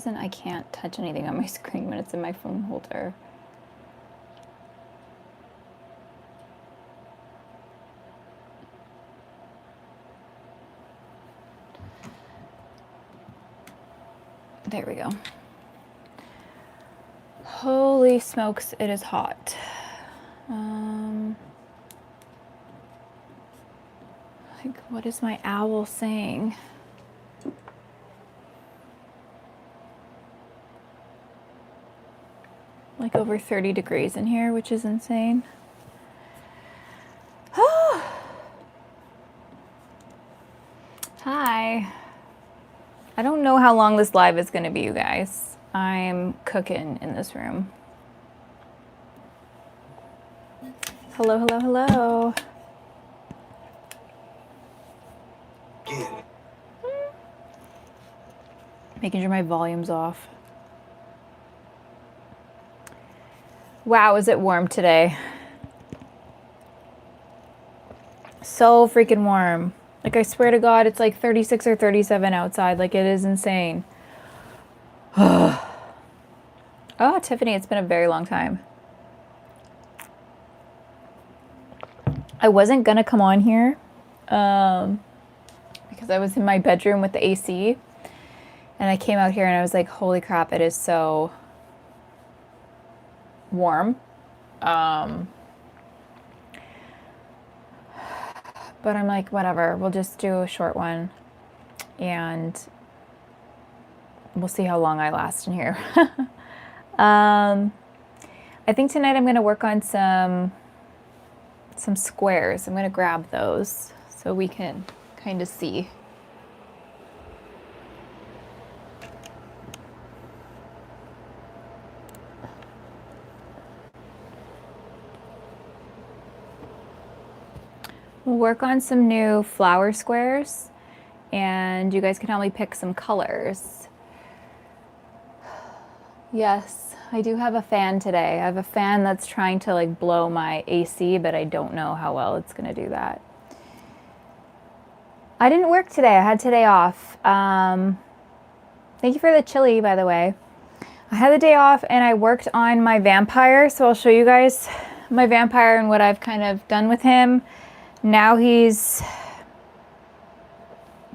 reason I can't touch anything on my screen when it's in my phone holder. There we go. Holy smokes, it is hot. Like, what is my owl saying? Like over 30 degrees in here, which is insane. Hi. I don't know how long this live is going to be, you guys. I'm cooking in this room. Hello, hello, hello. Making sure my volume's off. Wow, is it warm today? So freaking warm. Like, I swear to God, it's like 36 or 37 outside. Like, it is insane. Oh, Tiffany, it's been a very long time. I wasn't gonna come on here because I was in my bedroom with the AC, and I came out here and I was like, holy crap, it is so warm. But I'm like, whatever, we'll just do a short one and we'll see how long I last in here. I think tonight I'm going to work on some squares. I'm going to grab those so we can kind of see. We'll work on some new flower squares, and you guys can help me pick some colors. Yes, I do have a fan today. I have a fan that's trying to like blow my AC, but I don't know how well it's gonna do that. I didn't work today. I had today off. Thank you for the chili, by the way. I had the day off and I worked on my vampire, so I'll show you guys my vampire and what I've kind of done with him. Now he's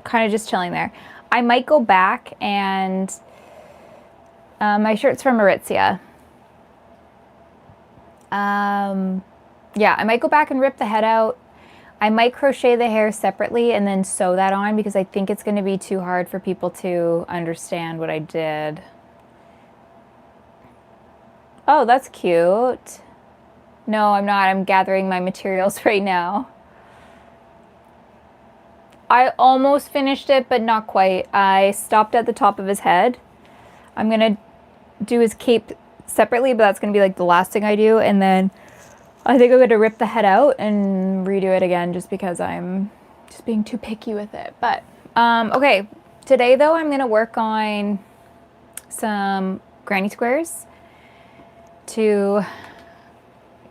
kind of just chilling there. I might go back and my shirt's from Aritzia. Yeah, I might go back and rip the head out. I might crochet the hair separately and then sew that on because I think it's going to be too hard for people to understand what I did. Oh, that's cute. No, I'm not. I'm gathering my materials right now. I almost finished it, but not quite. I stopped at the top of his head. I'm going to do his cape separately, but that's going to be like the last thing I do. And then I think I'm going to rip the head out and redo it again just because I'm just being too picky with it. But, okay. Today, though, I'm going to work on some granny squares to,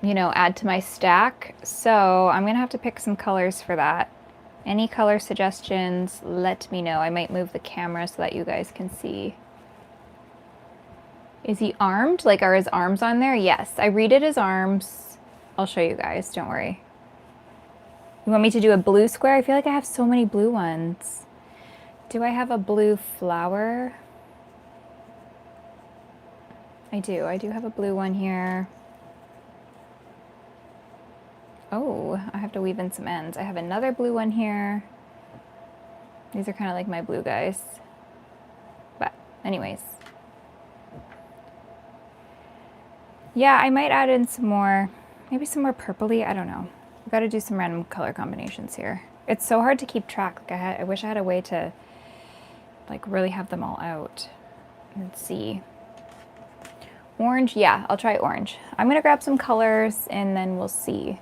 you know, add to my stack. So I'm going to have to pick some colors for that. Any color suggestions, let me know. I might move the camera so that you guys can see. Is he armed? Like, are his arms on there? Yes, I redid his arms. I'll show you guys, don't worry. You want me to do a blue square? I feel like I have so many blue ones. Do I have a blue flower? I do have a blue one here. Oh, I have to weave in some ends. I have another blue one here. These are kind of like my blue guys. But anyways. Yeah, I might add in some more, maybe some more purpley. I don't know. I've got to do some random color combinations here. It's so hard to keep track. Like I wish I had a way to like really have them all out. Let's see. Orange, yeah, I'll try orange. I'm gonna grab some colors and then we'll see.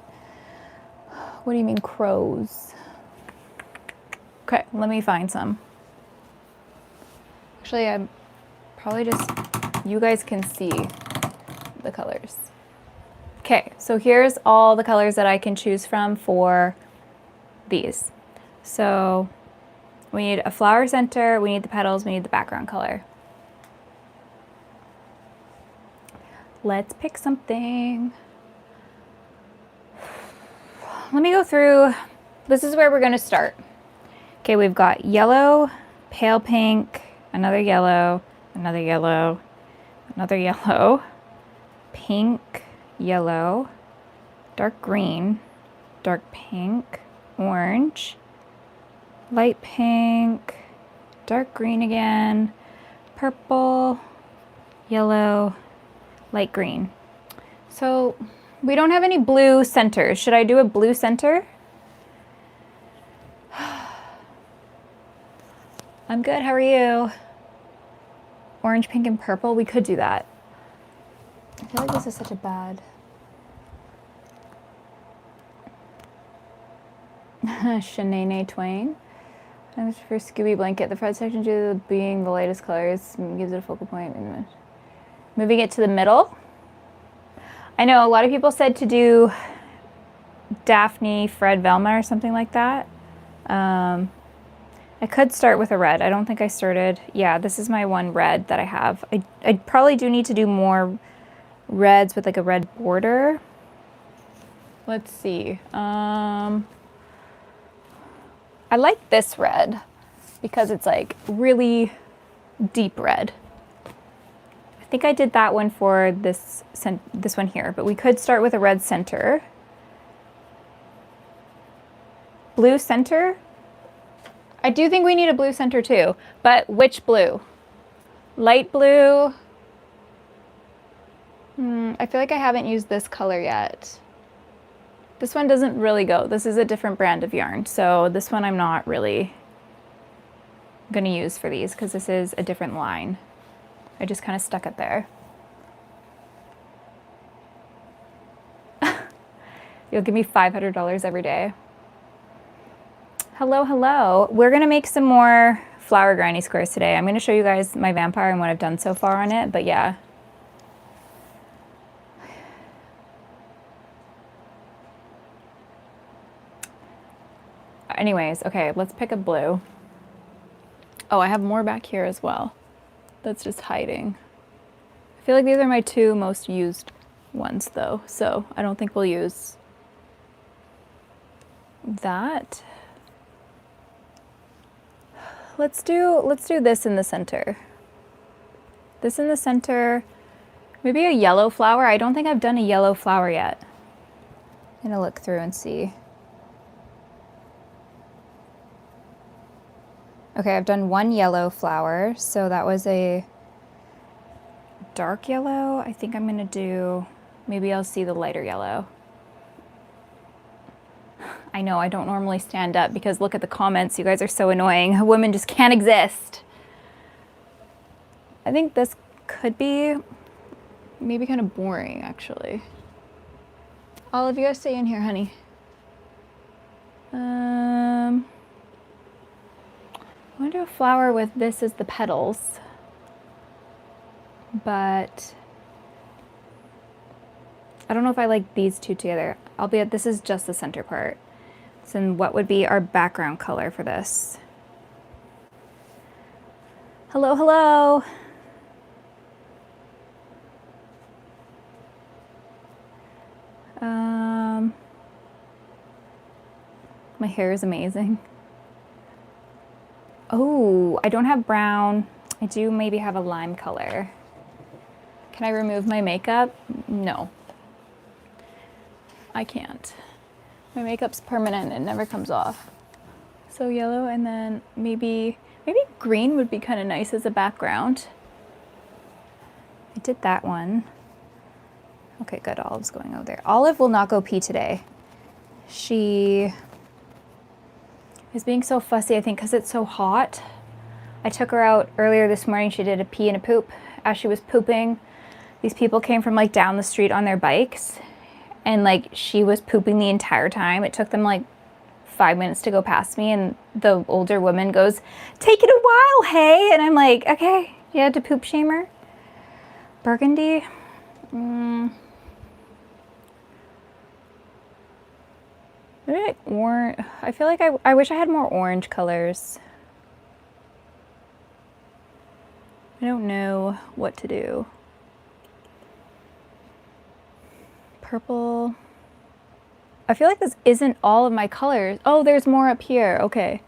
What do you mean crows? Okay, let me find some. Actually, I'm probably just, you guys can see the colors. Okay, so here's all the colors that I can choose from for these. So we need a flower center, we need the petals, we need the background color. Let's pick something. Let me go through. This is where we're going to start. Okay, we've got yellow, pale pink, another yellow, another yellow, another yellow, pink, yellow, dark green, dark pink, orange, light pink, dark green again, purple, yellow, light green. So we don't have any blue centers. Should I do a blue center? I'm good, how are you? Orange, pink, and purple, we could do that. I feel like this is such a bad. Shanae Twain. And for Scooby Blanket, the front section due to being the lightest colors gives it a focal point. Moving it to the middle. I know a lot of people said to do Daphne, Fred, Velma or something like that. I could start with a red. I don't think I started. Yeah, this is my one red that I have. I probably do need to do more reds with like a red border. Let's see. I like this red because it's like really deep red. I think I did that one for this one here, but we could start with a red center. Blue center. I do think we need a blue center too, but which blue? Light blue. I feel like I haven't used this color yet. This one doesn't really go. This is a different brand of yarn, so this one I'm not really gonna use for these because this is a different line. I just kind of stuck it there. You'll give me $500 every day. Hello, hello. We're gonna make some more flower granny squares today. I'm gonna show you guys my vampire and what I've done so far on it, but yeah. Anyways, okay, let's pick a blue. Oh, I have more back here as well. That's just hiding. I feel like these are my two most used ones though, so I don't think we'll use that. Let's do this in the center. This in the center. Maybe a yellow flower. I don't think I've done a yellow flower yet. I'm gonna look through and see. Okay, I've done one yellow flower, so that was a dark yellow. I think I'm gonna do, maybe I'll see the lighter yellow. I know I don't normally stand up because look at the comments, you guys are so annoying. Women just can't exist. I think this could be maybe kind of boring actually. Olive, you guys stay in here, honey. I want to do a flower with this as the petals, but I don't know if I like these two together. Albeit this is just the center part. So then what would be our background color for this? Hello, hello. My hair is amazing. Oh, I don't have brown. I do maybe have a lime color. Can I remove my makeup? No. I can't. My makeup's permanent, it never comes off. So yellow and then maybe green would be kind of nice as a background. I did that one. Okay, good, Olive's going over there. Olive will not go pee today. She is being so fussy, I think, because it's so hot. I took her out earlier this morning. She did a pee and a poop. As she was pooping, these people came from like down the street on their bikes, and like she was pooping the entire time. It took them like 5 minutes to go past me, and the older woman goes, "Take it a while, hey." And I'm like, okay, you had to poop shame her? Burgundy? I feel like I wish I had more orange colors. I don't know what to do. purple. I feel like this isn't all of my colors. Oh, there's more up here. Okay.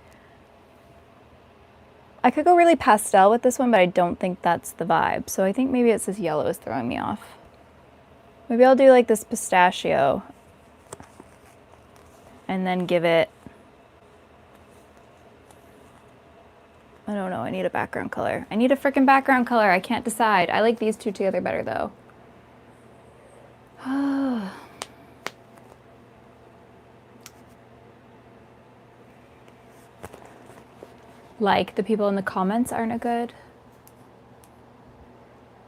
I could go really pastel with this one, but I don't think that's the vibe. So I think maybe it's this yellow is throwing me off. Maybe I'll do like this pistachio and then give it, I don't know, I need a background color. I need a freaking background color. I can't decide. I like these two together better though. Like the people in the comments aren't good.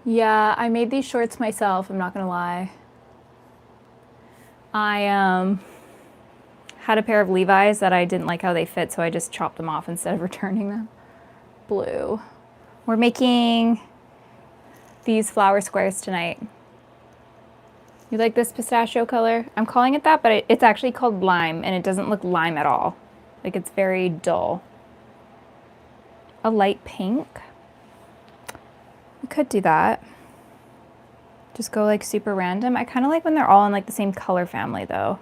Yeah, I made these shorts myself, I'm not gonna lie. I had a pair of Levi's that I didn't like how they fit, so I just chopped them off instead of returning them. Blue. We're making these flower squares tonight. You like this pistachio color? I'm calling it that, but it's actually called lime, and it doesn't look lime at all. Like, it's very dull. A light pink. We could do that. Just go like super random. I kind of like when they're all in like the same color family though.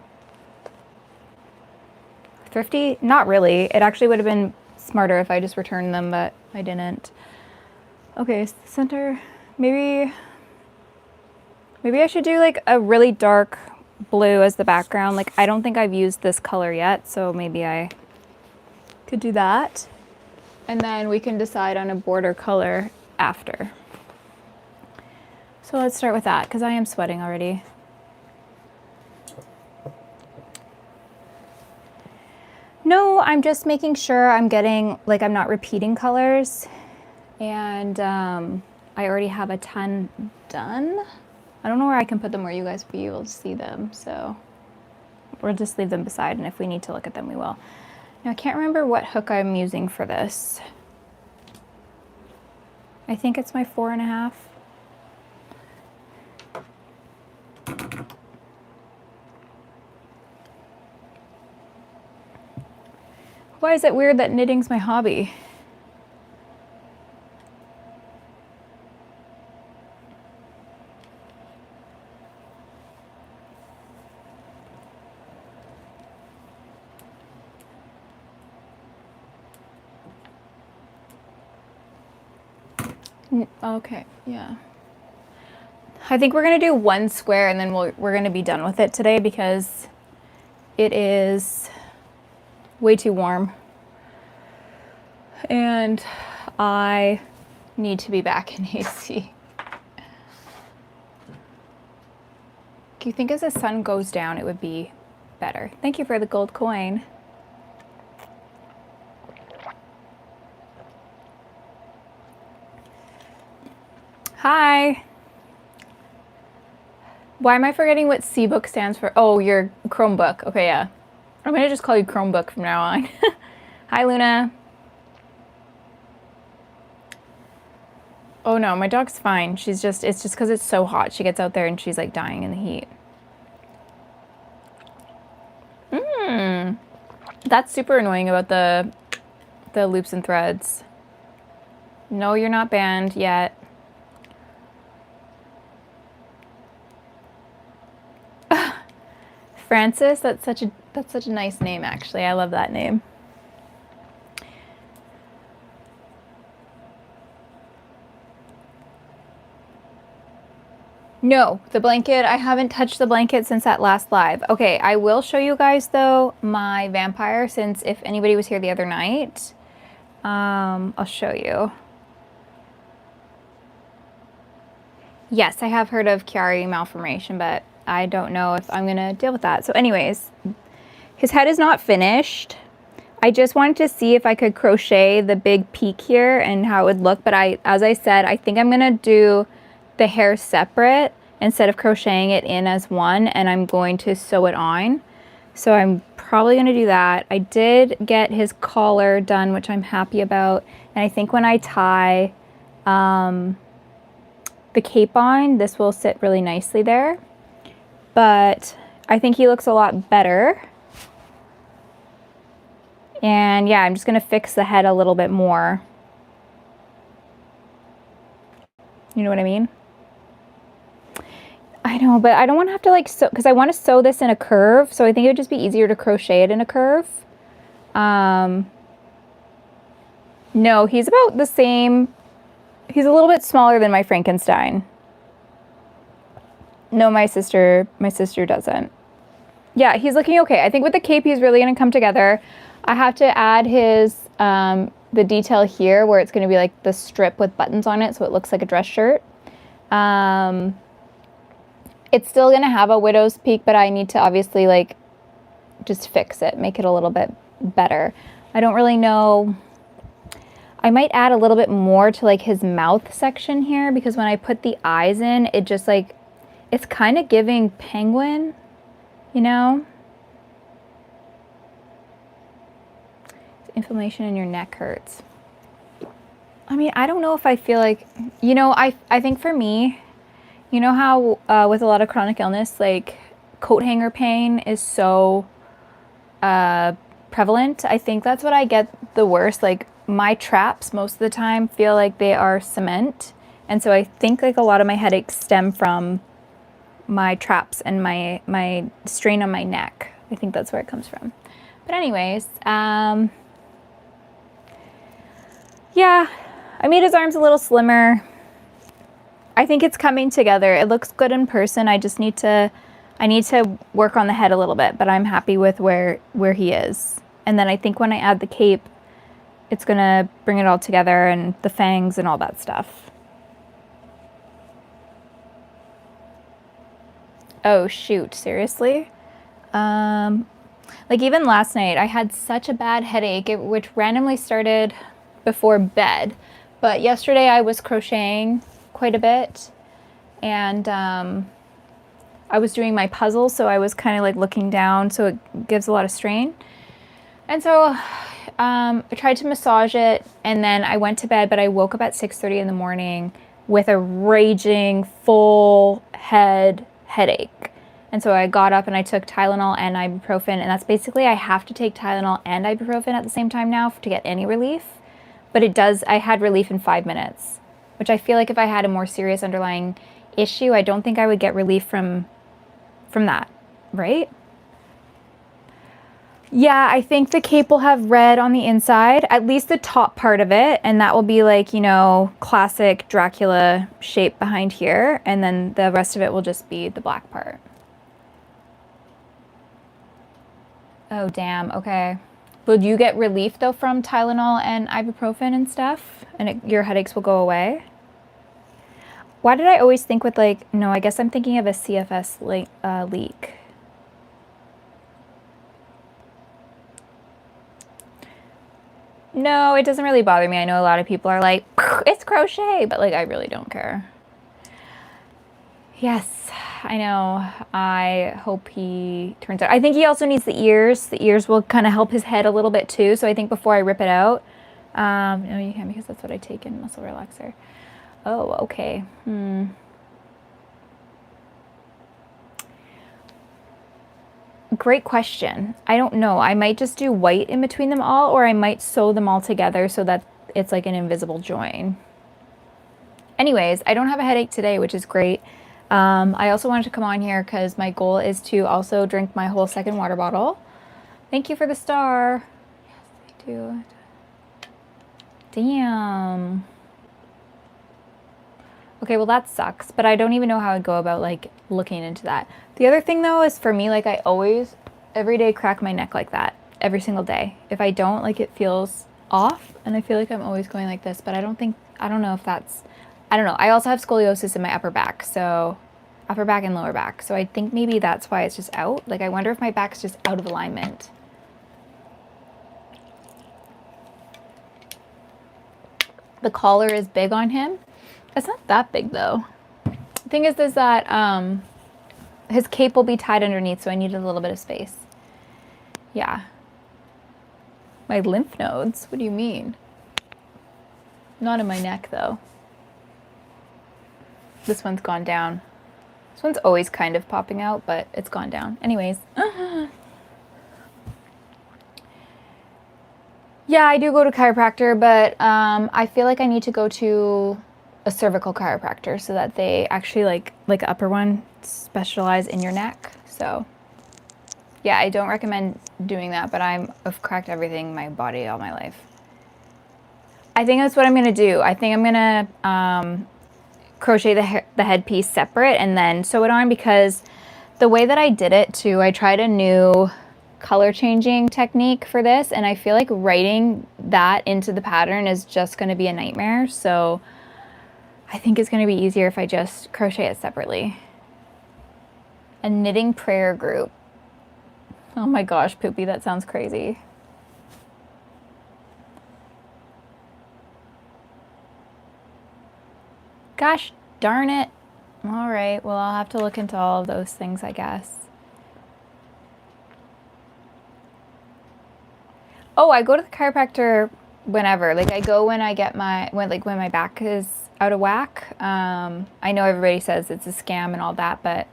Thrifty? Not really. It actually would have been smarter if I just returned them, but I didn't. Okay, center. Maybe I should do like a really dark blue as the background. Like, I don't think I've used this color yet, so maybe I could do that. And then we can decide on a border color after. So let's start with that, because I am sweating already. No, I'm just making sure I'm getting, like, I'm not repeating colors. And I already have a ton done. I don't know where I can put them where you guys will be able to see them, so we'll just leave them beside, and if we need to look at them, we will. Now, I can't remember what hook I'm using for this. I think it's my 4.5. Why is it weird that knitting's my hobby? Okay, yeah. I think we're gonna do one square and then we're gonna be done with it today because it is way too warm. And I need to be back in AC. Do you think as the sun goes down it would be better? Thank you for the gold coin. Hi. Why am I forgetting what C-book stands for? Oh, your Chromebook. Okay, yeah. I'm gonna just call you Chromebook from now on. Hi, Luna. Oh no, my dog's fine. It's just because it's so hot. She gets out there and she's like dying in the heat. That's super annoying about the loops and threads. No, you're not banned yet. Francis, that's such a nice name actually. I love that name. No, the blanket, I haven't touched the blanket since that last live. Okay, I will show you guys though my vampire, since if anybody was here the other night, I'll show you. Yes, I have heard of Chiari malformation, but I don't know if I'm gonna deal with that. So anyways, his head is not finished. I just wanted to see if I could crochet the big peak here and how it would look, but as I said, I think I'm gonna do the hair separate instead of crocheting it in as one, and I'm going to sew it on. So I'm probably gonna do that. I did get his collar done, which I'm happy about. And I think when I tie the cape on, this will sit really nicely there. But I think he looks a lot better. And yeah, I'm just gonna fix the head a little bit more. You know what I mean? I know, but I don't want to have to like sew, because I want to sew this in a curve, so I think it would just be easier to crochet it in a curve. No, he's about the same. He's a little bit smaller than my Frankenstein. No, my sister doesn't. Yeah, he's looking okay. I think with the cape, he's really going to come together. I have to add his, the detail here where it's going to be like the strip with buttons on it, so it looks like a dress shirt. It's still going to have a widow's peak, but I need to obviously like just fix it, make it a little bit better. I don't really know. I might add a little bit more to like his mouth section here, because when I put the eyes in, it just like, it's kind of giving penguin, you know? Inflammation in your neck hurts. I mean, I don't know if I feel like, you know, I think for me, you know how with a lot of chronic illness, like coat hanger pain is so prevalent. I think that's what I get the worst. Like my traps most of the time feel like they are cement. And so I think like a lot of my headaches stem from my traps and my strain on my neck. I think that's where it comes from. But anyways, yeah, I made his arms a little slimmer. I think it's coming together. It looks good in person. I just need to, I need to work on the head a little bit, but I'm happy with where he is. And then I think when I add the cape, it's gonna bring it all together, and the fangs and all that stuff. Oh shoot, seriously? Like even last night, I had such a bad headache, which randomly started before bed. But yesterday I was crocheting quite a bit, and I was doing my puzzle, so I was kind of like looking down, so it gives a lot of strain. And so I tried to massage it, and then I went to bed, but I woke up at 6:30 in the morning with a raging full head headache. And so I got up and I took Tylenol and ibuprofen, and that's basically, I have to take Tylenol and ibuprofen at the same time now to get any relief. But it does, I had relief in 5 minutes, which I feel like if I had a more serious underlying issue, I don't think I would get relief from that, right? Yeah, I think the cape will have red on the inside, at least the top part of it, and that will be like, you know, classic Dracula shape behind here, and then the rest of it will just be the black part. Oh, damn, okay. Will you get relief, though, from Tylenol and ibuprofen and stuff? And your headaches will go away? Why did I always think with, like, no, I guess I'm thinking of a CFS leak. No, it doesn't really bother me. I know a lot of people are like, it's crochet, but, like, I really don't care. Yes, I know. I hope he turns out. I think he also needs the ears. The ears will kind of help his head a little bit too. So I think before I rip it out, no, you can't, because that's what I take in muscle relaxer. Oh, okay. Great question. I don't know. I might just do white in between them all, or I might sew them all together so that it's like an invisible join. Anyways, I don't have a headache today, which is great. I also wanted to come on here because my goal is to also drink my whole second water bottle. Thank you for the star. Yes, I do. Damn. Okay, well that sucks, but I don't even know how I'd go about like looking into that. The other thing though is for me, like I always, every day crack my neck like that, every single day. If I don't, like it feels off, and I feel like I'm always going like this, but I don't know if that's, I don't know. I also have scoliosis in my upper back, so upper back and lower back. So I think maybe that's why it's just out. Like I wonder if my back's just out of alignment. The collar is big on him. It's not that big though. The thing is that his cape will be tied underneath, so I needed a little bit of space. Yeah. My lymph nodes? What do you mean? Not in my neck though. This one's gone down. This one's always kind of popping out, but it's gone down. Anyways. Yeah, I do go to chiropractor, but I feel like I need to go to a cervical chiropractor so that they actually like an upper one specialize in your neck. So yeah, I don't recommend doing that, but I've cracked everything in my body all my life. I think that's what I'm gonna do. I think I'm gonna crochet the headpiece separate and then sew it on, because the way that I did it too, I tried a new color changing technique for this, and I feel like writing that into the pattern is just going to be a nightmare. So I think it's going to be easier if I just crochet it separately. A knitting prayer group. Oh my gosh, Poopy, that sounds crazy. Gosh darn it. All right, well, I'll have to look into all of those things, I guess. Oh, I go to the chiropractor whenever. Like, I go when I get when my back is out of whack. I know everybody says it's a scam and all that, but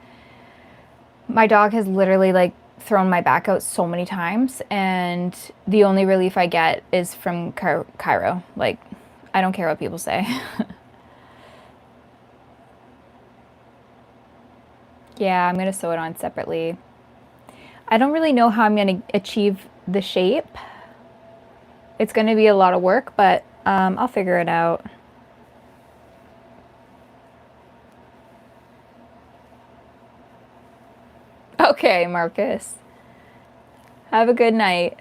my dog has literally like thrown my back out so many times, and the only relief I get is from chiro. Like, I don't care what people say. Yeah, I'm gonna sew it on separately. I don't really know how I'm gonna achieve the shape. It's gonna be a lot of work, but I'll figure it out. Okay, Marcus. Have a good night.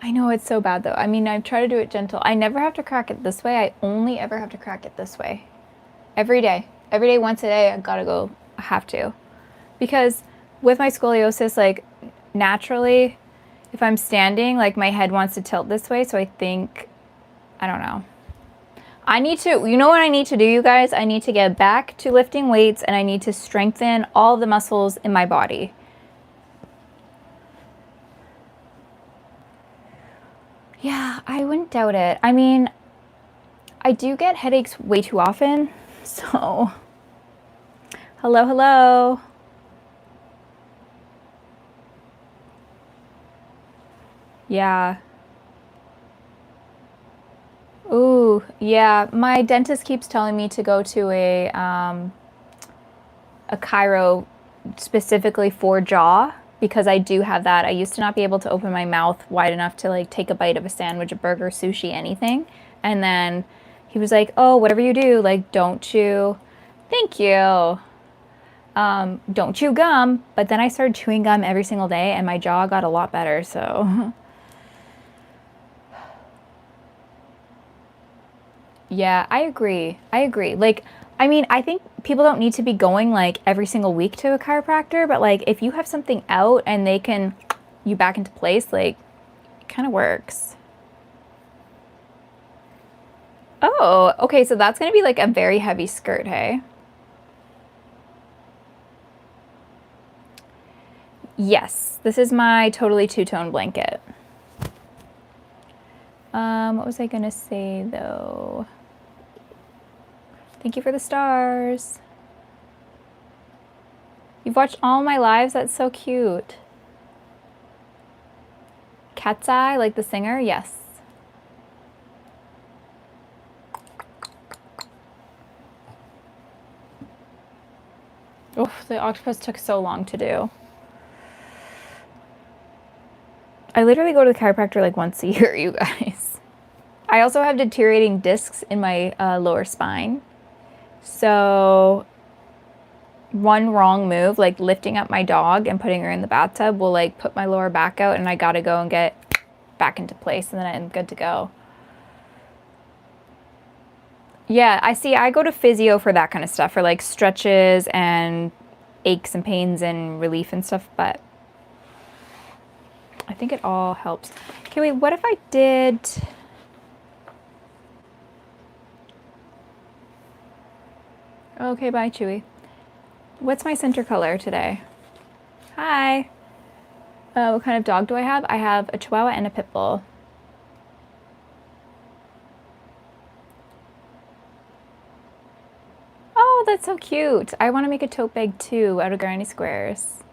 I know it's so bad though. I mean, I try to do it gentle. I never have to crack it this way. I only ever have to crack it this way. Every day. Every day, once a day, I gotta go. I have to. Because with my scoliosis, like, naturally, if I'm standing, like, my head wants to tilt this way. So I think, I don't know. I need to, you know what I need to do, you guys? I need to get back to lifting weights, and I need to strengthen all of the muscles in my body. Yeah, I wouldn't doubt it. I mean, I do get headaches way too often, so. Hello, hello. Yeah. Ooh, yeah. My dentist keeps telling me to go to a chiro specifically for jaw, because I do have that. I used to not be able to open my mouth wide enough to like take a bite of a sandwich, a burger, sushi, anything. And then he was like, "Oh, whatever you do, like, don't chew." Thank you. Don't chew gum. But then I started chewing gum every single day, and my jaw got a lot better. So yeah, I agree. I agree. Like, I mean, I think people don't need to be going like every single week to a chiropractor, but like if you have something out and they can you back into place, like, it kind of works. Oh, okay, so that's gonna be like a very heavy skirt, hey? Yes, this is my totally two-tone blanket. What was I gonna say though? Thank you for the stars. You've watched all my lives? That's so cute. Cat's Eye, like the singer? Yes. Oof, the octopus took so long to do. I literally go to the chiropractor like once a year, you guys. I also have deteriorating discs in my lower spine. So one wrong move, like lifting up my dog and putting her in the bathtub, will like put my lower back out, and I gotta go and get back into place, and then I'm good to go. Yeah, I go to physio for that kind of stuff, for like stretches and aches and pains and relief and stuff, but I think it all helps. Okay, wait, what if I did... Okay, bye, Chewy. What's my center color today? Hi. What kind of dog do I have? I have a Chihuahua and a Pit Bull. Oh, that's so cute. I want to make a tote bag too out of granny squares.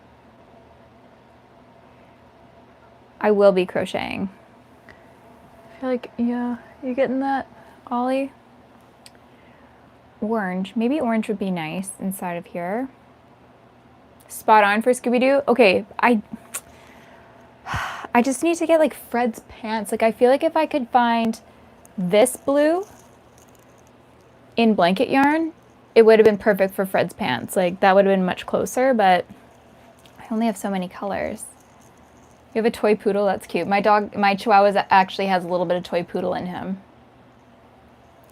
I will be crocheting. I feel like, yeah, you getting that, Ollie? orange. Maybe orange would be nice inside of here. Spot on for Scooby-Doo. Okay, I just need to get like Fred's pants. Like I feel like if I could find this blue in blanket yarn, it would have been perfect for Fred's pants. Like that would have been much closer, but I only have so many colors. You have a toy poodle? That's cute. My dog, my Chihuahua actually has a little bit of toy poodle in him.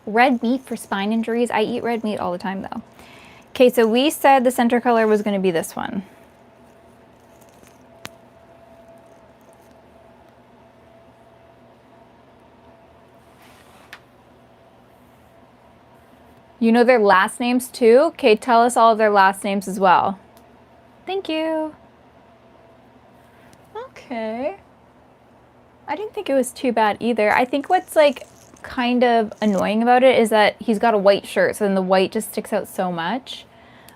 Red meat for spine injuries. I eat red meat all the time though. Okay, so we said the center color was going to be this one. You know their last names too? Okay, tell us all of their last names as well. Thank you. Okay. I didn't think it was too bad either. I think what's like kind of annoying about it is that he's got a white shirt, so then the white just sticks out so much.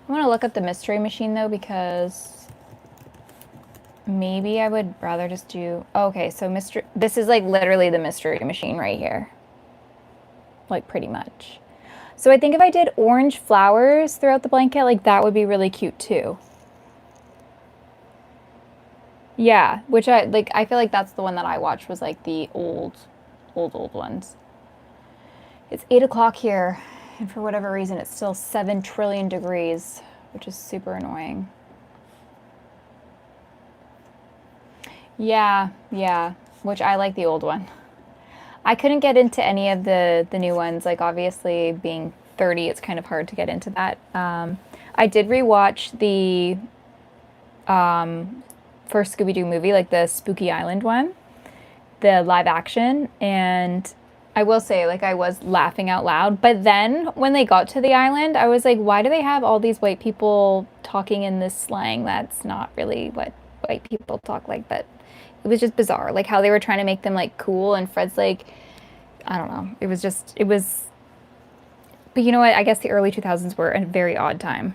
I want to look up the mystery machine though, because maybe I would rather just do, okay, so this is like literally the mystery machine right here. Like pretty much. So I think if I did orange flowers throughout the blanket, like that would be really cute too. Yeah, which I feel like that's the one that I watched was like the old ones. It's 8 o'clock here, and for whatever reason, it's still 7 trillion degrees, which is super annoying. Yeah, which I like the old one. I couldn't get into any of the new ones, like obviously being 30, it's kind of hard to get into that. I did rewatch the first Scooby-Doo movie, like the Spooky Island one, the live action, and I will say, like, I was laughing out loud. But then when they got to the island, I was like, why do they have all these white people talking in this slang? That's not really what white people talk like, but it was just bizarre, like how they were trying to make them like cool, and Fred's like, I don't know, it was, but you know what, I guess the early 2000s were a very odd time.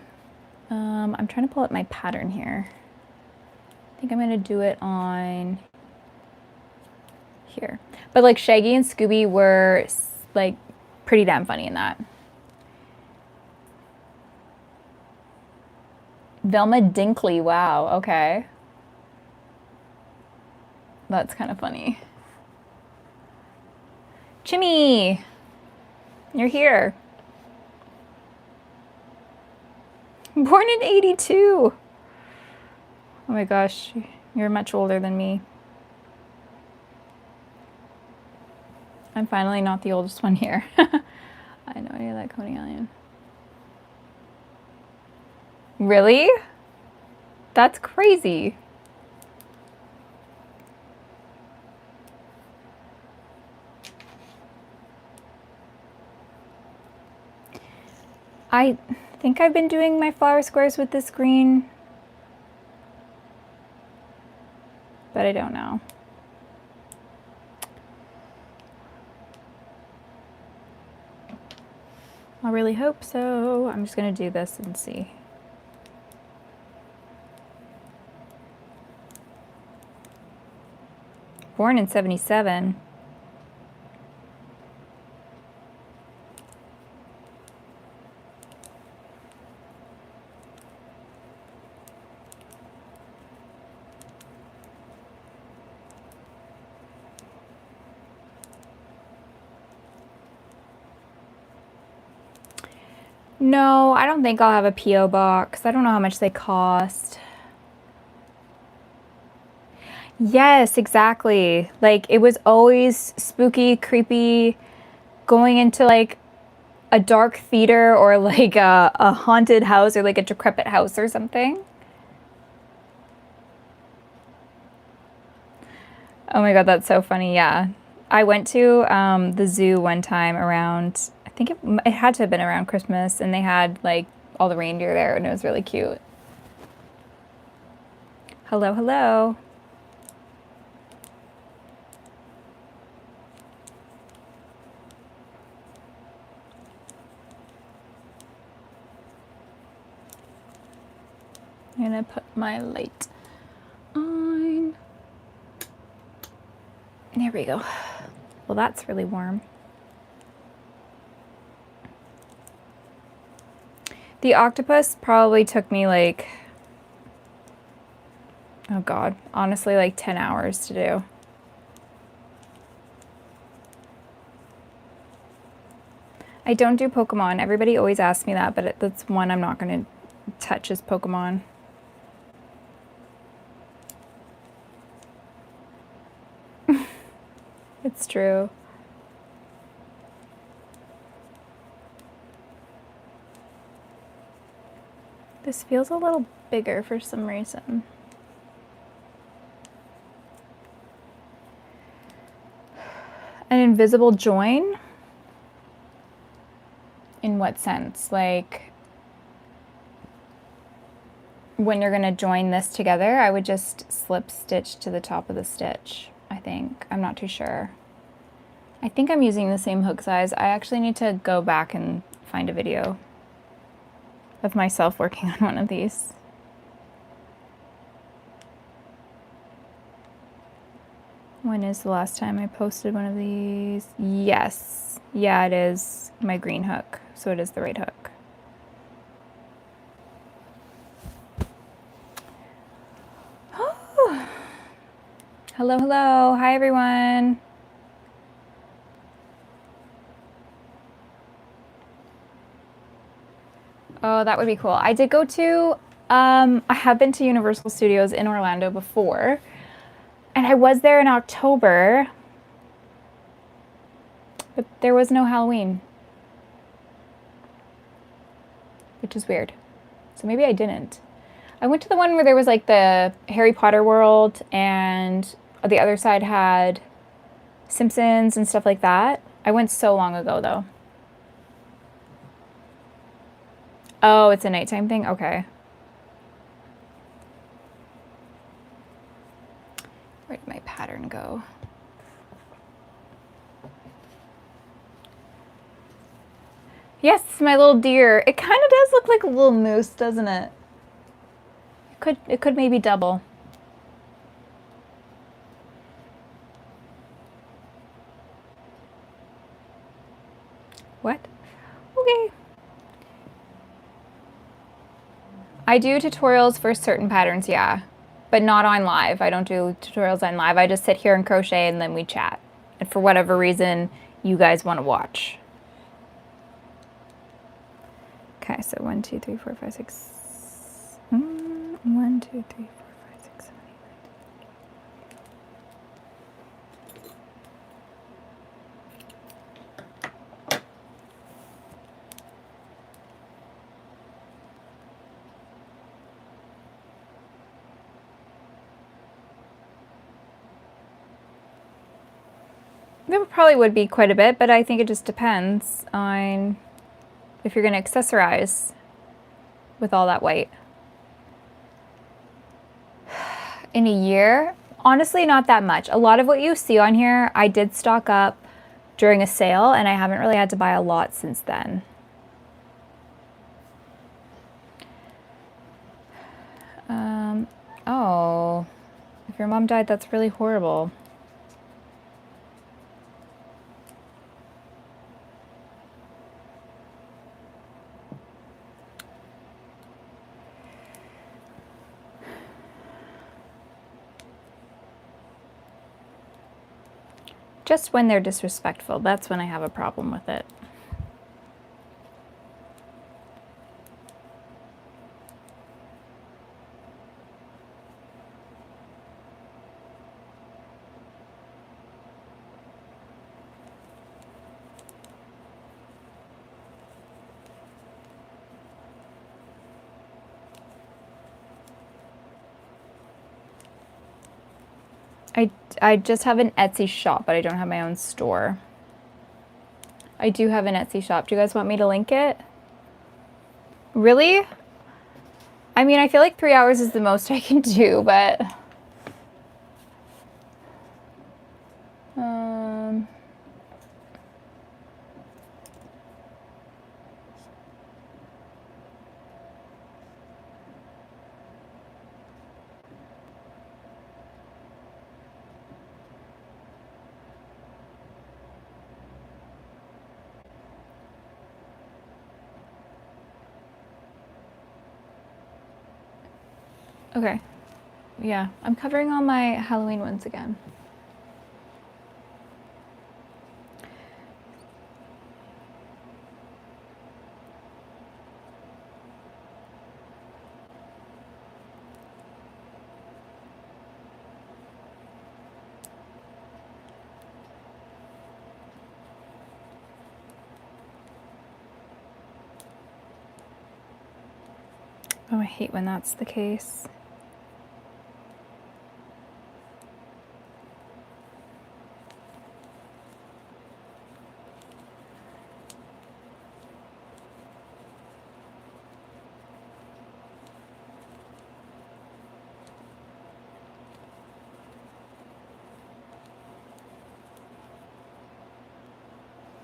I'm trying to pull up my pattern here. I think I'm gonna do it on here, but like Shaggy and Scooby were like pretty damn funny in that. Velma Dinkley, wow, okay. That's kind of funny. Chimmy, you're here. Born in 82. Oh my gosh, you're much older than me. I'm finally not the oldest one here. I know any of that Coney Island. Really? That's crazy. I think I've been doing my flower squares with this green, but I don't know. I really hope so. I'm just gonna do this and see. Born in 77. No, I don't think I'll have a P.O. box. I don't know how much they cost. Yes, exactly. Like, it was always spooky, creepy, going into like a dark theater or like a haunted house or like a decrepit house or something. Oh my God, that's so funny. Yeah. I went to the zoo one time around, I think it had to have been around Christmas, and they had like all the reindeer there, and it was really cute. Hello, hello. I'm gonna put my light on. There we go. Well, that's really warm. The octopus probably took me like, oh God, honestly, like 10 hours to do. I don't do Pokemon. Everybody always asks me that, but that's one I'm not going to touch is Pokemon. It's true. This feels a little bigger for some reason. An invisible join? In what sense? Like, when you're gonna join this together, I would just slip stitch to the top of the stitch, I think. I'm not too sure. I think I'm using the same hook size. I actually need to go back and find a video of myself working on one of these. When is the last time I posted one of these? Yes. Yeah, it is my green hook. So it is the right hook. Hello, hello. Hi, everyone. Oh, that would be cool. I did go to, I have been to Universal Studios in Orlando before. And I was there in October, but there was no Halloween, which is weird. So maybe I didn't. I went to the one where there was like the Harry Potter world and the other side had Simpsons and stuff like that. I went so long ago though. Oh, it's a nighttime thing? Okay. Where did my pattern go? Yes, my little deer. It kind of does look like a little moose, doesn't it? It could maybe double. What? Okay. I do tutorials for certain patterns, yeah. But not on live. I don't do tutorials on live. I just sit here and crochet and then we chat. And for whatever reason you guys want to watch. Okay, so 1, 2, 3, 4, 5, 6. 1, 2, 3, 4, 5, 6, 7, 8. There probably would be quite a bit, but I think it just depends on if you're going to accessorize with all that white. In a year, honestly, not that much. A lot of what you see on here, I did stock up during a sale, and I haven't really had to buy a lot since then. Oh, if your mom died, that's really horrible. Just when they're disrespectful, that's when I have a problem with it. I just have an Etsy shop, but I don't have my own store. I do have an Etsy shop. Do you guys want me to link it? Really? I mean, I feel like 3 hours is the most I can do, but... Okay. Yeah, I'm covering all my Halloween ones again. Oh, I hate when that's the case.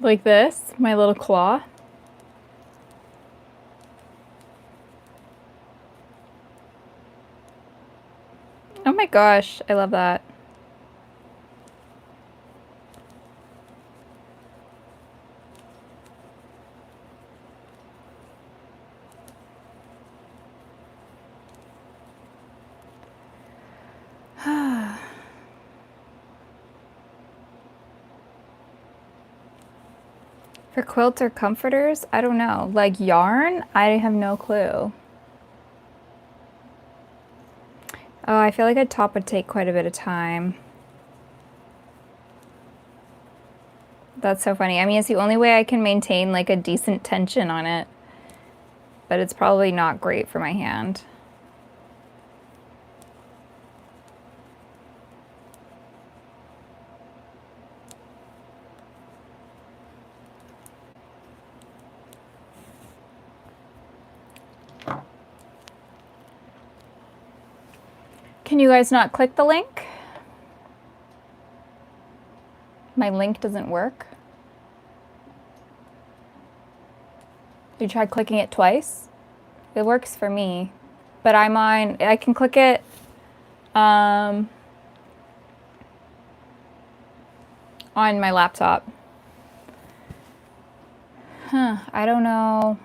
Like this, my little claw. Oh my gosh, I love that. For quilts or comforters, I don't know. Like yarn, I have no clue. Oh, I feel like a top would take quite a bit of time. That's so funny. I mean, it's the only way I can maintain like a decent tension on it, but it's probably not great for my hand. Can you guys not click the link? My link doesn't work. You tried clicking it twice? It works for me, but I can click it on my laptop. Huh, I don't know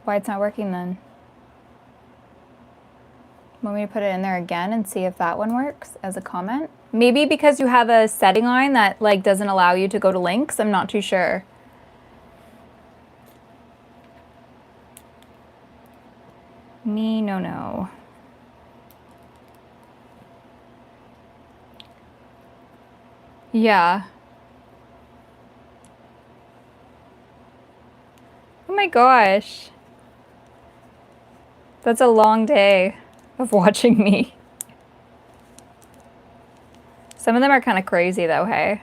why it's not working then. Want me to put it in there again and see if that one works as a comment? Maybe because you have a setting on that like doesn't allow you to go to links. I'm not too sure. Me, no. Yeah. Oh my gosh. That's a long day of watching me. Some of them are kind of crazy though, hey?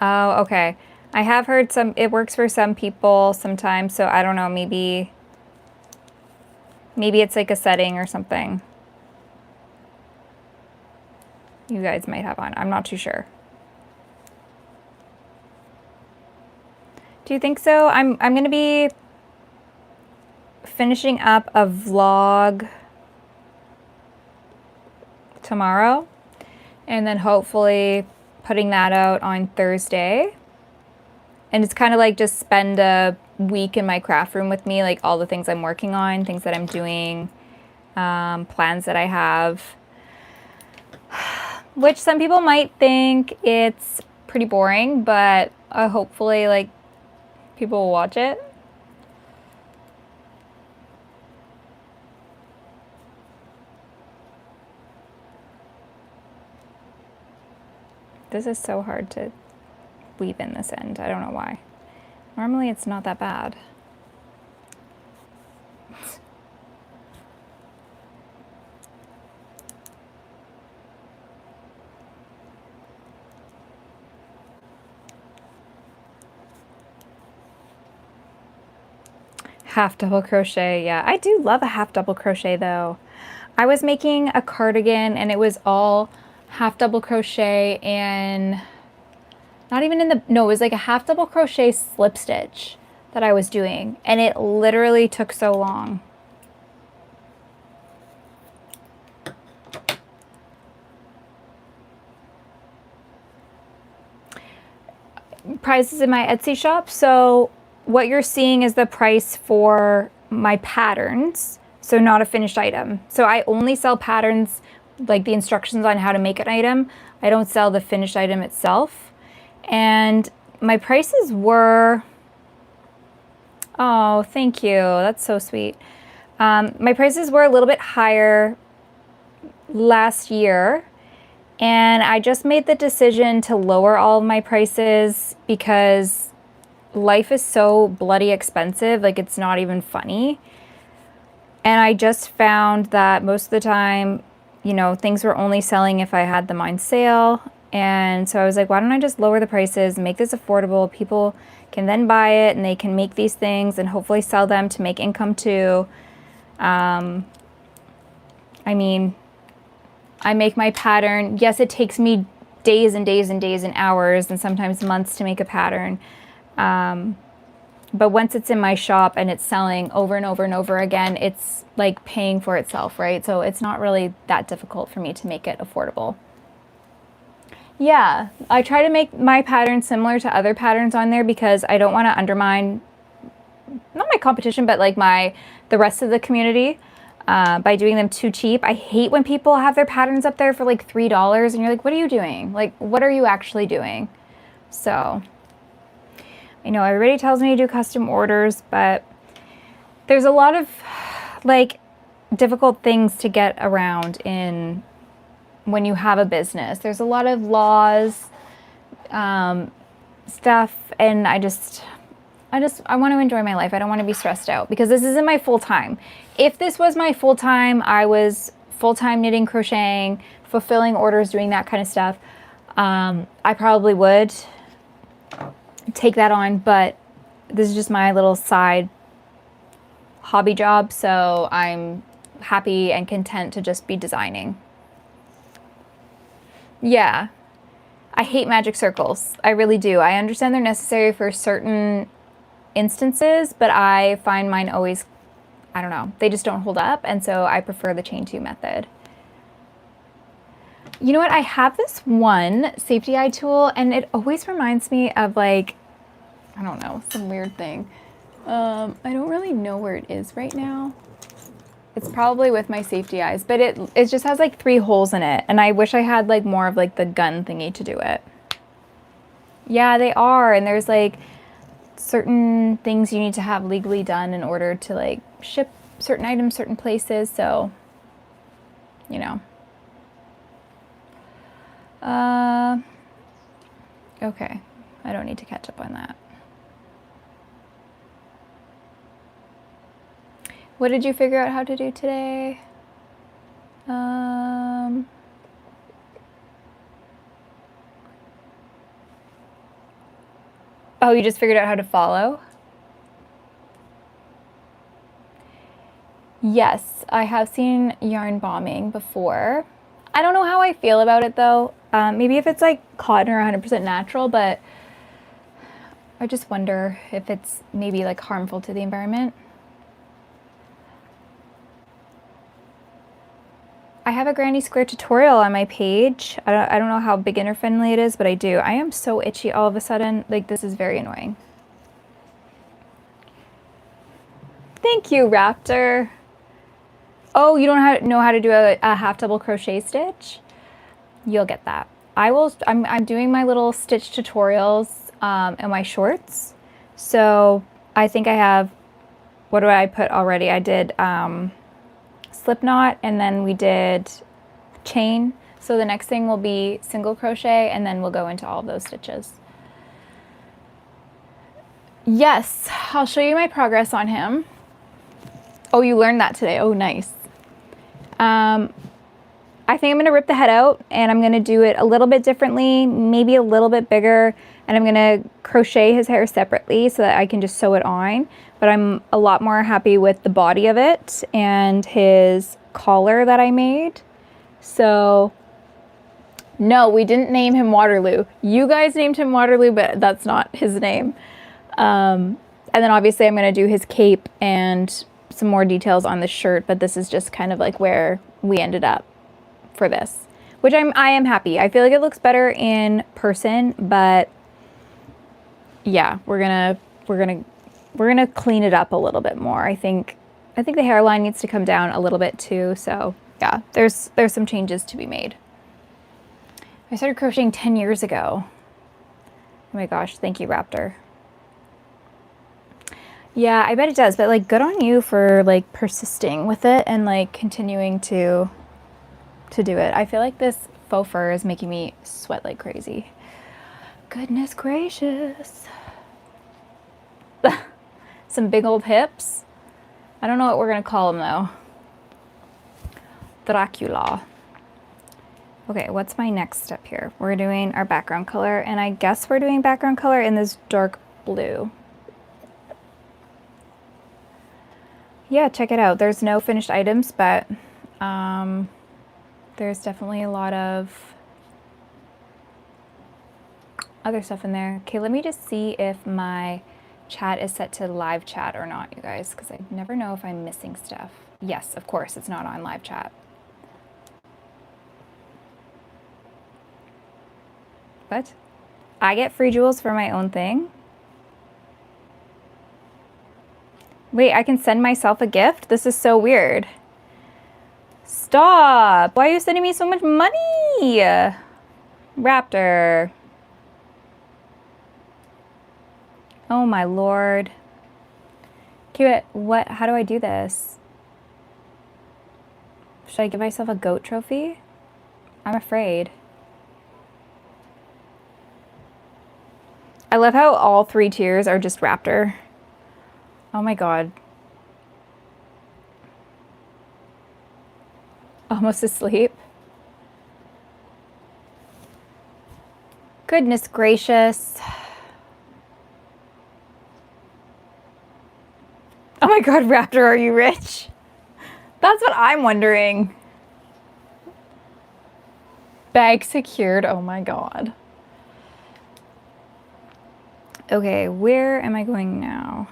Oh, okay. I have heard it works for some people sometimes, so I don't know, maybe it's like a setting or something. You guys might have on. I'm not too sure. Do you think so? I'm going to be finishing up a vlog tomorrow and then hopefully putting that out on Thursday. And it's kind of like just spend a week in my craft room with me, like all the things I'm working on, things that I'm doing, plans that I have, which some people might think it's pretty boring, but hopefully like people will watch it. This is so hard to weave in this end. I don't know why. Normally it's not that bad. Half double crochet, yeah. I do love a half double crochet though. I was making a cardigan and it was all half double crochet and not even in the, no, it was like a half double crochet slip stitch that I was doing. And it literally took so long. Prices in my Etsy shop. So what you're seeing is the price for my patterns, so not a finished item. So I only sell patterns, like the instructions on how to make an item. I don't sell the finished item itself. And my prices were, oh, thank you. That's so sweet. My prices were a little bit higher last year, and I just made the decision to lower all of my prices because life is so bloody expensive, like it's not even funny. And I just found that most of the time, you know, things were only selling if I had them on sale. And so I was like, why don't I just lower the prices, make this affordable? People can then buy it and they can make these things and hopefully sell them to make income too. I mean, I make my pattern. Yes, it takes me days and days and days and hours and sometimes months to make a pattern. But once it's in my shop and it's selling over and over and over again, it's like paying for itself, right? So it's not really that difficult for me to make it affordable. Yeah, I try to make my pattern similar to other patterns on there because I don't want to undermine, not my competition, but like the rest of the community by doing them too cheap. I hate when people have their patterns up there for like $3 and you're like, what are you doing? Like, what are you actually doing? So I know everybody tells me to do custom orders, but there's a lot of like difficult things to get around in when you have a business. There's a lot of laws, stuff, and I want to enjoy my life. I don't want to be stressed out because this isn't my full time. If this was my full time, I was full time knitting, crocheting, fulfilling orders, doing that kind of stuff, I probably would take that on, but this is just my little side hobby job, so I'm happy and content to just be designing. Yeah, I hate magic circles. I really do. I understand they're necessary for certain instances, but I find mine always, I don't know, they just don't hold up, and so I prefer the chain 2 method. You know what? I have this one safety eye tool, and it always reminds me of like, I don't know, some weird thing. I don't really know where it is right now. It's probably with my safety eyes, but it just has like 3 holes in it, and I wish I had like more of like the gun thingy to do it. Yeah, they are, and there's like certain things you need to have legally done in order to like ship certain items certain places, so you know. Okay, I don't need to catch up on that. What did you figure out how to do today? Oh, you just figured out how to follow? Yes, I have seen yarn bombing before. I don't know how I feel about it though. Maybe if it's like cotton or 100% natural, but I just wonder if it's maybe like harmful to the environment. I have a granny square tutorial on my page. I don't know how beginner friendly it is, but I do. I am so itchy all of a sudden. Like, this is very annoying. Thank you, Raptor. Oh, you don't know how to do a half double crochet stitch? You'll get that. I'm doing my little stitch tutorials in my shorts. So I think I have, what do I put already? I did slip knot, and then we did chain. So the next thing will be single crochet, and then we'll go into all of those stitches. Yes, I'll show you my progress on him. Oh, you learned that today. Oh, nice. I think I'm going to rip the head out, and I'm going to do it a little bit differently, maybe a little bit bigger, and I'm going to crochet his hair separately so that I can just sew it on. But I'm a lot more happy with the body of it and his collar that I made. So, no, we didn't name him Waterloo. You guys named him Waterloo, but that's not his name. And then obviously I'm going to do his cape and some more details on the shirt, but this is just kind of like where we ended up for this, which I am happy. I feel like it looks better in person, but yeah, we're gonna clean it up a little bit more. I think I think the hairline needs to come down a little bit too. So yeah, there's some changes to be made. I started crocheting 10 years ago. Oh my gosh, thank you, Raptor. Yeah, I bet it does, but like good on you for like persisting with it and like continuing to do it. I feel like this faux fur is making me sweat like crazy. Goodness gracious. Some big old hips. I don't know what we're gonna call them though. Dracula. Okay, what's my next step here? We're doing our background color, and I guess we're doing background color in this dark blue. Yeah, check it out. There's no finished items, but there's definitely a lot of other stuff in there. Okay, let me just see if my chat is set to live chat or not, you guys, because I never know if I'm missing stuff. Yes, of course, it's not on live chat. What? I get free jewels for my own thing? Wait, I can send myself a gift? This is so weird. Stop! Why are you sending me so much money? Raptor. Oh my lord. Okay, what? How do I do this? Should I give myself a goat trophy? I'm afraid. I love how all 3 tiers are just Raptor. Oh my god. Almost asleep. Goodness gracious. Oh my god, Raptor, are you rich? That's what I'm wondering. Bag secured, oh my god. Okay, where am I going now?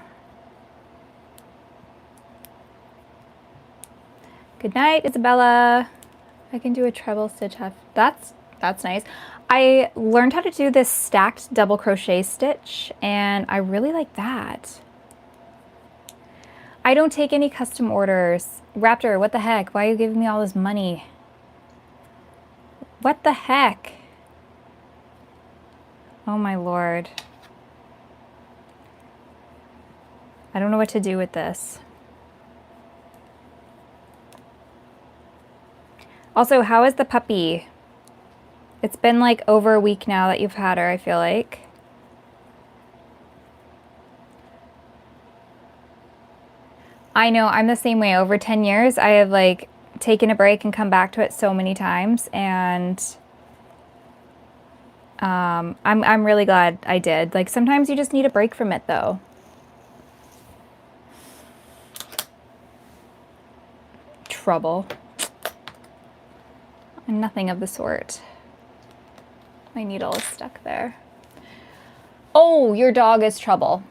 Good night, Isabella. I can do a treble stitch half. That's nice. I learned how to do this stacked double crochet stitch, and I really like that. I don't take any custom orders. Raptor, what the heck? Why are you giving me all this money? What the heck? Oh my lord. I don't know what to do with this. Also, how is the puppy? It's been like over a week now that you've had her, I feel like. I know, I'm the same way. Over 10 years, I have like taken a break and come back to it so many times, and I'm really glad I did. Like sometimes you just need a break from it though. Trouble. Nothing of the sort. My needle is stuck there. Oh, your dog is Trouble.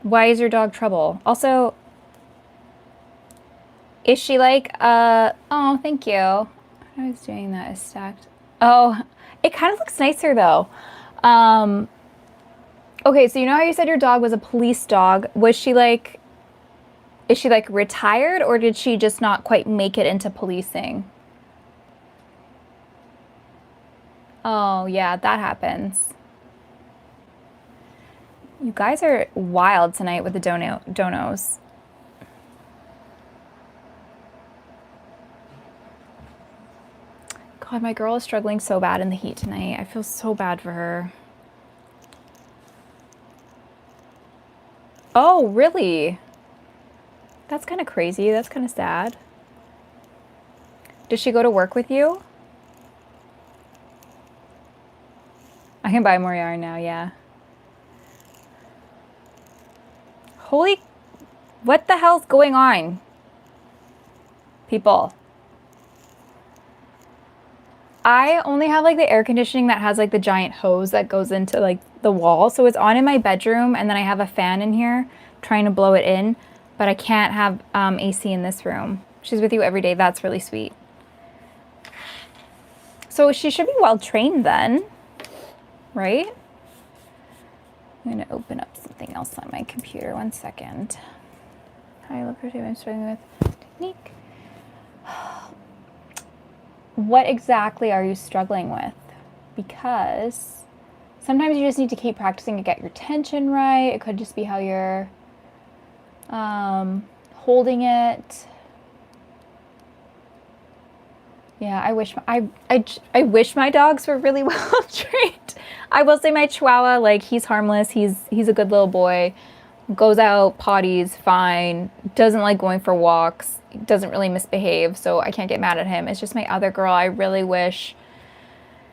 Why is your dog Trouble? Also, is she like, oh, thank you. I was doing that is stacked. Oh, it kind of looks nicer though. Okay, so you know how you said your dog was a police dog? Was she like, is she like retired, or did she just not quite make it into policing? Oh, yeah, that happens. You guys are wild tonight with the donos. God, my girl is struggling so bad in the heat tonight. I feel so bad for her. Oh, really? That's kind of crazy. That's kind of sad. Does she go to work with you? I can buy more yarn now, yeah. Holy, what the hell's going on? People. I only have like the air conditioning that has like the giant hose that goes into like the wall. So it's on in my bedroom, and then I have a fan in here trying to blow it in, but I can't have AC in this room. She's with you every day. That's really sweet. So she should be well trained then. Right? I'm going to open up something else on my computer. 1 second. Hi, I love crochet, but I'm struggling with technique. What exactly are you struggling with? Because sometimes you just need to keep practicing to get your tension right. It could just be how you're holding it. Yeah, I wish my dogs were really well trained. I will say my Chihuahua, like, he's harmless. He's a good little boy. Goes out, potties, fine. Doesn't like going for walks. Doesn't really misbehave, so I can't get mad at him. It's just my other girl. I really wish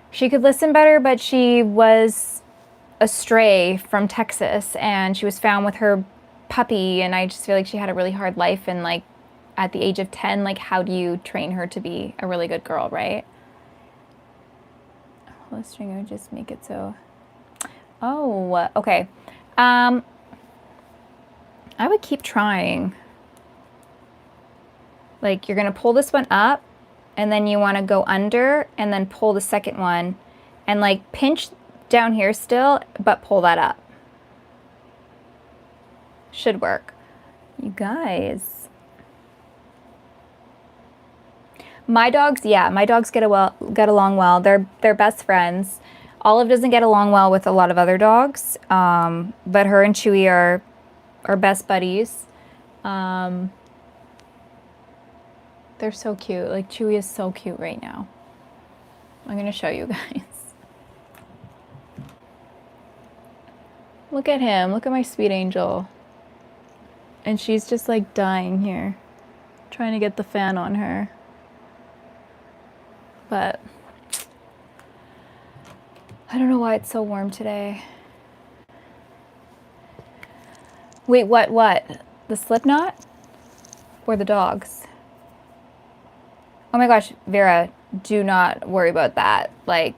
she could listen better, but she was a stray from Texas, and she was found with her puppy, and I just feel like she had a really hard life, and like at the age of 10, like, how do you train her to be a really good girl, right? The string would just make it so. Oh, okay. I would keep trying. Like, you're gonna pull this one up, and then you want to go under, and then pull the second one, and like pinch down here still, but pull that up. Should work. You guys. My dogs, yeah, my dogs get along well. They're best friends. Olive doesn't get along well with a lot of other dogs, but her and Chewy are best buddies. They're so cute. Like, Chewy is so cute right now. I'm gonna show you guys. Look at him. Look at my sweet angel. And she's just like dying here, trying to get the fan on her. But I don't know why it's so warm today. Wait, what? The slip knot? Or the dogs? Oh my gosh, Vera, do not worry about that. Like,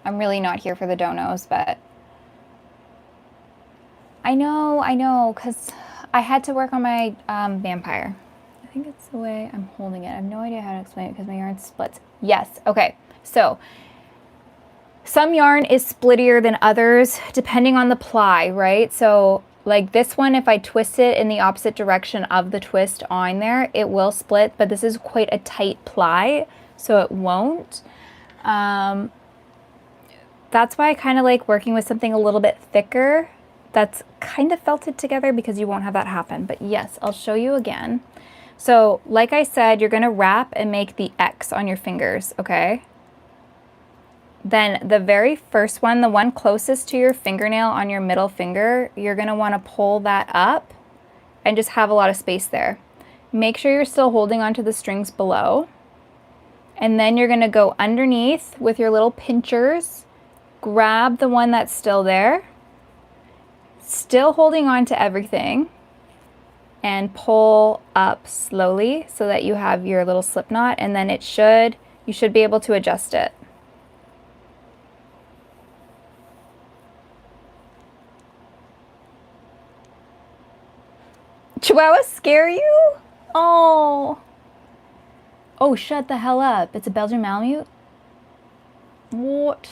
I'm really not here for the donos, but I know, because I had to work on my vampire. I think it's the way I'm holding it. I have no idea how to explain it because my yarn splits. Yes, okay. So some yarn is splittier than others depending on the ply, right? So like this one, if I twist it in the opposite direction of the twist on there, it will split, but this is quite a tight ply, so it won't. That's why I kind of like working with something a little bit thicker that's kind of felted together, because you won't have that happen. But yes, I'll show you again. So like I said, you're gonna wrap and make the X on your fingers, okay? Then the very first one, the one closest to your fingernail on your middle finger, you're gonna wanna pull that up and just have a lot of space there. Make sure you're still holding onto the strings below. And then you're gonna go underneath with your little pinchers, grab the one that's still there, still holding on to everything, and pull up slowly so that you have your little slip knot, and then you should be able to adjust it. Chihuahuas scare you? Oh. Oh, shut the hell up. It's a Belgian Malamute? What?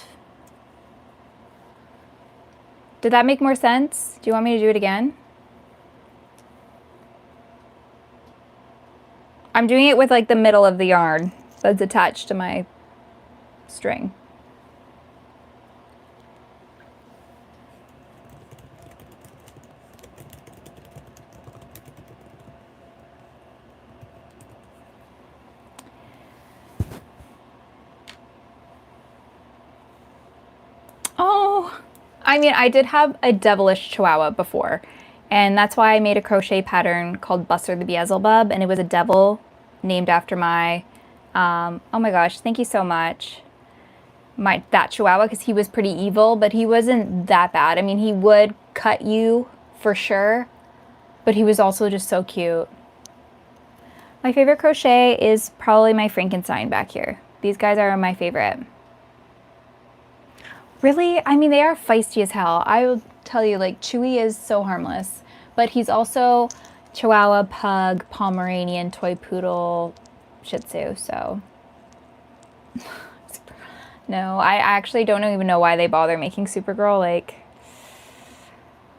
Did that make more sense? Do you want me to do it again? I'm doing it with like the middle of the yarn that's attached to my string. Oh, I mean, I did have a devilish Chihuahua before, and that's why I made a crochet pattern called Buster the Beelzebub, and it was a devil named after my, oh my gosh, thank you so much, that Chihuahua, because he was pretty evil, but he wasn't that bad. I mean, he would cut you for sure, but he was also just so cute. My favorite crochet is probably my Frankenstein back here. These guys are my favorite. Really? I mean, they are feisty as hell. I will tell you, like, Chewy is so harmless, but he's also Chihuahua, Pug, Pomeranian, Toy Poodle, Shih Tzu, so. No, I actually don't even know why they bother making Supergirl. Like,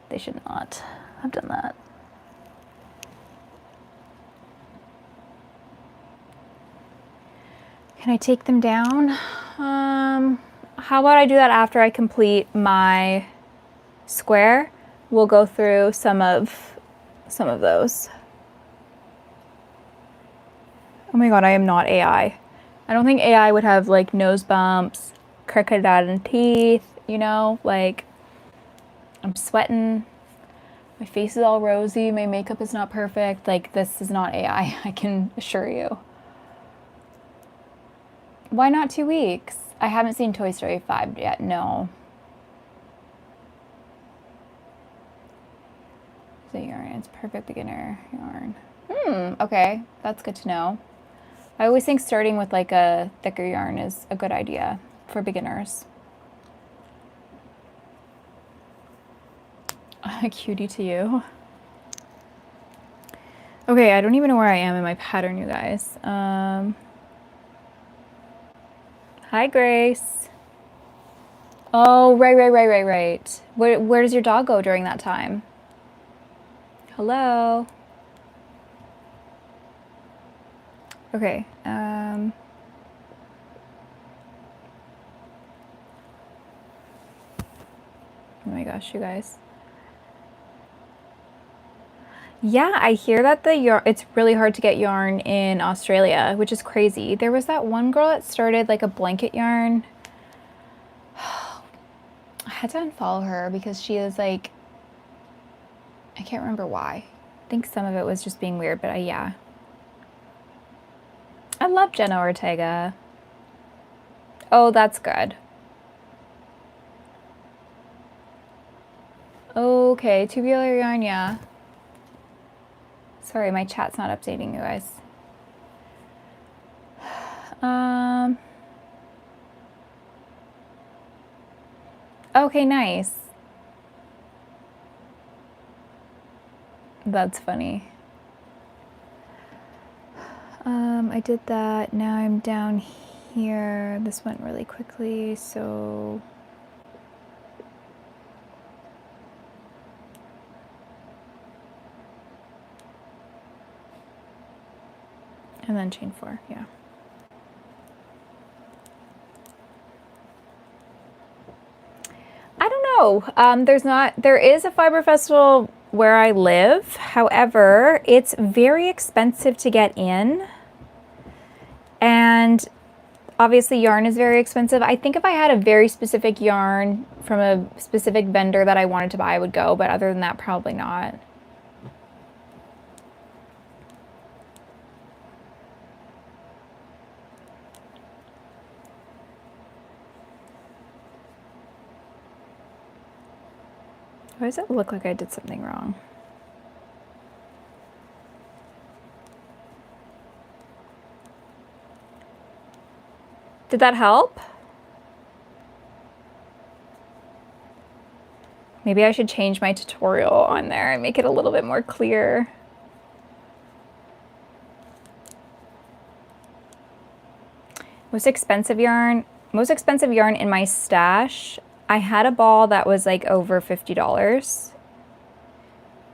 they should not have done that. Can I take them down? How about I do that after I complete my square? We'll go through some of those. Oh my god, I am not AI. I don't think AI would have like nose bumps, crooked teeth, you know, like I'm sweating. My face is all rosy. My makeup is not perfect. Like this is not AI, I can assure you. Why not 2 weeks? I haven't seen Toy Story 5 yet, no. The yarn, it's perfect beginner yarn. Okay, that's good to know. I always think starting with like a thicker yarn is a good idea for beginners. A cutie to you. Okay, I don't even know where I am in my pattern, you guys. Hi, Grace. Oh, right. Where does your dog go during that time? Hello. Okay. Oh my gosh, you guys. Yeah, I hear that the yarn, it's really hard to get yarn in Australia, which is crazy. There was that one girl that started like a blanket yarn. I had to unfollow her because she is like, I can't remember why. I think some of it was just being weird, but yeah. I love Jenna Ortega. Oh, that's good. Okay, tubular yarn, yeah. Sorry, my chat's not updating, you guys. Okay, nice. That's funny. I did that. Now I'm down here. This went really quickly, so... And then chain 4, yeah. I don't know. There is a fiber festival where I live. However, it's very expensive to get in. And obviously yarn is very expensive. I think if I had a very specific yarn from a specific vendor that I wanted to buy, I would go. But other than that, probably not. Why does it look like I did something wrong? Did that help? Maybe I should change my tutorial on there and make it a little bit more clear. Most expensive yarn in my stash. I had a ball that was like over $50.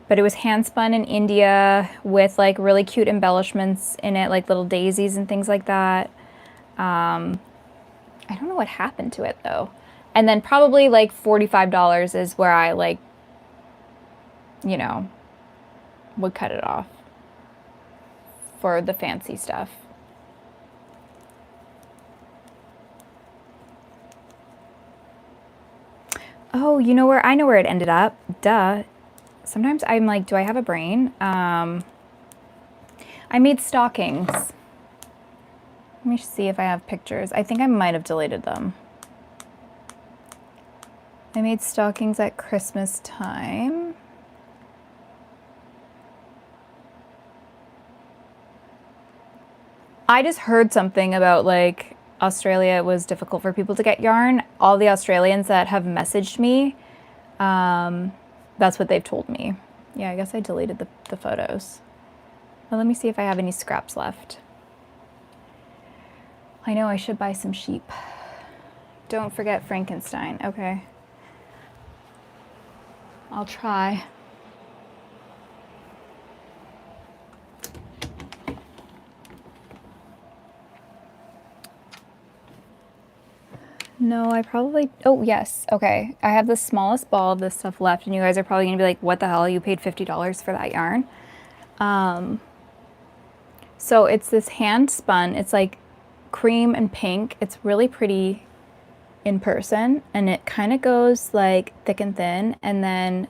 But it was hand spun in India with like really cute embellishments in it, like little daisies and things like that. I don't know what happened to it though. And then probably like $45 is where I like, you know, would cut it off for the fancy stuff. Oh, you know where? I know where it ended up. Duh. Sometimes I'm like, do I have a brain? I made stockings. Let me see if I have pictures. I think I might have deleted them. I made stockings at Christmas time. I just heard something about like Australia was difficult for people to get yarn. All the Australians that have messaged me, that's what they've told me. Yeah, I guess I deleted the photos. Well, let me see if I have any scraps left. I know I should buy some sheep. Don't forget Frankenstein. Okay. I'll try. No, I probably, oh yes, okay. I have the smallest ball of this stuff left, and you guys are probably gonna be like, what the hell, you paid $50 for that yarn? So it's this hand spun, it's like cream and pink. It's really pretty in person, and it kind of goes like thick and thin, and then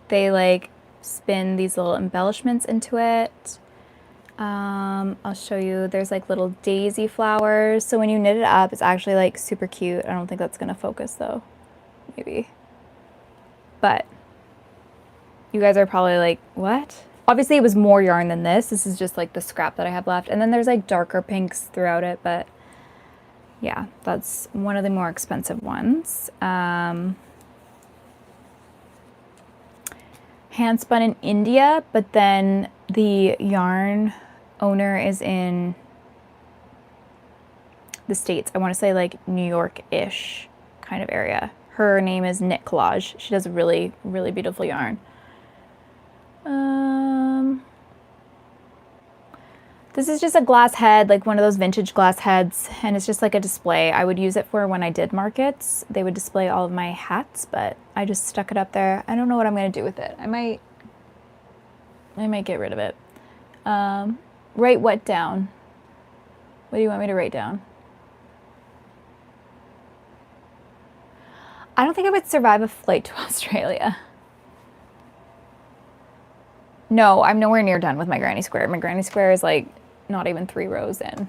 they like spin these little embellishments into it. I'll show you, there's like little daisy flowers. So when you knit it up, it's actually like super cute. I don't think that's gonna focus though, maybe. But you guys are probably like, what? Obviously it was more yarn than this. This is just like the scrap that I have left. And then there's like darker pinks throughout it, but yeah, that's one of the more expensive ones. Hand spun in India, but then the yarn owner is in the States. I want to say like New York-ish kind of area. Her name is Knit Collage. She does a really, really beautiful yarn. This is just a glass head, like one of those vintage glass heads, and it's just like a display. I would use it for when I did markets. They would display all of my hats, but I just stuck it up there. I don't know what I'm gonna do with it. I might get rid of it. Write what down? What do you want me to write down? I don't think I would survive a flight to Australia. No, I'm nowhere near done with my granny square. My granny square is like not even 3 rows in.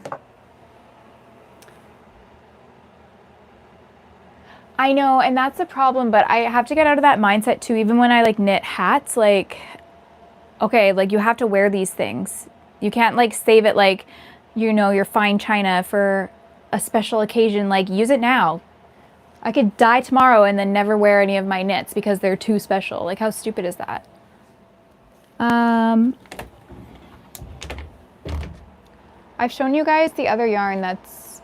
I know, and that's the problem, but I have to get out of that mindset too. Even when I like knit hats, like, okay, like you have to wear these things. You can't like save it like, you know, your fine china for a special occasion. Like, use it now. I could die tomorrow and then never wear any of my knits because they're too special. Like, how stupid is that? I've shown you guys the other yarn that's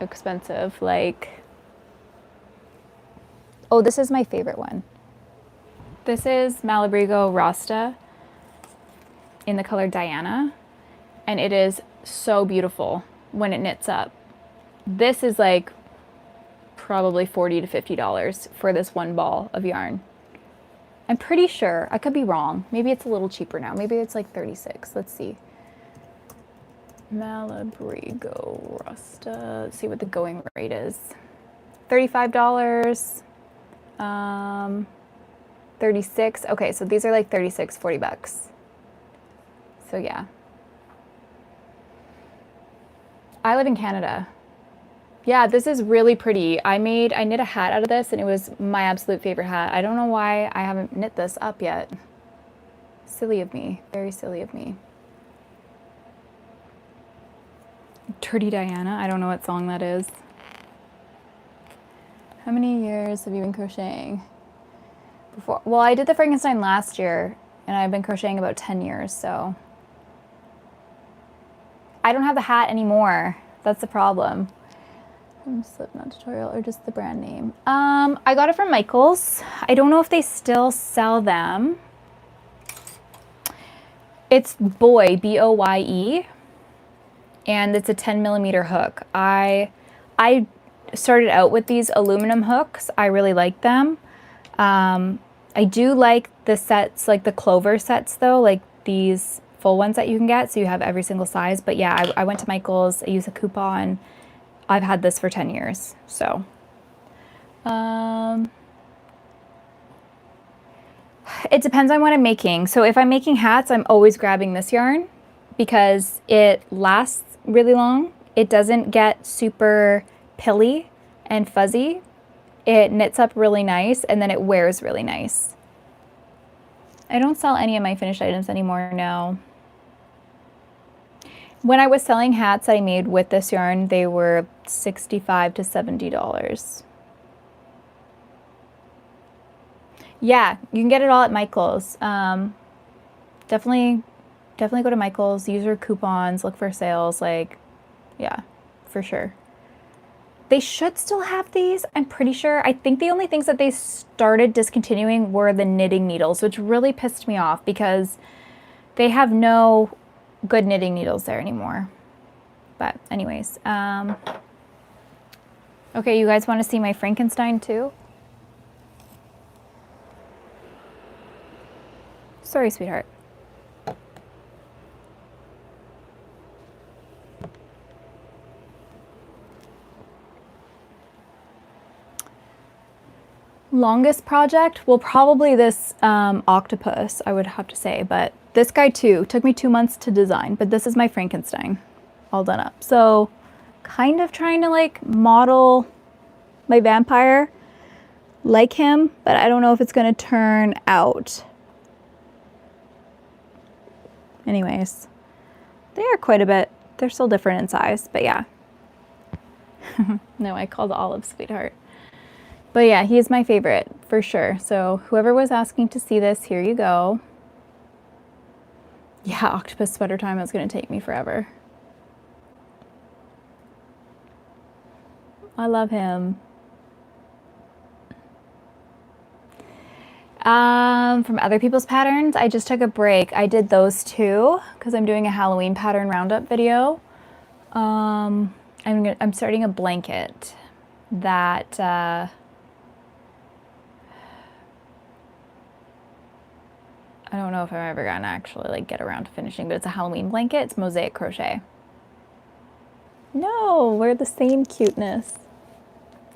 expensive, like, oh, this is my favorite one. This is Malabrigo Rasta in the color Diana, and it is so beautiful when it knits up. This is like probably $40 to $50 for this one ball of yarn. I'm pretty sure, I could be wrong. Maybe it's a little cheaper now. Maybe it's like 36. Let's see. Malabrigo Rasta. Let's see what the going rate is. $35. 36. Okay, so these are like 36, 40 bucks. So yeah. I live in Canada. Yeah, this is really pretty. I knit a hat out of this, and it was my absolute favorite hat. I don't know why I haven't knit this up yet. Silly of me. Very silly of me. Dirty Diana. I don't know what song that is. How many years have you been crocheting? Before? Well, I did the Frankenstein last year, and I've been crocheting about 10 years, so. I don't have the hat anymore. That's the problem. Slipknot tutorial or just the brand name. I got it from Michaels. I don't know if they still sell them. It's Boye, B-O-Y-E, and it's a 10mm hook. I started out with these aluminum hooks. I really like them. I do like the sets, like the Clover sets though, like these full ones that you can get, so you have every single size. But yeah, I went to Michaels, I used a coupon. I've had this for 10 years, so. It depends on what I'm making. So if I'm making hats, I'm always grabbing this yarn because it lasts really long. It doesn't get super pilly and fuzzy. It knits up really nice, and then it wears really nice. I don't sell any of my finished items anymore now. When I was selling hats that I made with this yarn, they were $65 to $70. Yeah, you can get it all at Michaels. Definitely go to Michaels, use your coupons, look for sales, like, yeah, for sure. They should still have these, I'm pretty sure. I think the only things that they started discontinuing were the knitting needles, which really pissed me off because they have no good knitting needles there anymore. But anyways, Okay, you guys want to see my Frankenstein too? Sorry, sweetheart. Longest project? Well, probably this octopus, I would have to say, but this guy too took me 2 months to design, but this is my Frankenstein all done up. So kind of trying to like model my vampire like him, but I don't know if it's going to turn out. Anyways, they are quite a bit, they're still different in size, but yeah. No, I called Olive sweetheart. But yeah, he's my favorite for sure. So whoever was asking to see this, here you go. Yeah, octopus sweater time is going to take me forever. I love him. From other people's patterns, I just took a break. I did those two because I'm doing a Halloween pattern roundup video. I'm starting a blanket that I don't know if I'm ever gonna actually like get around to finishing, but it's a Halloween blanket. It's mosaic crochet. No, we're the same cuteness.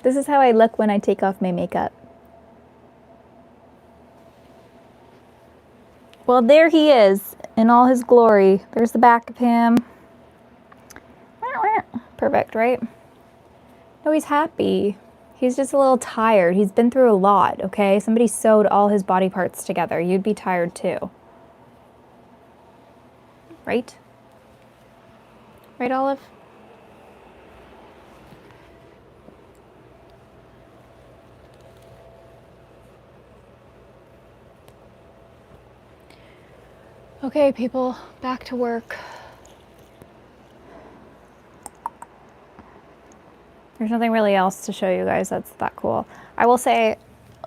This is how I look when I take off my makeup. Well, there he is in all his glory. There's the back of him. Perfect, right? No, he's happy. He's just a little tired. He's been through a lot, okay? Somebody sewed all his body parts together. You'd be tired too. Right? Right, Olive? Okay, people, back to work. There's nothing really else to show you guys that's that cool. I will say,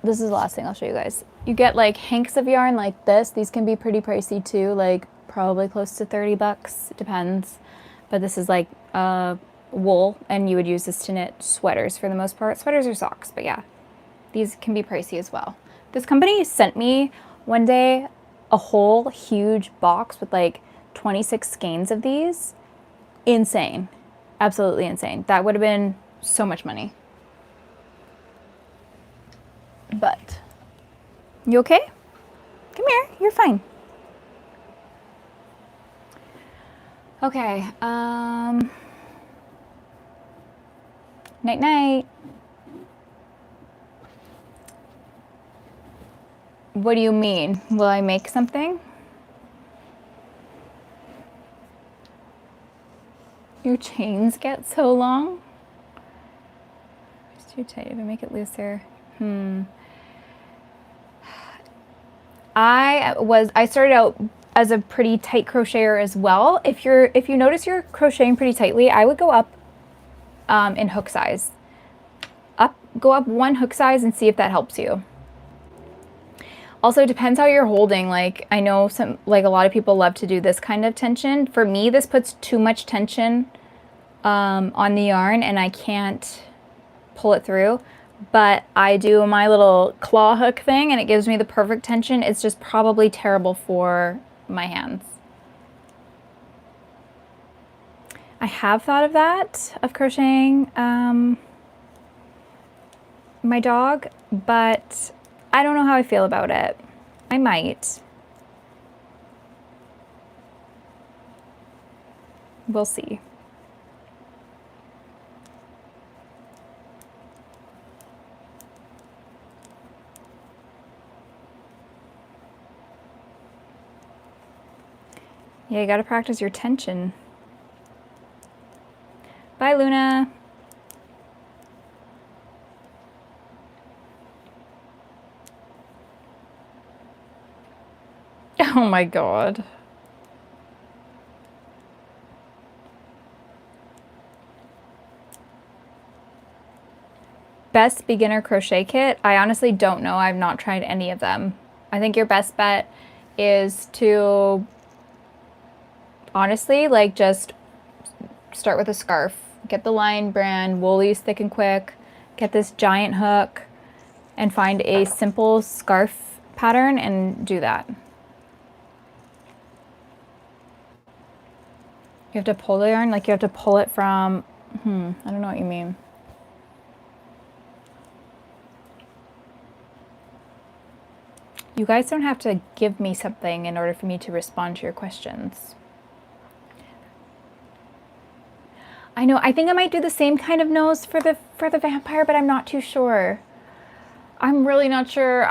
this is the last thing I'll show you guys. You get like hanks of yarn like this. These can be pretty pricey too, like probably close to 30 bucks, it depends. But this is like wool, and you would use this to knit sweaters for the most part. Sweaters or socks, but yeah, these can be pricey as well. This company sent me one day a whole huge box with like 26 skeins of these. Insane. Absolutely insane. That would have been so much money. But you okay? Come here, you're fine. Okay, night night. What do you mean? Will I make something? Your chains get so long? It's too tight. If I make it looser. I started out as a pretty tight crocheter as well. If you notice you're crocheting pretty tightly, I would go up in hook size. Go up one hook size and see if that helps you. Also, it depends how you're holding. Like, I know a lot of people love to do this kind of tension. For me, this puts too much tension on the yarn and I can't pull it through. But I do my little claw hook thing and it gives me the perfect tension. It's just probably terrible for my hands. I have thought of that, of crocheting my dog, but I don't know how I feel about it. I might. We'll see. Yeah, you gotta practice your tension. Bye, Luna. Oh my God. Best beginner crochet kit? I honestly don't know. I've not tried any of them. I think your best bet is to honestly like just start with a scarf. Get the Lion brand, Woolly's Thick and Quick. get this giant hook and find a simple scarf pattern and do that. You have to pull the yarn, like you have to pull it from, I don't know what you mean. You guys don't have to give me something in order for me to respond to your questions. I know, I think I might do the same kind of nose for the vampire, but I'm not too sure. I'm really not sure.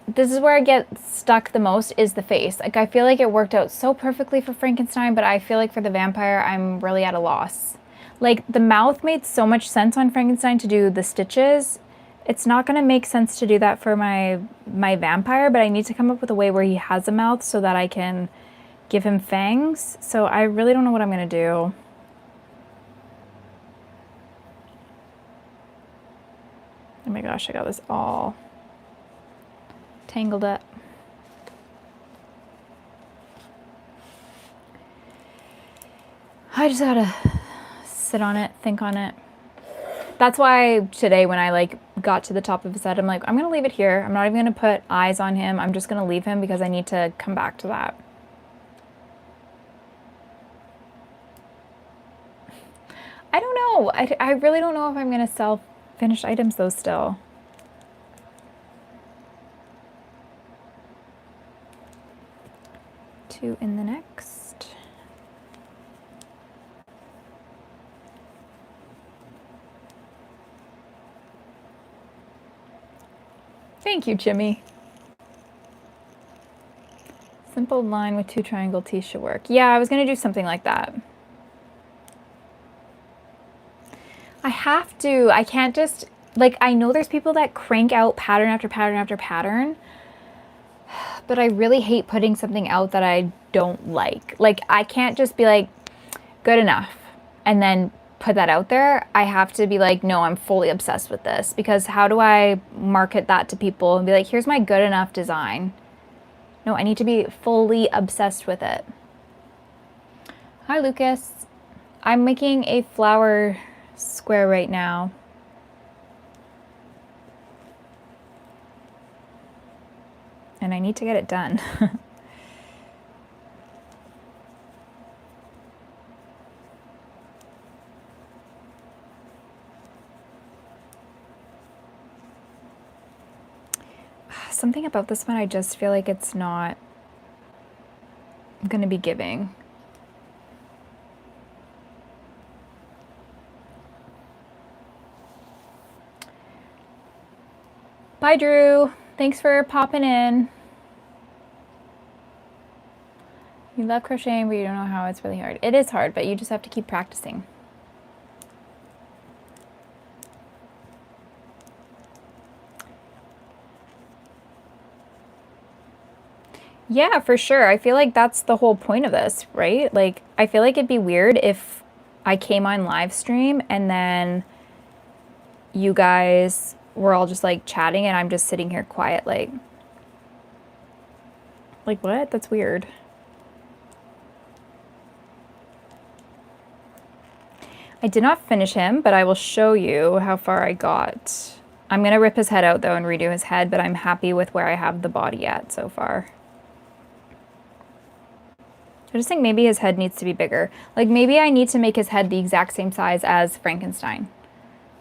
This is where I get stuck the most, is the face. Like, I feel like it worked out so perfectly for Frankenstein, but I feel like for the vampire, I'm really at a loss. Like, the mouth made so much sense on Frankenstein to do the stitches. It's not going to make sense to do that for my vampire, but I need to come up with a way where he has a mouth so that I can give him fangs. So I really don't know what I'm going to do. Oh my gosh, I got this all tangled up. I just gotta sit on it, think on it. That's why today when I like got to the top of his head, I'm like, I'm gonna leave it here. I'm not even gonna put eyes on him. I'm just gonna leave him because I need to come back to that. I don't know. I really don't know if I'm gonna sell finished items though still. Two in the next. Thank you, Jimmy. Simple line with 2 triangle teeth should work. Yeah, I was gonna do something like that. I have to. I can't just, like, I know there's people that crank out pattern after pattern after pattern, but I really hate putting something out that I don't like. Like, I can't just be like, good enough, and then put that out there. I have to be like, no, I'm fully obsessed with this, because how do I market that to people and be like, here's my good enough design? No, I need to be fully obsessed with it. Hi, Lucas. I'm making a flower square right now. And I need to get it done. Something about this one, I just feel like it's not going to be giving. Bye, Drew. Thanks for popping in. You love crocheting, but you don't know how. It's really hard. It is hard, but you just have to keep practicing. Yeah, for sure. I feel like that's the whole point of this, right? Like, I feel like it'd be weird if I came on live stream and then you guys were all just like chatting and I'm just sitting here quiet, like what? That's weird. I did not finish him, but I will show you how far I got. I'm gonna rip his head out though and redo his head, but I'm happy with where I have the body at so far. I just think maybe his head needs to be bigger. Like, maybe I need to make his head the exact same size as Frankenstein.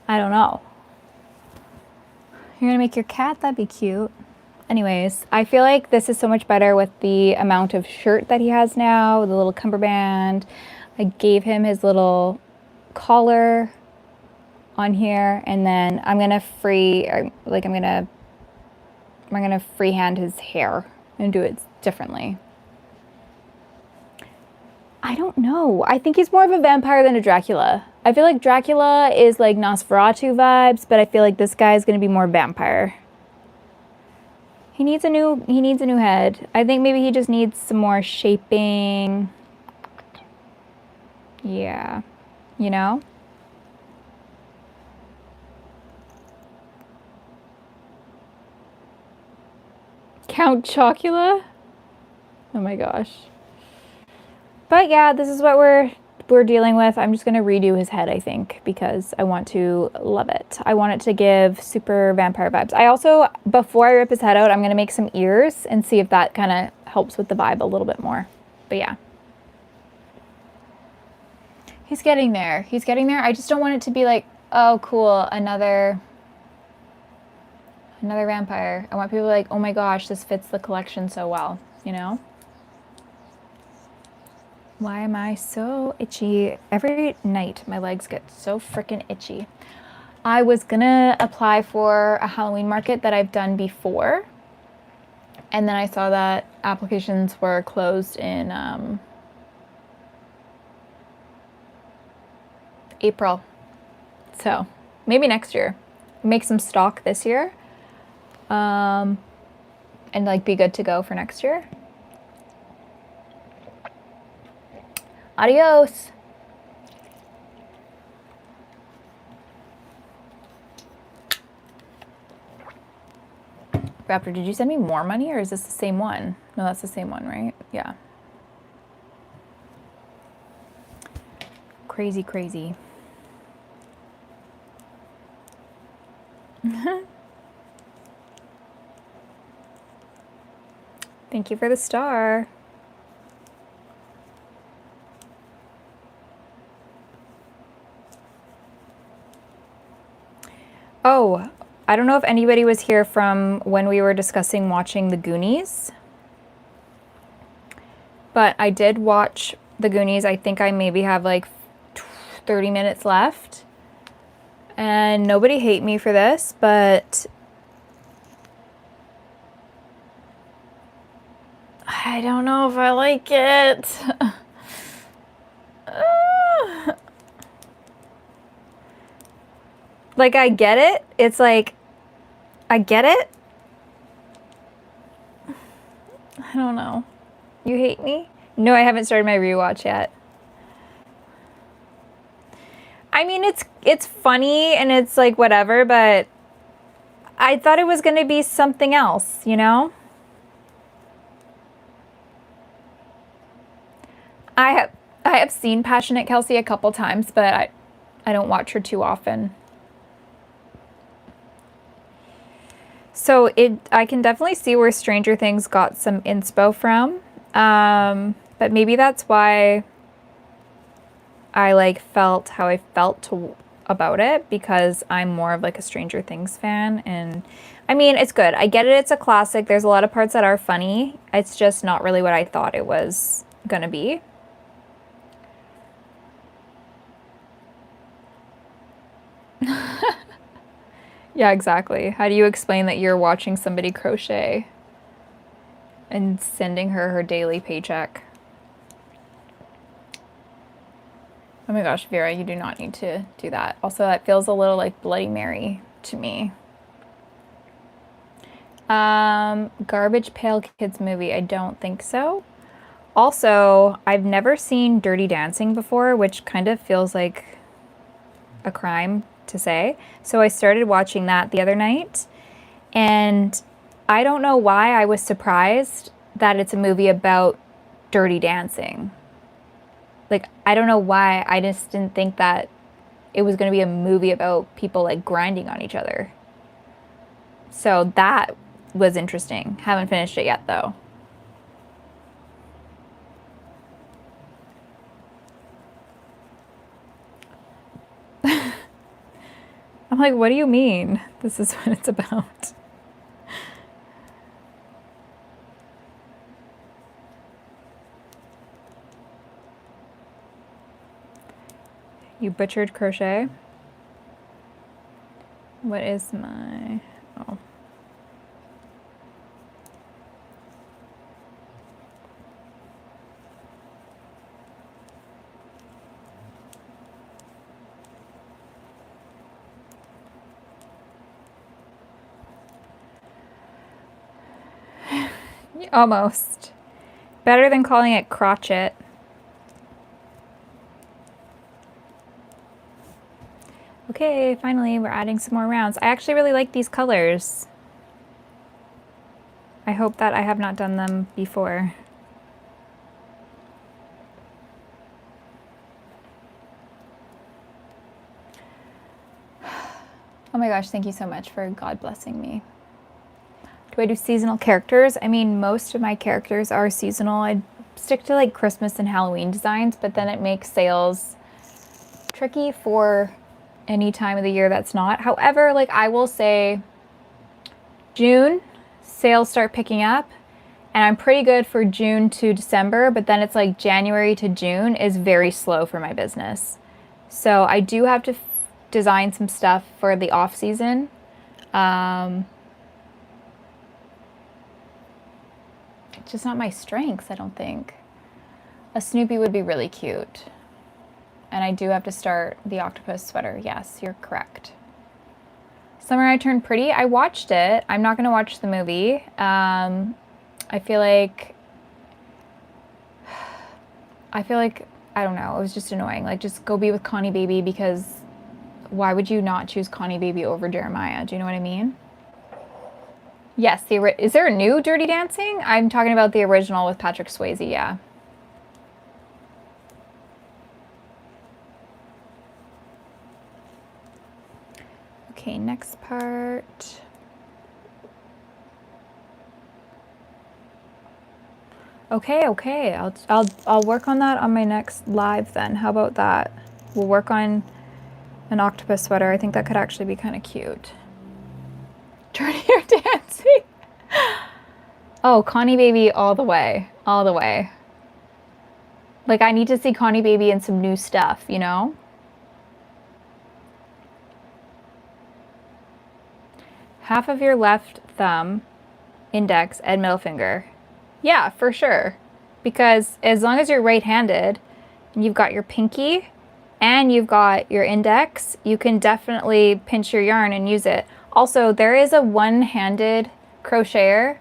I don't know. You're gonna make your cat? That'd be cute. Anyways, I feel like this is so much better with the amount of shirt that he has now, the little cummerbund. I gave him his little collar on here, and then I'm gonna freehand his hair and do it differently. I don't know. I think he's more of a vampire than a Dracula. I feel like Dracula is like Nosferatu vibes, but I feel like this guy is going to be more vampire. He needs a new head. I think maybe he just needs some more shaping. Yeah. You know? Count Chocula? Oh my gosh. But yeah, this is what we're we're dealing with. I'm just going to redo his head, I think, because I want to love it. I want it to give super vampire vibes. I also, before I rip his head out, I'm going to make some ears and see if that kind of helps with the vibe a little bit more. But yeah. He's getting there. He's getting there. I just don't want it to be like, oh, cool, another vampire. I want people to be like, oh my gosh, this fits the collection so well, you know? Why am I so itchy? Every night my legs get so freaking itchy. I was gonna apply for a Halloween market that I've done before, and then I saw that applications were closed in April. So maybe next year. Make some stock this year. And like be good to go for next year. Adios. Raptor, did you send me more money or is this the same one? No, that's the same one, right? Yeah. Crazy, crazy. Thank you for the star. Oh, I don't know if anybody was here from when we were discussing watching The Goonies, but I did watch The Goonies. I think I maybe have like 30 minutes left. And nobody hate me for this, but I don't know if I like it. Like, I get it. It's like, I get it. I don't know. You hate me? No, I haven't started my rewatch yet. I mean, it's funny and it's like whatever, but I thought it was going to be something else, you know? I have seen Passionate Kelsey a couple times, but I don't watch her too often. So I can definitely see where Stranger Things got some inspo from, but maybe that's why I like felt how I felt about it, because I'm more of like a Stranger Things fan. And I mean, it's good. I get it. It's a classic. There's a lot of parts that are funny. It's just not really what I thought it was gonna be. Yeah, exactly. How do you explain that you're watching somebody crochet and sending her her daily paycheck? Oh my gosh, Vera, you do not need to do that. Also, that feels a little like Bloody Mary to me. Garbage Pail Kids movie. I don't think so. Also, I've never seen Dirty Dancing before, which kind of feels like a crime to say. So I started watching that the other night, and I don't know why I was surprised that it's a movie about dirty dancing. Like, I don't know why. I just didn't think that it was going to be a movie about people like grinding on each other. So that was interesting. Haven't finished it yet though. I'm like, what do you mean? This is what it's about. You butchered crochet? What is my... Oh. Almost. Better than calling it crochet. Okay, finally we're adding some more rounds. I actually really like these colors. I hope that I have not done them before. Oh my gosh, thank you so much for God blessing me. Do I do seasonal characters? I mean, most of my characters are seasonal. I stick to like Christmas and Halloween designs, but then it makes sales tricky for any time of the year that's not. However, like I will say June, sales start picking up, and I'm pretty good for June to December, but then it's like January to June is very slow for my business. So I do have to design some stuff for the off season. It's just not my strengths, I don't think. A Snoopy would be really cute. And I do have to start the octopus sweater. Yes, you're correct. Summer I Turned Pretty. I watched it. I'm not going to watch the movie. I feel like, I don't know, it was just annoying. Like, just go be with Connie Baby, because why would you not choose Connie Baby over Jeremiah? Do you know what I mean? Yes, is there a new Dirty Dancing? I'm talking about the original with Patrick Swayze, yeah. Okay, next part. Okay. I'll work on that on my next live then. How about that? We'll work on an octopus sweater. I think that could actually be kind of cute. Dirtier Dancing. Oh, Connie Baby all the way. All the way. Like, I need to see Connie Baby in some new stuff, you know? Half of your left thumb, index, and middle finger. Yeah, for sure. Because as long as you're right-handed and you've got your pinky and you've got your index, you can definitely pinch your yarn and use it. Also, there is a one-handed crocheter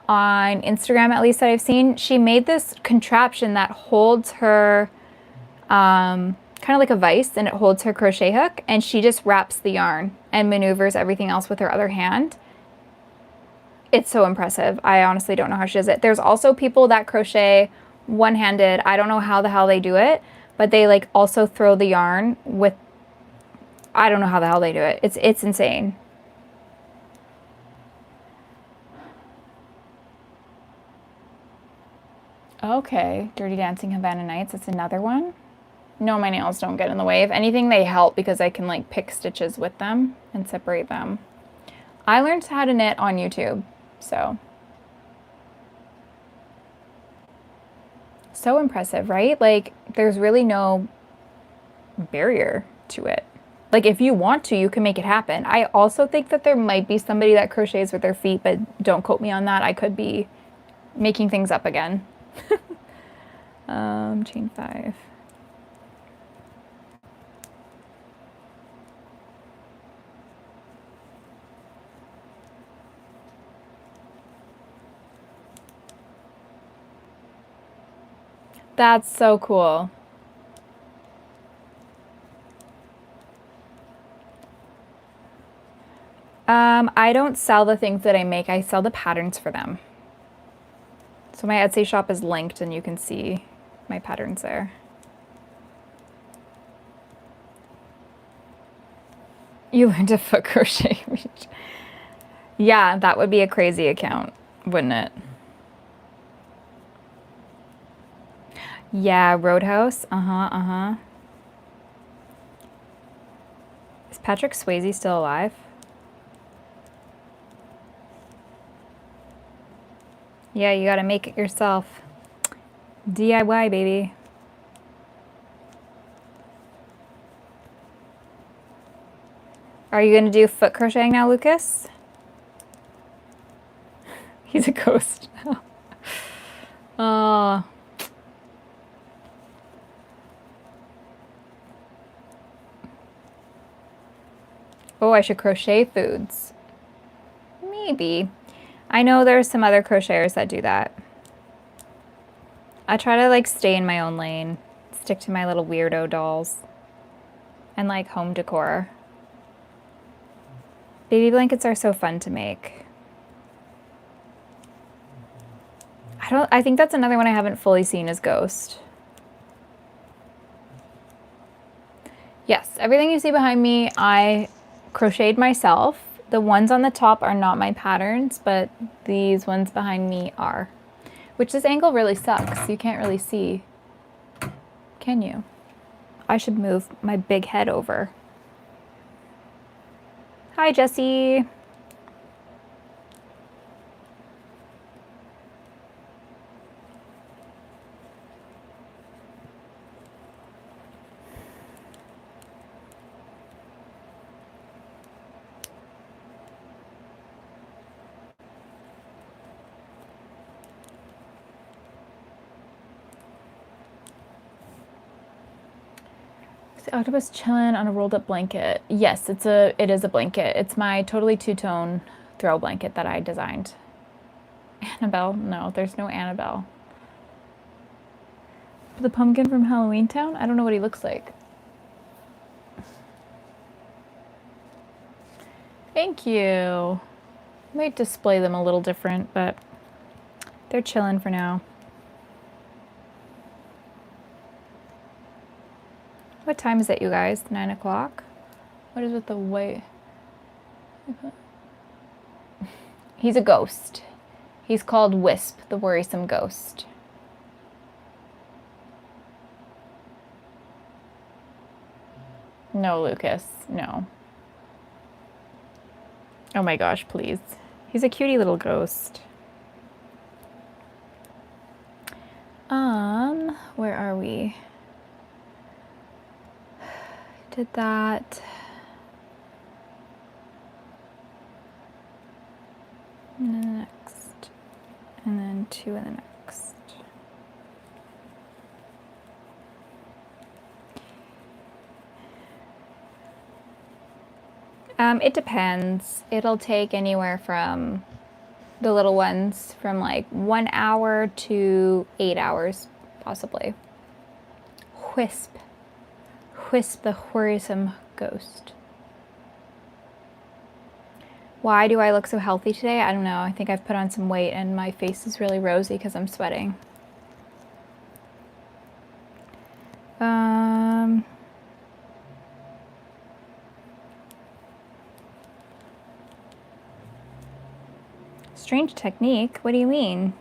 on Instagram, at least that I've seen. She made this contraption that holds her, kind of like a vise, and it holds her crochet hook, and she just wraps the yarn and maneuvers everything else with her other hand. It's so impressive. I honestly don't know how she does it. There's also people that crochet one-handed. I don't know how the hell they do it, but they like also throw the yarn with, I don't know how the hell they do it. It's insane. Okay, Dirty Dancing Havana Nights. That's another one. No, my nails don't get in the way. If anything, they help because I can like pick stitches with them and separate them. I learned how to knit on YouTube, so impressive, right? Like, there's really no barrier to it. Like, if you want to, you can make it happen. I also think that there might be somebody that crochets with their feet, but don't quote me on that. I could be making things up again. Chain 5. That's so cool. I don't sell the things that I make. I sell the patterns for them. So my Etsy shop is linked and you can see my patterns there. You learned a foot crochet. Yeah, that would be a crazy account, wouldn't it? Yeah, Roadhouse. Is Patrick Swayze still alive? Yeah, you gotta make it yourself. DIY, baby. Are you gonna do foot crocheting now, Lucas? He's a ghost now. Oh. Oh, I should crochet foods. Maybe. I know there's some other crocheters that do that. I try to like stay in my own lane, stick to my little weirdo dolls and like home decor. Baby blankets are so fun to make. I think that's another one I haven't fully seen is Ghost. Yes, everything you see behind me, I crocheted myself. The ones on the top are not my patterns, but these ones behind me are. Which this angle really sucks. You can't really see. Can you? I should move my big head over. Hi, Jessie. The octopus chilling on a rolled up blanket. Yes, it is a blanket. It's my totally two-tone throw blanket that I designed. Annabelle? No, there's no Annabelle. The pumpkin from Halloween Town? I don't know what he looks like. Thank you. Might display them a little different, but they're chilling for now. What time is it, you guys? 9 o'clock? What is with the white? He's a ghost. He's called Wisp, the worrisome ghost. No, Lucas, no. Oh my gosh, please. He's a cutie little ghost. Where are we? Did that. And then the next. And then 2 in the next. It depends. It'll take anywhere from the little ones from like 1 hour to 8 hours, possibly. Wisp. Wisp, the worrisome ghost. Why do I look so healthy today? I don't know. I think I've put on some weight and my face is really rosy because I'm sweating. Strange technique? What do you mean?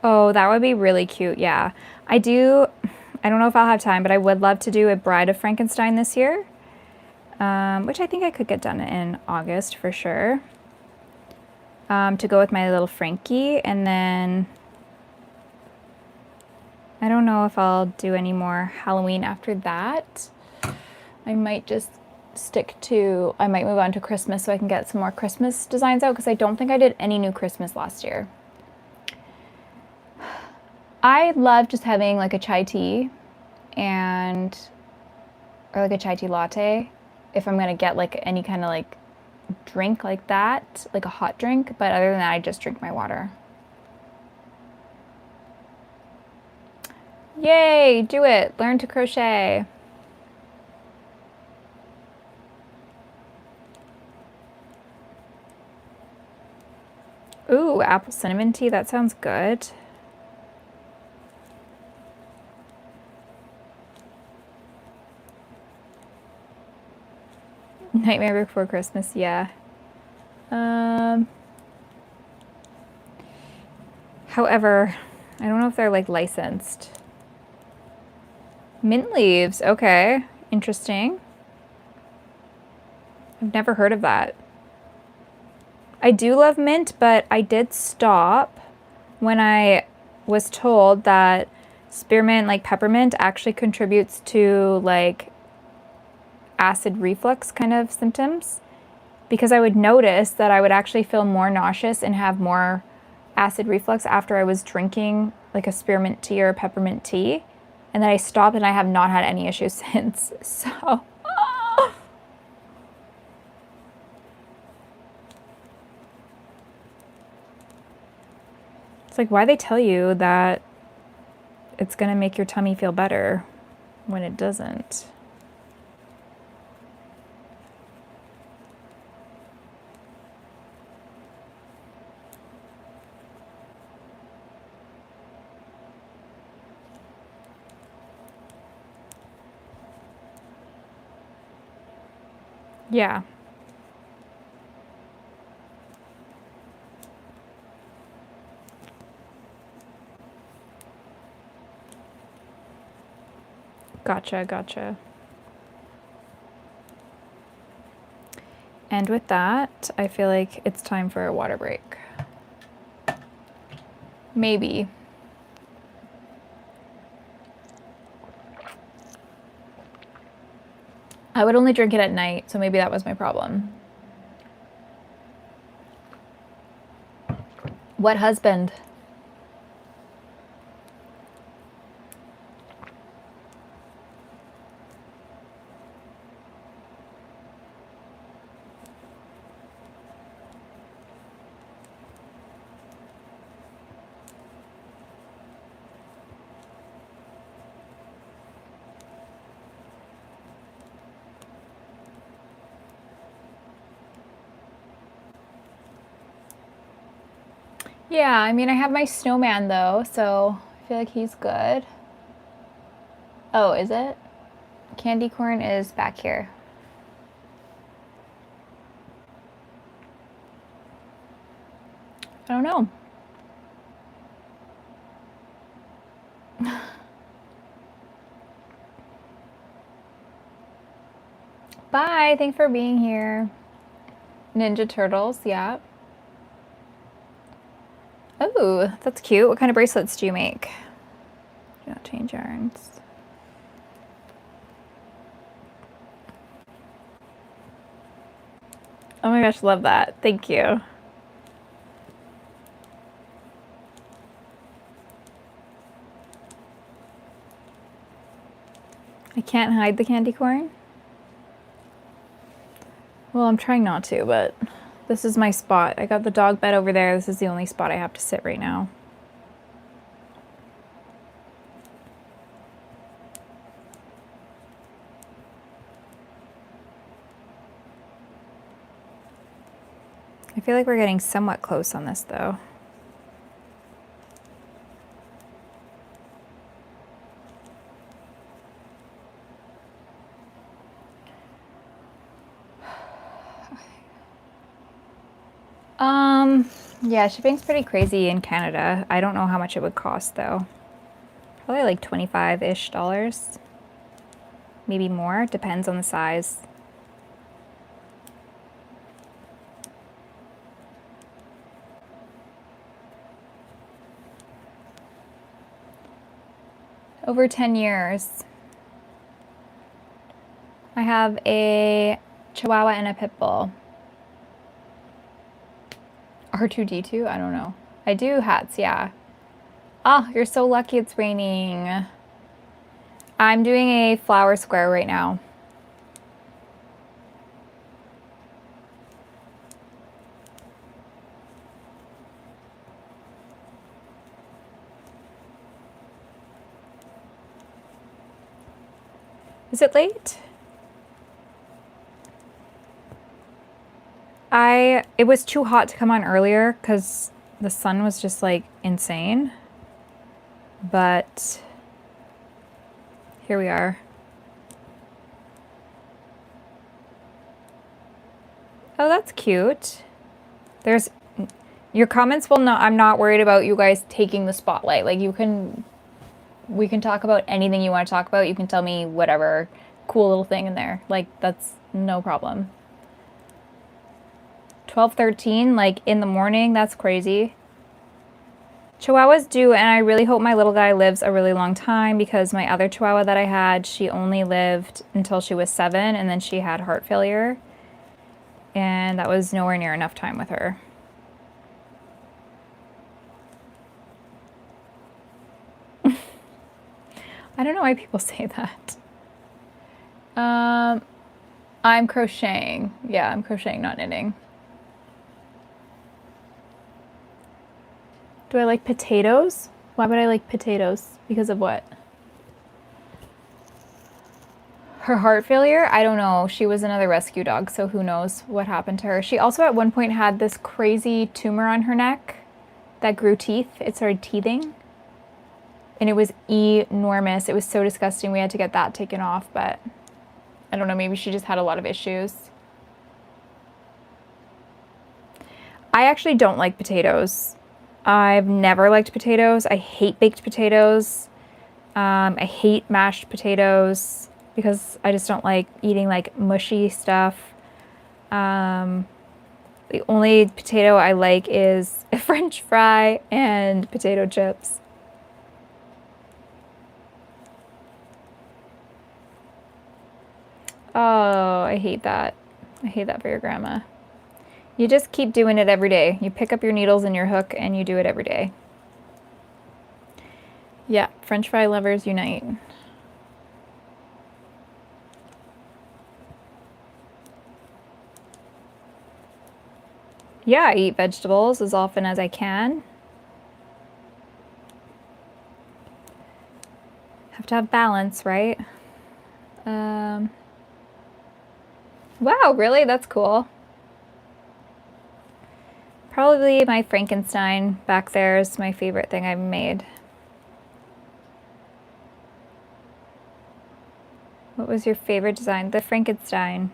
Oh, that would be really cute. Yeah. I don't know if I'll have time, but I would love to do a Bride of Frankenstein this year, which I think I could get done in August for sure, to go with my little Frankie. And then I don't know if I'll do any more Halloween after that. I might just I might move on to Christmas so I can get some more Christmas designs out because I don't think I did any new Christmas last year. I love just having like a chai tea or like a chai tea latte if I'm gonna get like any kind of like drink like that, like a hot drink, but other than that I just drink my water. Yay, do it. Learn to crochet. Ooh, apple cinnamon tea, that sounds good. Nightmare Before Christmas, yeah. However, I don't know if they're like licensed. Mint leaves, okay, interesting. I've never heard of that. I do love mint, but I did stop when I was told that spearmint, like peppermint, actually contributes to like acid reflux kind of symptoms, because I would notice that I would actually feel more nauseous and have more acid reflux after I was drinking like a spearmint tea or a peppermint tea, and then I stopped and I have not had any issues since. So it's like, why they tell you that it's gonna make your tummy feel better when it doesn't? Yeah. Gotcha, gotcha. And with that, I feel like it's time for a water break. Maybe. I would only drink it at night, so maybe that was my problem. What husband? Yeah, I mean, I have my snowman though, so I feel like he's good. Oh, is it? Candy corn is back here. I don't know. Bye, thanks for being here. Ninja Turtles, yeah. Oh, that's cute. What kind of bracelets do you make? Do not change yarns. Oh my gosh, love that. Thank you. I can't hide the candy corn? Well, I'm trying not to, but this is my spot. I got the dog bed over there. This is the only spot I have to sit right now. I feel like we're getting somewhat close on this though. Yeah, shipping's pretty crazy in Canada. I don't know how much it would cost though. Probably like $25-ish. Maybe more, depends on the size. Over 10 years. I have a Chihuahua and a Pit Bull. R2-D2? I don't know. I do hats, yeah. Oh, you're so lucky it's raining. I'm doing a flower square right now. Is it late? It was too hot to come on earlier because the sun was just like insane. But here we are. Oh, that's cute. Your comments will not, I'm not worried about you guys taking the spotlight. Like we can talk about anything you want to talk about. You can tell me whatever cool little thing in there. Like that's no problem. 12:13, like in the morning, that's crazy. Chihuahuas do, and I really hope my little guy lives a really long time because my other Chihuahua that I had, she only lived until she was 7 and then she had heart failure. And that was nowhere near enough time with her. I don't know why people say that. I'm crocheting. Yeah, I'm crocheting, not knitting. Do I like potatoes? Why would I like potatoes? Because of what? Her heart failure? I don't know. She was another rescue dog, so who knows what happened to her. She also at one point had this crazy tumor on her neck that grew teeth. It started teething. And it was enormous. It was so disgusting. We had to get that taken off, but I don't know. Maybe she just had a lot of issues. I actually don't like potatoes. I've never liked potatoes. I hate baked potatoes. I hate mashed potatoes because I just don't like eating like mushy stuff. The only potato I like is a French fry and potato chips. Oh, I hate that. I hate that for your grandma. You just keep doing it every day. You pick up your needles and your hook and you do it every day. Yeah, French fry lovers unite. Yeah, I eat vegetables as often as I can. Have to have balance, right? Wow, really? That's cool. Probably my Frankenstein back there is my favorite thing I've made. What was your favorite design? The Frankenstein.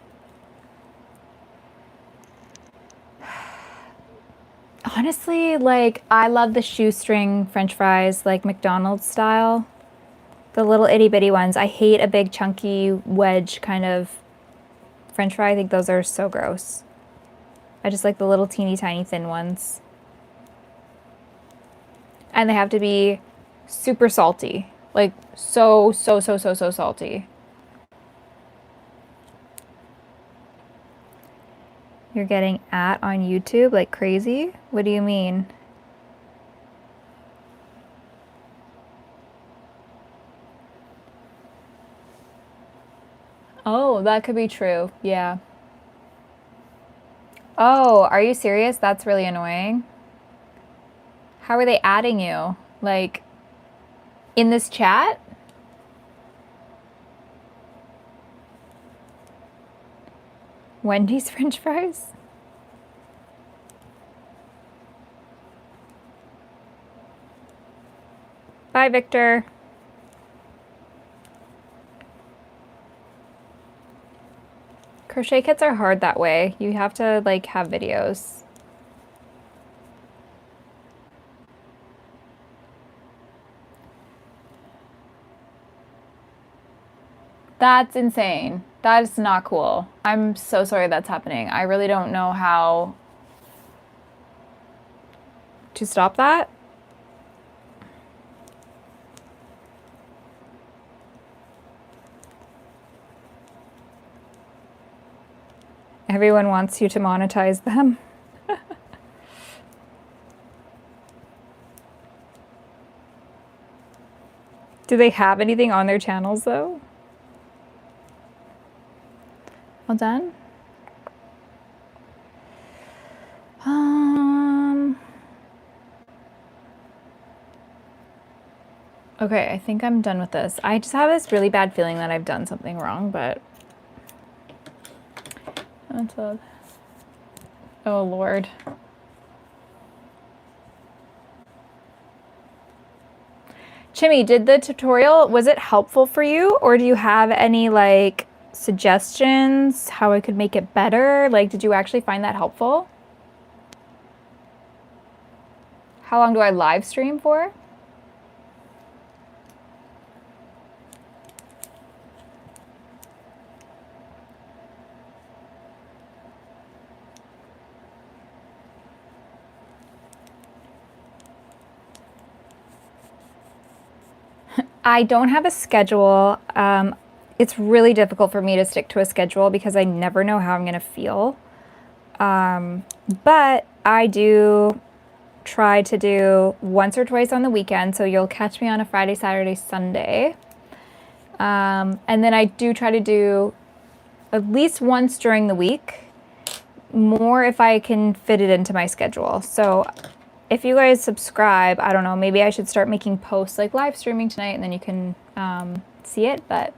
Honestly, like, I love the shoestring French fries, like McDonald's style. The little itty bitty ones. I hate a big chunky wedge kind of French fry. I think those are so gross. I just like the little teeny tiny thin ones. And they have to be super salty. Like so salty. You're getting at on YouTube like crazy? What do you mean? Oh, that could be true. Yeah. Oh, are you serious? That's really annoying. How are they adding you? Like, in this chat? Wendy's French fries? Bye, Victor. Crochet kits are hard that way. You have to, like, have videos. That's insane. That is not cool. I'm so sorry that's happening. I really don't know how to stop that. Everyone wants you to monetize them. Do they have anything on their channels though? All done? Okay, I think I'm done with this. I just have this really bad feeling that I've done something wrong, but that's a... Oh Lord. Chimmy, did the tutorial, was it helpful for you? Or do you have any like suggestions how I could make it better? Like, did you actually find that helpful? How long do I live stream for? I don't have a schedule. It's really difficult for me to stick to a schedule because I never know how I'm going to feel. But I do try to do once or twice on the weekend. So you'll catch me on a Friday, Saturday, Sunday. And then I do try to do at least once during the week, more if I can fit it into my schedule. So if you guys subscribe, I don't know, maybe I should start making posts like live streaming tonight and then you can see it, but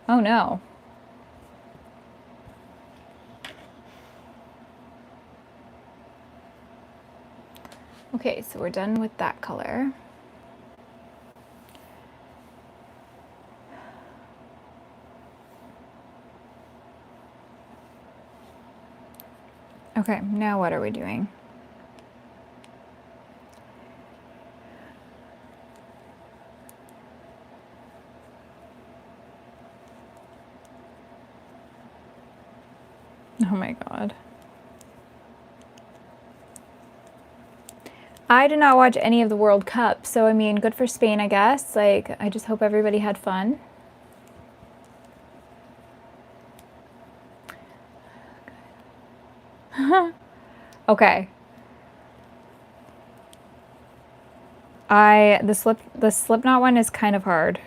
oh no. Okay, so we're done with that color. Okay, now what are we doing? Oh my God. I did not watch any of the World Cup, so I mean, good for Spain, I guess. Like, I just hope everybody had fun. Okay. The Slipknot one is kind of hard.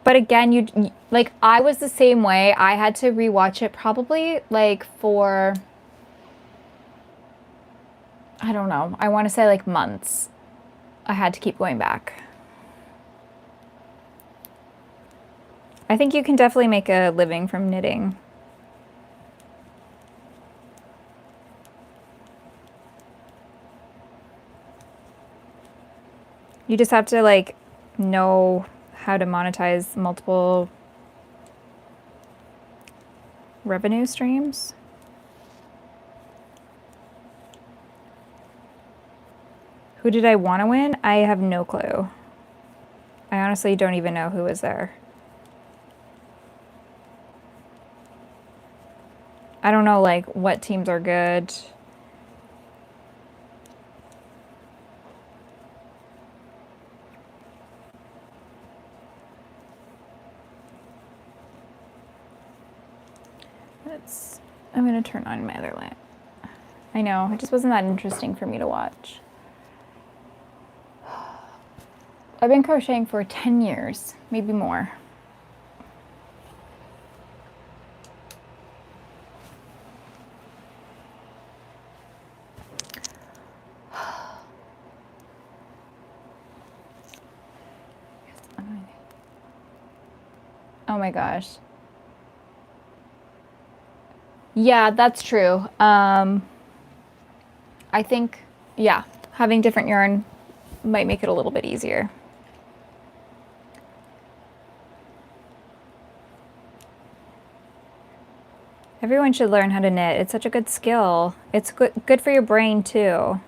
But again, you like I was the same way. I had to rewatch it probably like for I don't know. I want to say like months. I had to keep going back. I think you can definitely make a living from knitting. You just have to like know how to monetize multiple revenue streams. Who did I want to win? I have no clue. I honestly don't even know who was there. I don't know like what teams are good. I'm gonna turn on my other lamp. I know, it just wasn't that interesting for me to watch. I've been crocheting for 10 years, maybe more. Oh my gosh. Yeah, that's true. I think, yeah, having different yarn might make it a little bit easier. Everyone should learn how to knit. It's such a good skill. It's good for your brain too.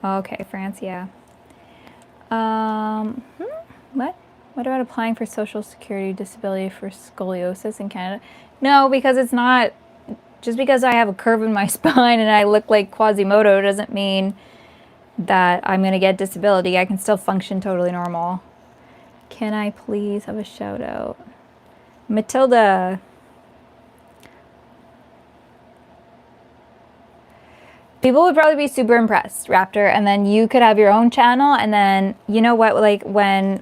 Okay, France, yeah. What? What about applying for Social Security disability for scoliosis in Canada? No, because it's not, just because I have a curve in my spine and I look like Quasimodo doesn't mean that I'm going to get disability. I can still function totally normal. Can I please have a shout out? Matilda. People would probably be super impressed, Raptor, and then you could have your own channel, and then, you know what, like, whenever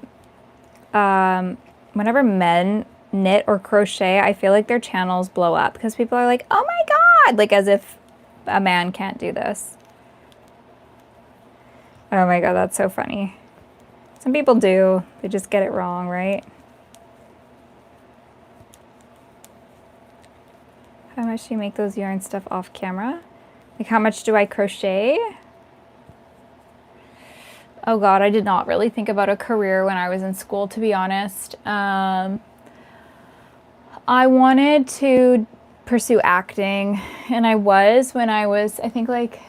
men knit or crochet, I feel like their channels blow up, because people are like, oh my God, like, as if a man can't do this. Oh my God, that's so funny. Some people do, they just get it wrong, right? How much do you make those yarn stuff off camera? Like, how much do I crochet? Oh God, I did not really think about a career when I was in school, to be honest. I wanted to pursue acting, and I was when I was, I think, like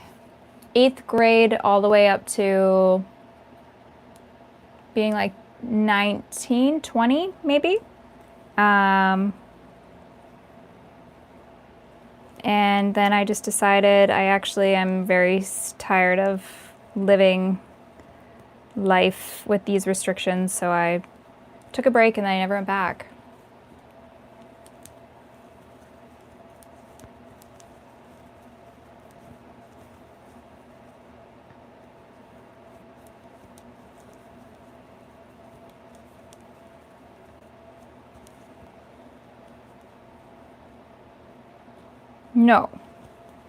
8th grade all the way up to being like 19, 20 maybe. And then I just decided I actually am very tired of living life with these restrictions, so I took a break and then I never went back. No,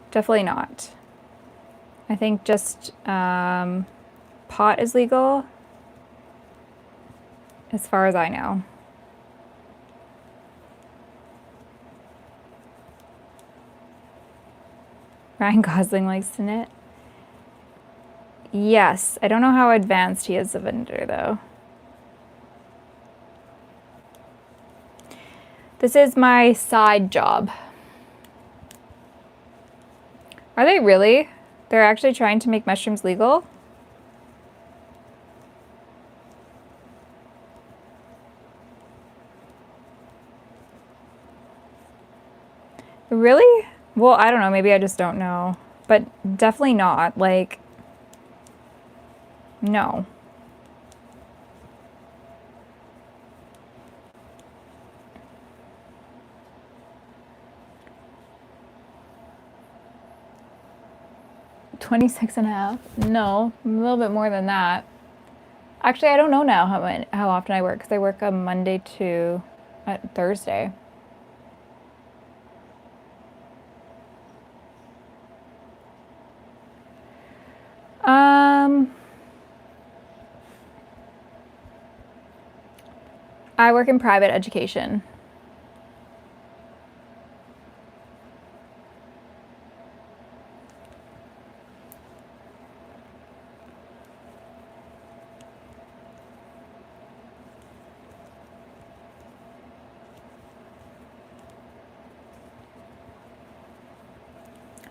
definitely not. I think just pot is legal, as far as I know. Ryan Gosling likes to knit. Yes, I don't know how advanced he is of a knitter though. This is my side job. Are they really? They're actually trying to make mushrooms legal? Really? Well, I don't know. Maybe I just don't know. But definitely not. Like, no. $26.50? No, a little bit more than that. Actually, I don't know now how often I work because I work on Monday to Thursday. I work in private education.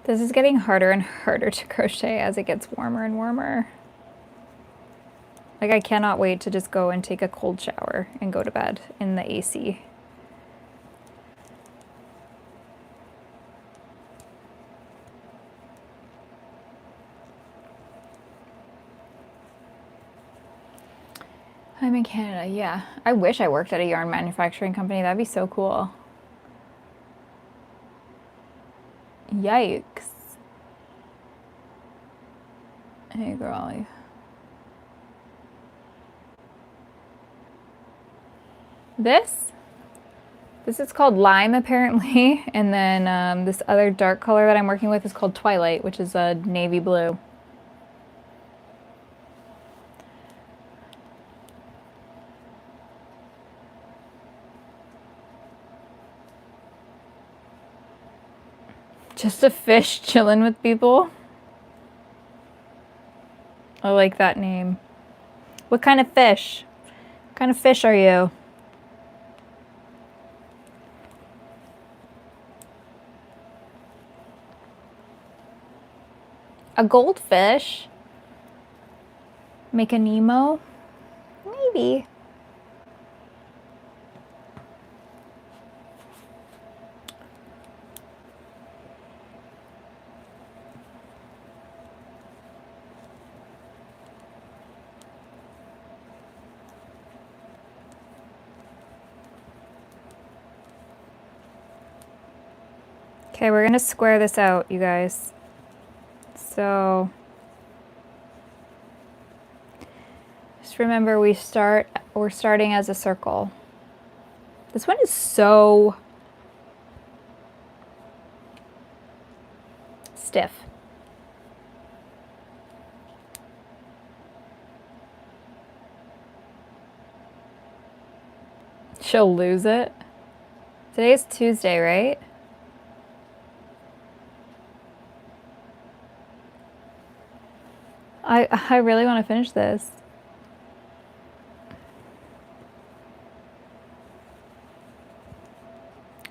This is getting harder and harder to crochet as it gets warmer and warmer. Like, I cannot wait to just go and take a cold shower and go to bed in the AC. I'm in Canada, yeah. I wish I worked at a yarn manufacturing company. That'd be so cool. Yikes. Hey, girl. This is called Lime, apparently. And then this other dark color that I'm working with is called Twilight, which is a navy blue. Just a fish chilling with people. I like that name. What kind of fish? What kind of fish are you? A goldfish? Make a Nemo? Maybe. Okay, we're gonna square this out, you guys. So just remember we're starting as a circle. This one is so stiff. She'll lose it. Today's Tuesday, right? I really want to finish this.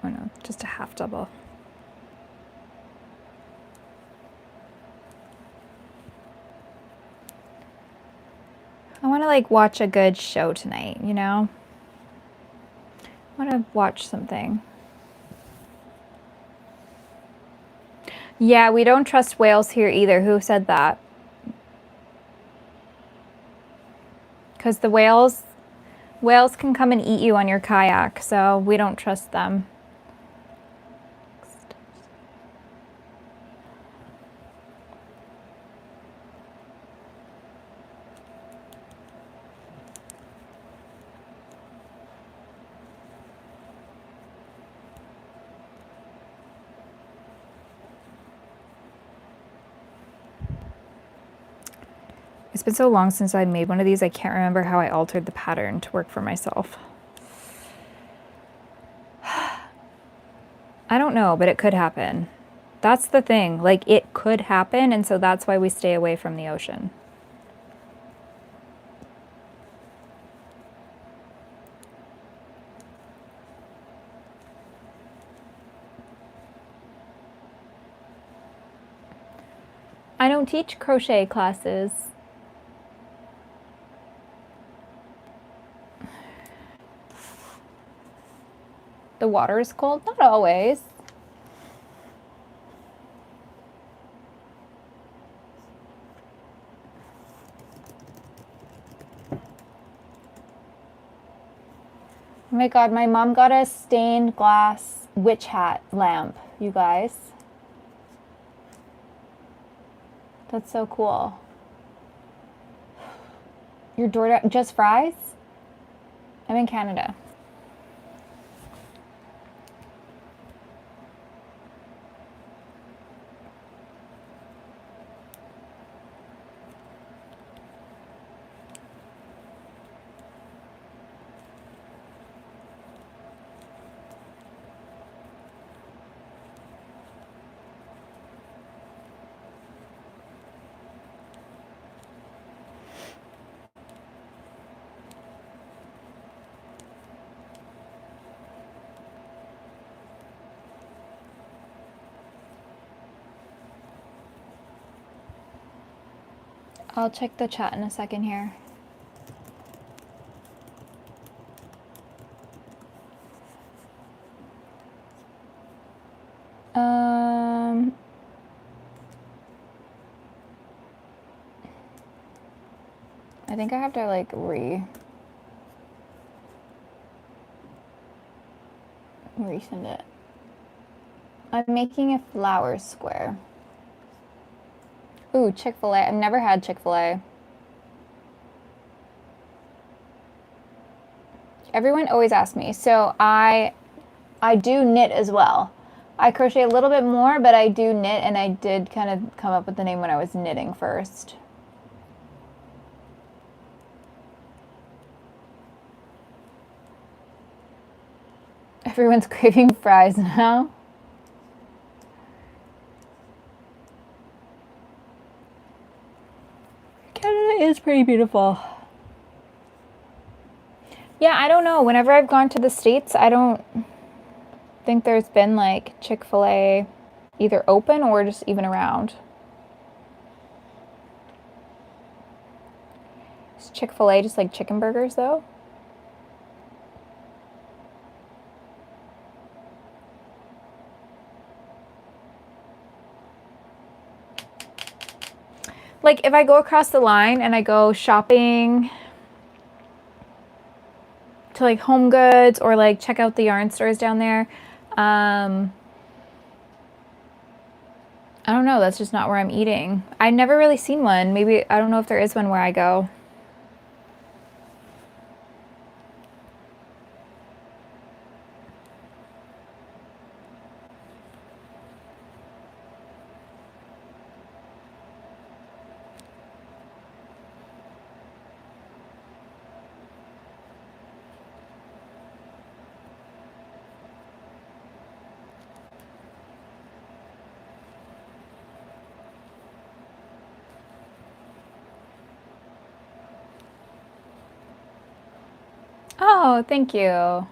Oh no, just a half double. I want to like watch a good show tonight, you know? I want to watch something. Yeah, we don't trust whales here either. Who said that? Because the whales can come and eat you on your kayak, so we don't trust them. It's been so long since I made one of these, I can't remember how I altered the pattern to work for myself. I don't know, but it could happen. That's the thing, like it could happen, and so that's why we stay away from the ocean. I don't teach crochet classes. The water is cold? Not always. Oh my god, my mom got a stained glass witch hat lamp, you guys. That's so cool. Your DoorDash, just fries? I'm in Canada. I'll check the chat in a second here. I think I have to like resend it. I'm making a flower square. Ooh, Chick-fil-A. I've never had Chick-fil-A. Everyone always asks me. So I do knit as well. I crochet a little bit more, but I do knit, and I did kind of come up with the name when I was knitting first. Everyone's craving fries now. Canada is pretty beautiful. Yeah, I don't know. Whenever I've gone to the States, I don't think there's been like Chick-fil-A either open or just even around. Is Chick-fil-A just like chicken burgers though? Like if I go across the line and I go shopping to like Home Goods or like check out the yarn stores down there, I don't know, that's just not where I'm eating. I've never really seen one. Maybe, I don't know if there is one where I go. Oh, thank you.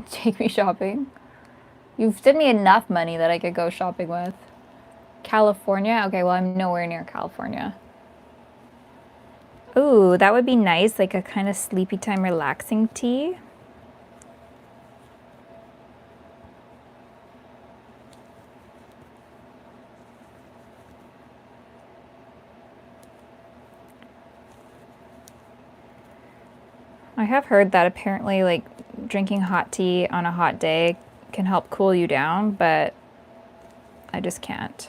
Take me shopping. You've given me enough money that I could go shopping with. California? Okay, well, I'm nowhere near California. Ooh, that would be nice, like a kind of sleepy time relaxing tea. I have heard that apparently like drinking hot tea on a hot day can help cool you down, but I just can't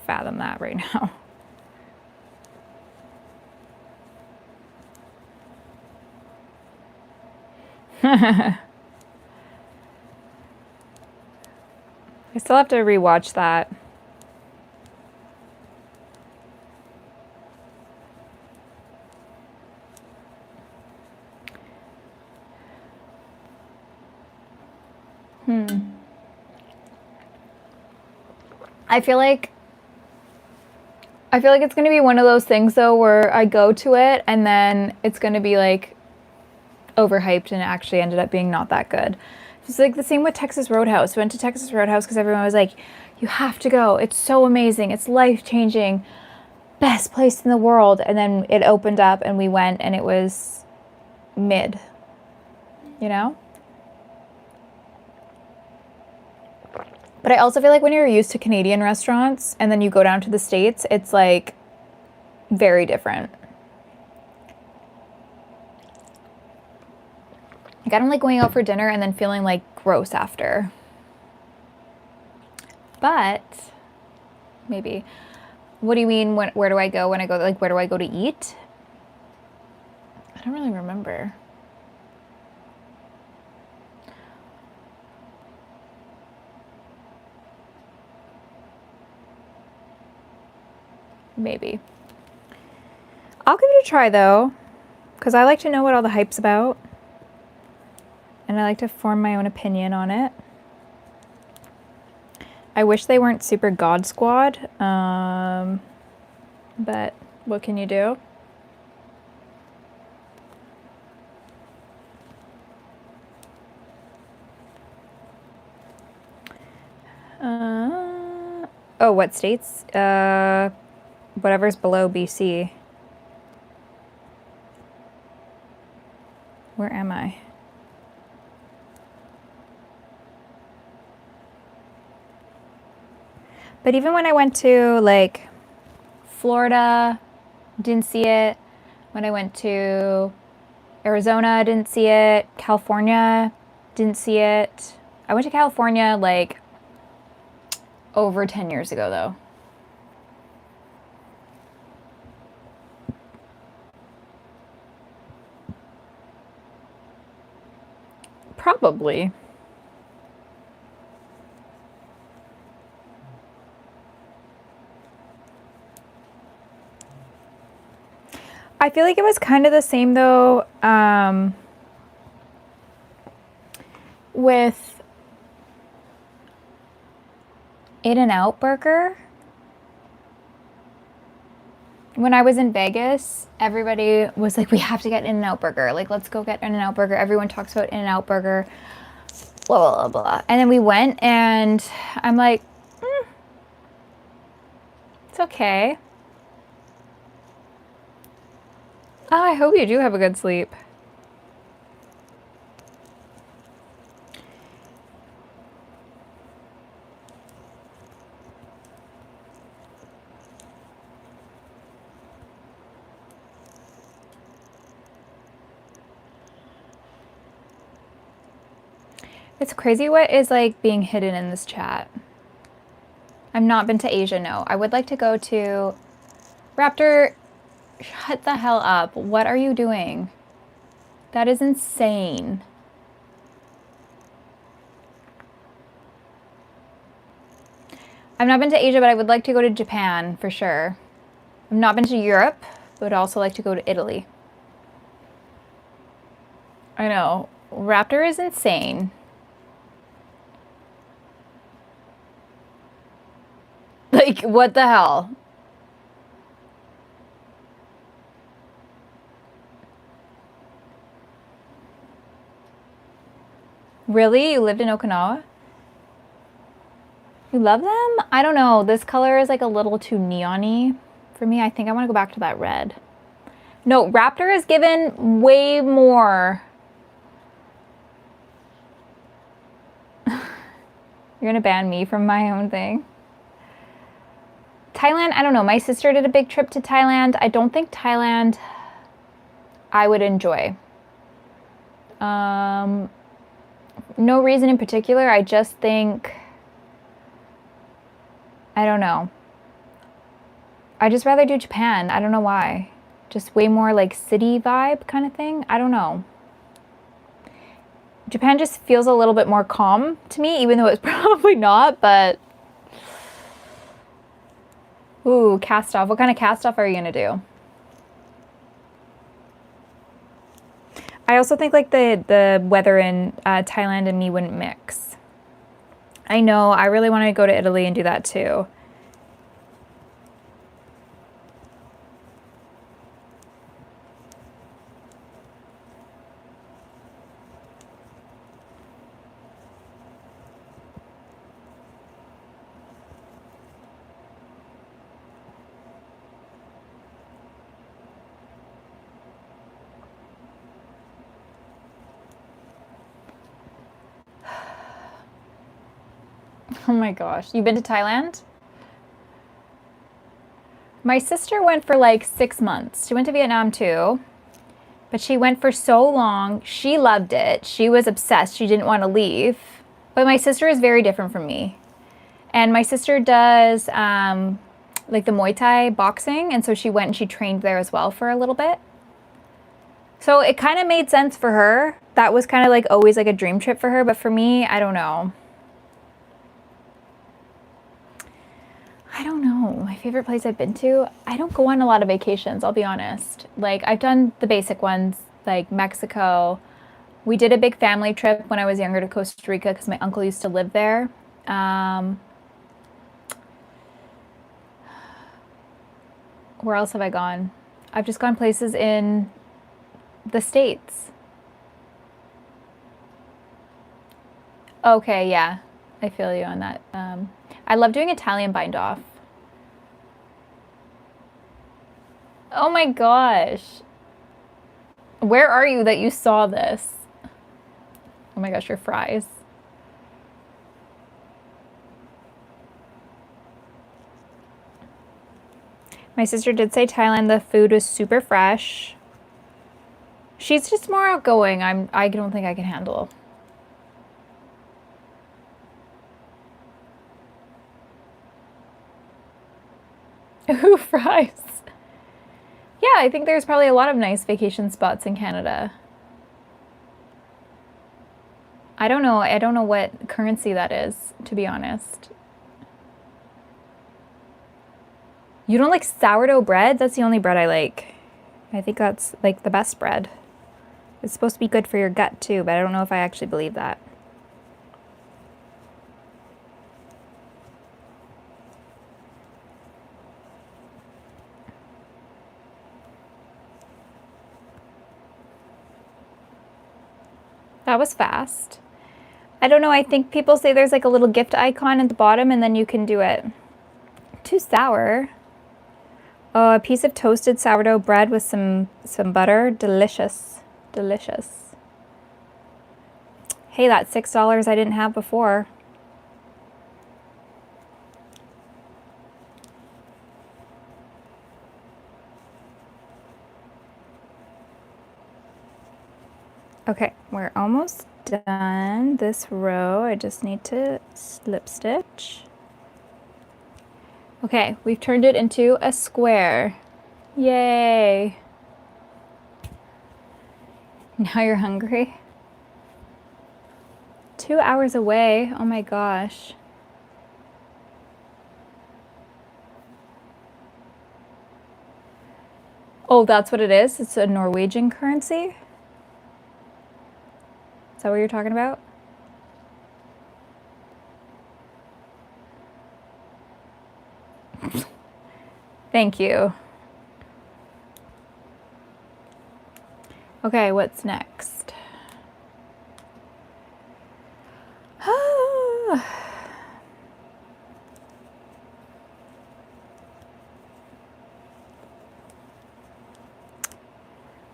fathom that right now. I still have to rewatch that. I feel like it's going to be one of those things though where I go to it and then it's going to be like overhyped and it actually ended up being not that good. It's like the same with Texas Roadhouse. We went to Texas Roadhouse because everyone was like, you have to go. It's so amazing. It's life-changing. Best place in the world. And then it opened up and we went and it was mid. You know? But I also feel like when you're used to Canadian restaurants and then you go down to the States, it's like very different. Like, I don't like going out for dinner and then feeling like gross after. But maybe. What do you mean, where do I go when I go, like, where do I go to eat? I don't really remember. Maybe. I'll give it a try though, because I like to know what all the hype's about. And I like to form my own opinion on it. I wish they weren't super God Squad, but what can you do? Oh, what states? Whatever's below BC. Where am I? But even when I went to like Florida, didn't see it. When I went to Arizona, didn't see it. California, didn't see it. I went to California like over 10 years ago though. Probably. I feel like it was kind of the same though, with In-N-Out Burger. When I was in Vegas, everybody was like, we have to get In-N-Out Burger. Like, let's go get In-N-Out Burger. Everyone talks about In-N-Out Burger, blah, blah, blah, blah. And then we went and I'm like, it's okay. Oh, I hope you do have a good sleep. It's crazy what is like being hidden in this chat. I've not been to Asia, no. I would like to go to Raptor. Shut the hell up. What are you doing? That is insane. I've not been to Asia, but I would like to go to Japan for sure. I've not been to Europe, but would also like to go to Italy. I know. Raptor is insane. Like, what the hell? Really? You lived in Okinawa? You love them? I don't know. This color is like a little too neon-y for me. I think I want to go back to that red. No, Raptor is given way more. You're gonna ban me from my own thing. Thailand, I don't know. My sister did a big trip to Thailand. I don't think Thailand I would enjoy. No reason in particular. I just think, I don't know. I just rather do Japan. I don't know why. Just way more like city vibe kind of thing. I don't know. Japan just feels a little bit more calm to me, even though it's probably not, but... Ooh, cast off. What kind of cast off are you gonna do? I also think like the weather in Thailand and me wouldn't mix. I know, I really want to go to Italy and do that too. Oh my gosh. You've been to Thailand? My sister went for like 6 months. She went to Vietnam too, but she went for so long. She loved it. She was obsessed. She didn't want to leave. But my sister is very different from me. And my sister does like the Muay Thai boxing. And so she went and she trained there as well for a little bit. So it kind of made sense for her. That was kind of like always like a dream trip for her. But for me, I don't know. I don't know. My favorite place I've been to, I don't go on a lot of vacations, I'll be honest. Like I've done the basic ones like Mexico. We did a big family trip when I was younger to Costa Rica because my uncle used to live there. Where else have I gone? I've just gone places in the States. Okay, yeah. I feel you on that. I love doing Italian bind off. Oh my gosh. Where are you that you saw this? Oh my gosh, your fries. My sister did say Thailand, the food was super fresh. She's just more outgoing. I don't think I can handle. Ooh, fries. Yeah, I think there's probably a lot of nice vacation spots in Canada. I don't know. I don't know what currency that is, to be honest. You don't like sourdough bread? That's the only bread I like. I think that's like the best bread. It's supposed to be good for your gut too, but I don't know if I actually believe that. That was fast. I don't know. I think people say there's like a little gift icon at the bottom and then you can do it. Too sour. Oh, a piece of toasted sourdough bread with some butter. Delicious. Delicious. Hey, that's $6 I didn't have before. Okay, we're almost done this row. I just need to slip stitch. Okay, we've turned it into a square. Yay! Now you're hungry? 2 hours away. Oh my gosh. Oh, that's what it is? It's a Norwegian currency? Is that what you're talking about? Thank you. Okay, what's next?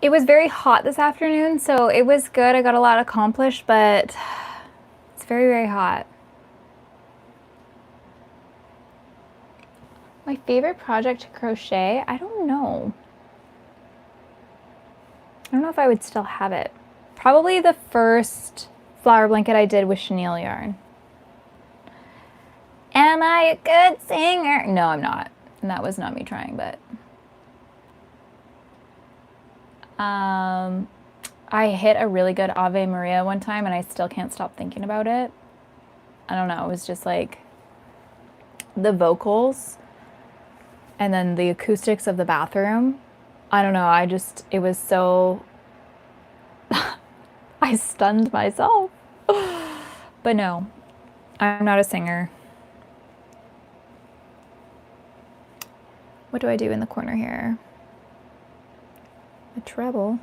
It was very hot this afternoon, so it was good. I got a lot accomplished, but it's very, very hot. My favorite project to crochet? I don't know. I don't know if I would still have it. Probably the first flower blanket I did with chenille yarn. Am I a good singer? No, I'm not. And that was not me trying, but... I hit a really good Ave Maria one time and I still can't stop thinking about it. I don't know, it was just like the vocals and then the acoustics of the bathroom. I don't know, it was so... I stunned myself. But no, I'm not a singer. What do I do in the corner here? A treble.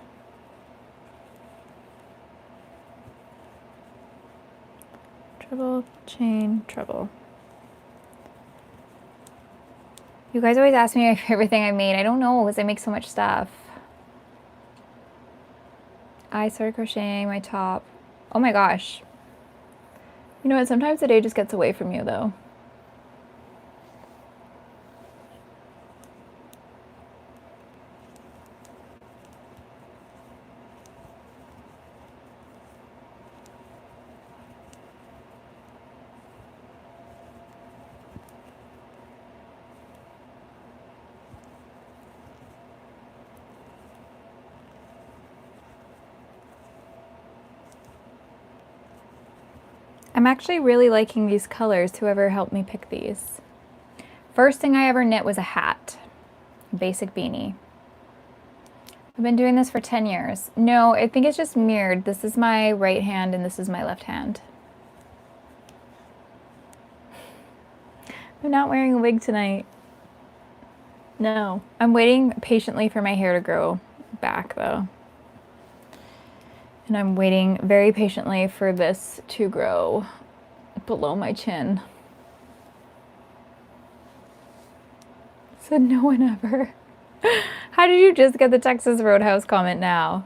Treble, chain, treble. You guys always ask me my favorite thing I made. I don't know because I make so much stuff. I started crocheting my top. Oh my gosh. You know what? Sometimes the day just gets away from you, though. I'm actually really liking these colors, whoever helped me pick these. First thing I ever knit was a hat, basic beanie. I've been doing this for 10 years. No, I think it's just mirrored. This is my right hand and this is my left hand. I'm not wearing a wig tonight. No. I'm waiting patiently for my hair to grow back though. And I'm waiting very patiently for this to grow below my chin. Said no one ever. How did you just get the Texas Roadhouse comment now?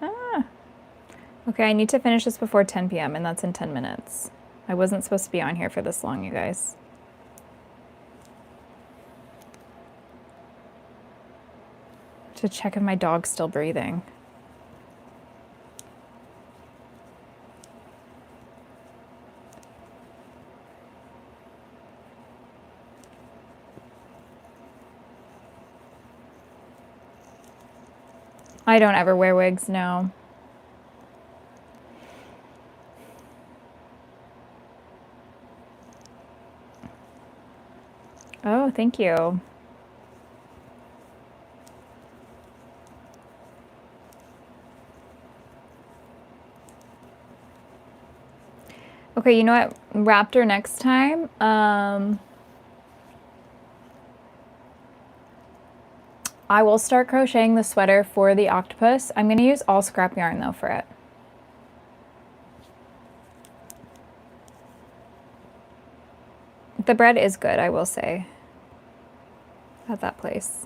Ah. Okay, I need to finish this before 10 p.m. and that's in 10 minutes. I wasn't supposed to be on here for this long, you guys. To check if my dog's still breathing. I don't ever wear wigs, no. Oh, thank you. Okay, you know what? Raptor next time. I will start crocheting the sweater for the octopus. I'm going to use all scrap yarn though for it. The bread is good, I will say, at that place.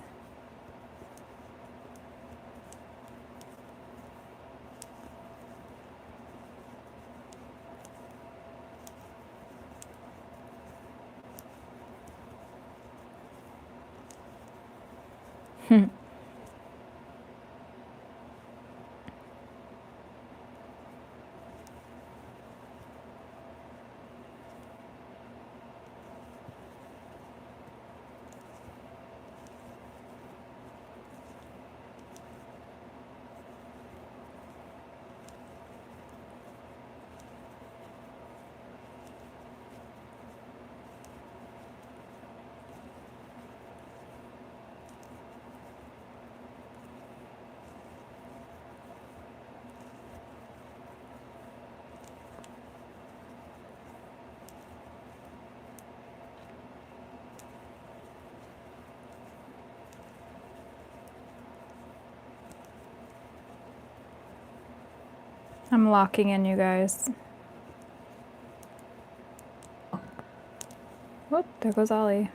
I'm locking in, you guys. Whoop, there goes Ollie.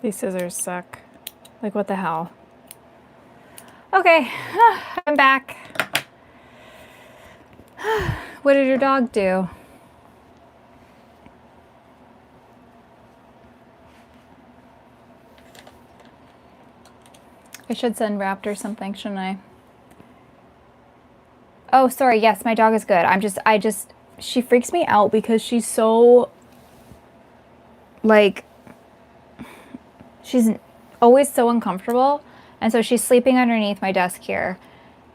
These scissors suck. Like, what the hell? Okay, I'm back. What did your dog do? I should send Raptor something, shouldn't I? Oh, sorry. Yes, my dog is good. She freaks me out because she's so, like, she's always so uncomfortable. And so she's sleeping underneath my desk here.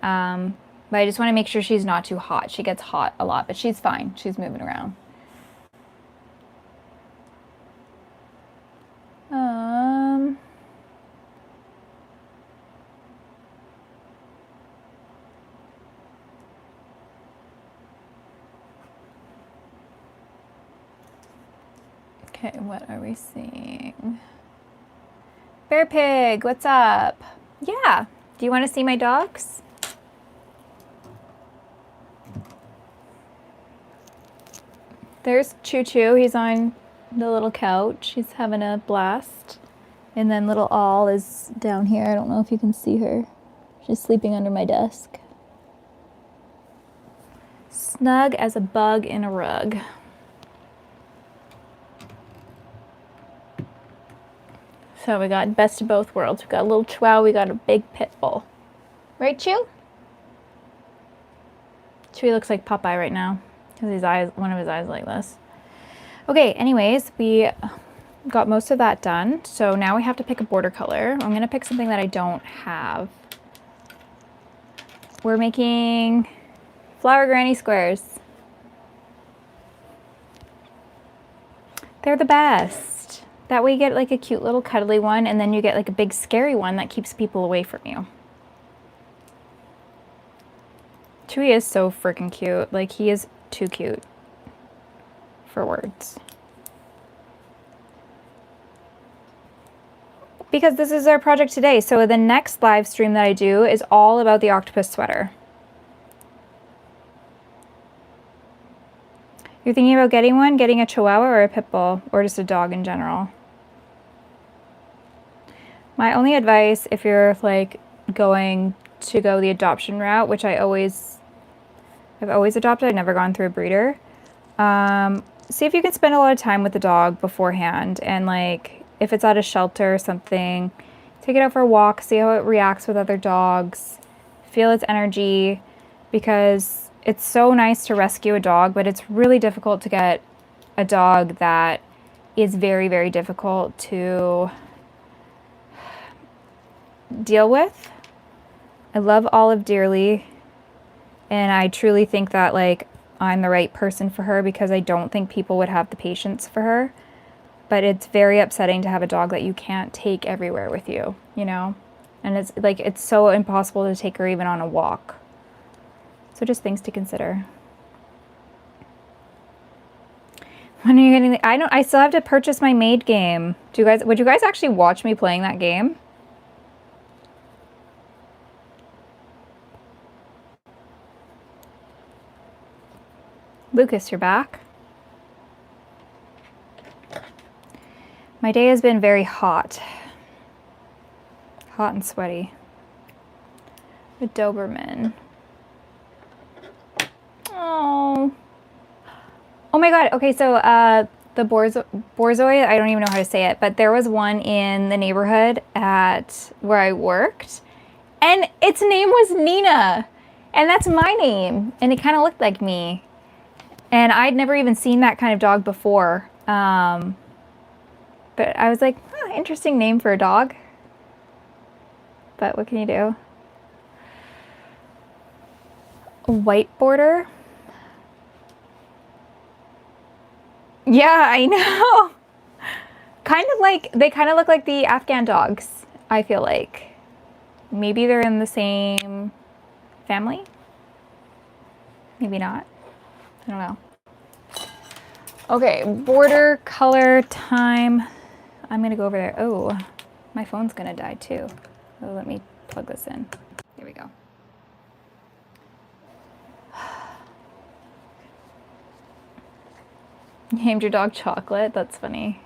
But I just want to make sure she's not too hot. She gets hot a lot, but she's fine. She's moving around. Okay, what are we seeing? Bear Pig, what's up? Yeah, do you want to see my dogs? There's Choo Choo, he's on the little couch. He's having a blast. And then little All is down here. I don't know if you can see her. She's sleeping under my desk. Snug as a bug in a rug. So we got best of both worlds. We got a little Chihuahua, we got a big pit bull. Right, Chew? Chewy looks like Popeye right now because his eyes, one of his eyes like this. Okay, anyways, we got most of that done. So now we have to pick a border color. I'm gonna pick something that I don't have. We're making flower granny squares. They're the best. That way you get like a cute little cuddly one, and then you get like a big scary one that keeps people away from you. Chewy is so freaking cute. Like, he is too cute for words. Because this is our project today. So the next live stream that I do is all about the octopus sweater. You're thinking about getting one? Getting a Chihuahua or a Pit Bull? Or just a dog in general? My only advice, if you're like going to go the adoption route, which I've always adopted, I've never gone through a breeder. See if you can spend a lot of time with the dog beforehand, and like if it's at a shelter or something, take it out for a walk, see how it reacts with other dogs, feel its energy, because it's so nice to rescue a dog, but it's really difficult to get a dog that is very, very difficult to deal with. I love Olive dearly, and I truly think that like I'm the right person for her, because I don't think people would have the patience for her. But it's very upsetting to have a dog that you can't take everywhere with you, you know? And it's like, it's so impossible to take her even on a walk. So just things to consider. When are you getting the, I still have to purchase my maid game. Would you guys actually watch me playing that game? Lucas, you're back. My day has been very hot. Hot and sweaty. A Doberman. Oh. Oh my god. Okay, so the Borzoi, I don't even know how to say it, but there was one in the neighborhood at where I worked, and its name was Nina. And that's my name. And it kind of looked like me. And I'd never even seen that kind of dog before. But I was like, oh, interesting name for a dog. But what can you do? A white border? Yeah, I know. They kind of look like the Afghan dogs, I feel like. Maybe they're in the same family? Maybe not. I don't know. Okay, border color time. I'm gonna go over there. Oh, my phone's gonna die too. Oh, let me plug this in. There we go. You named your dog Chocolate? That's funny.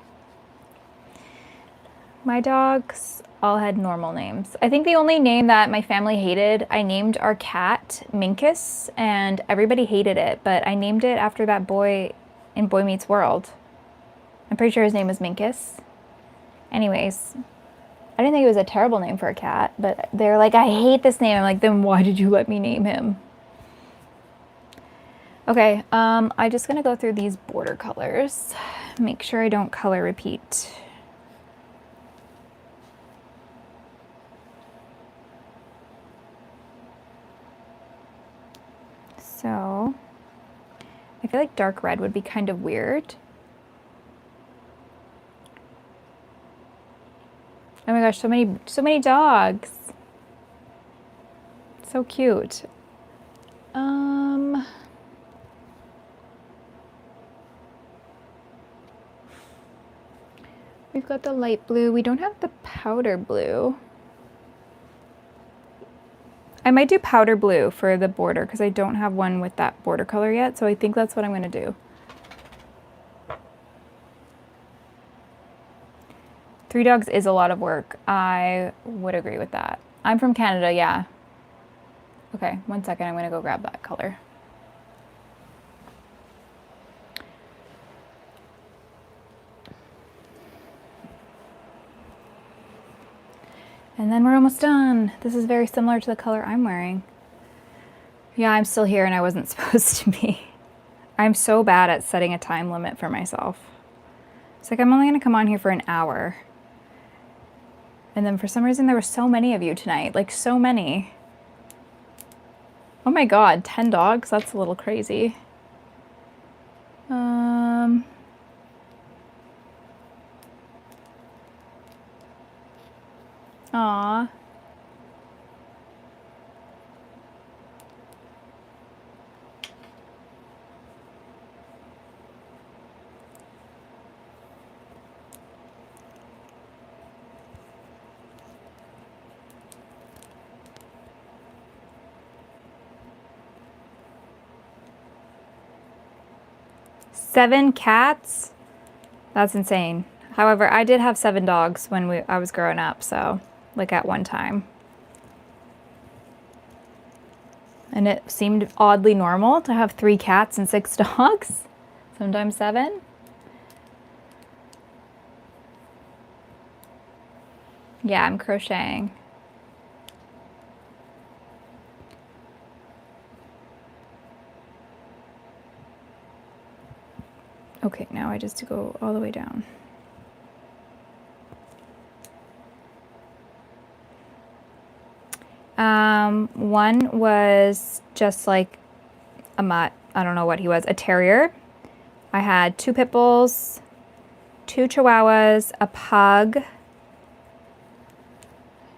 My dogs all had normal names. I think the only name that my family hated, I named our cat Minkus, and everybody hated it, but I named it after that boy in Boy Meets World. I'm pretty sure his name was Minkus. Anyways, I didn't think it was a terrible name for a cat, but they're like, I hate this name. I'm like, then why did you let me name him? Okay, I'm just gonna go through these border colors. Make sure I don't color repeat. So, I feel like dark red would be kind of weird. Oh my gosh, so many dogs. So cute. We've got the light blue. We don't have the powder blue. I might do powder blue for the border because I don't have one with that border color yet, so I think that's what I'm gonna do. 3 dogs is a lot of work. I would agree with that. I'm from Canada, yeah. Okay, 1 second, I'm gonna go grab that color. And then we're almost done. This is very similar to the color I'm wearing. Yeah, I'm still here and I wasn't supposed to be. I'm so bad at setting a time limit for myself. It's like I'm only gonna come on here for an hour. And then for some reason there were so many of you tonight, like so many. Oh my God, 10 dogs? That's a little crazy. Aw. Seven cats? That's insane. However, I did have 7 dogs when I was growing up, so like at one time. And it seemed oddly normal to have 3 cats and 6 dogs, sometimes 7. Yeah, I'm crocheting. Okay, now I just go all the way down. One was just like a mutt. I don't know what he was, a terrier. I had 2 pit bulls, 2 chihuahuas, a pug.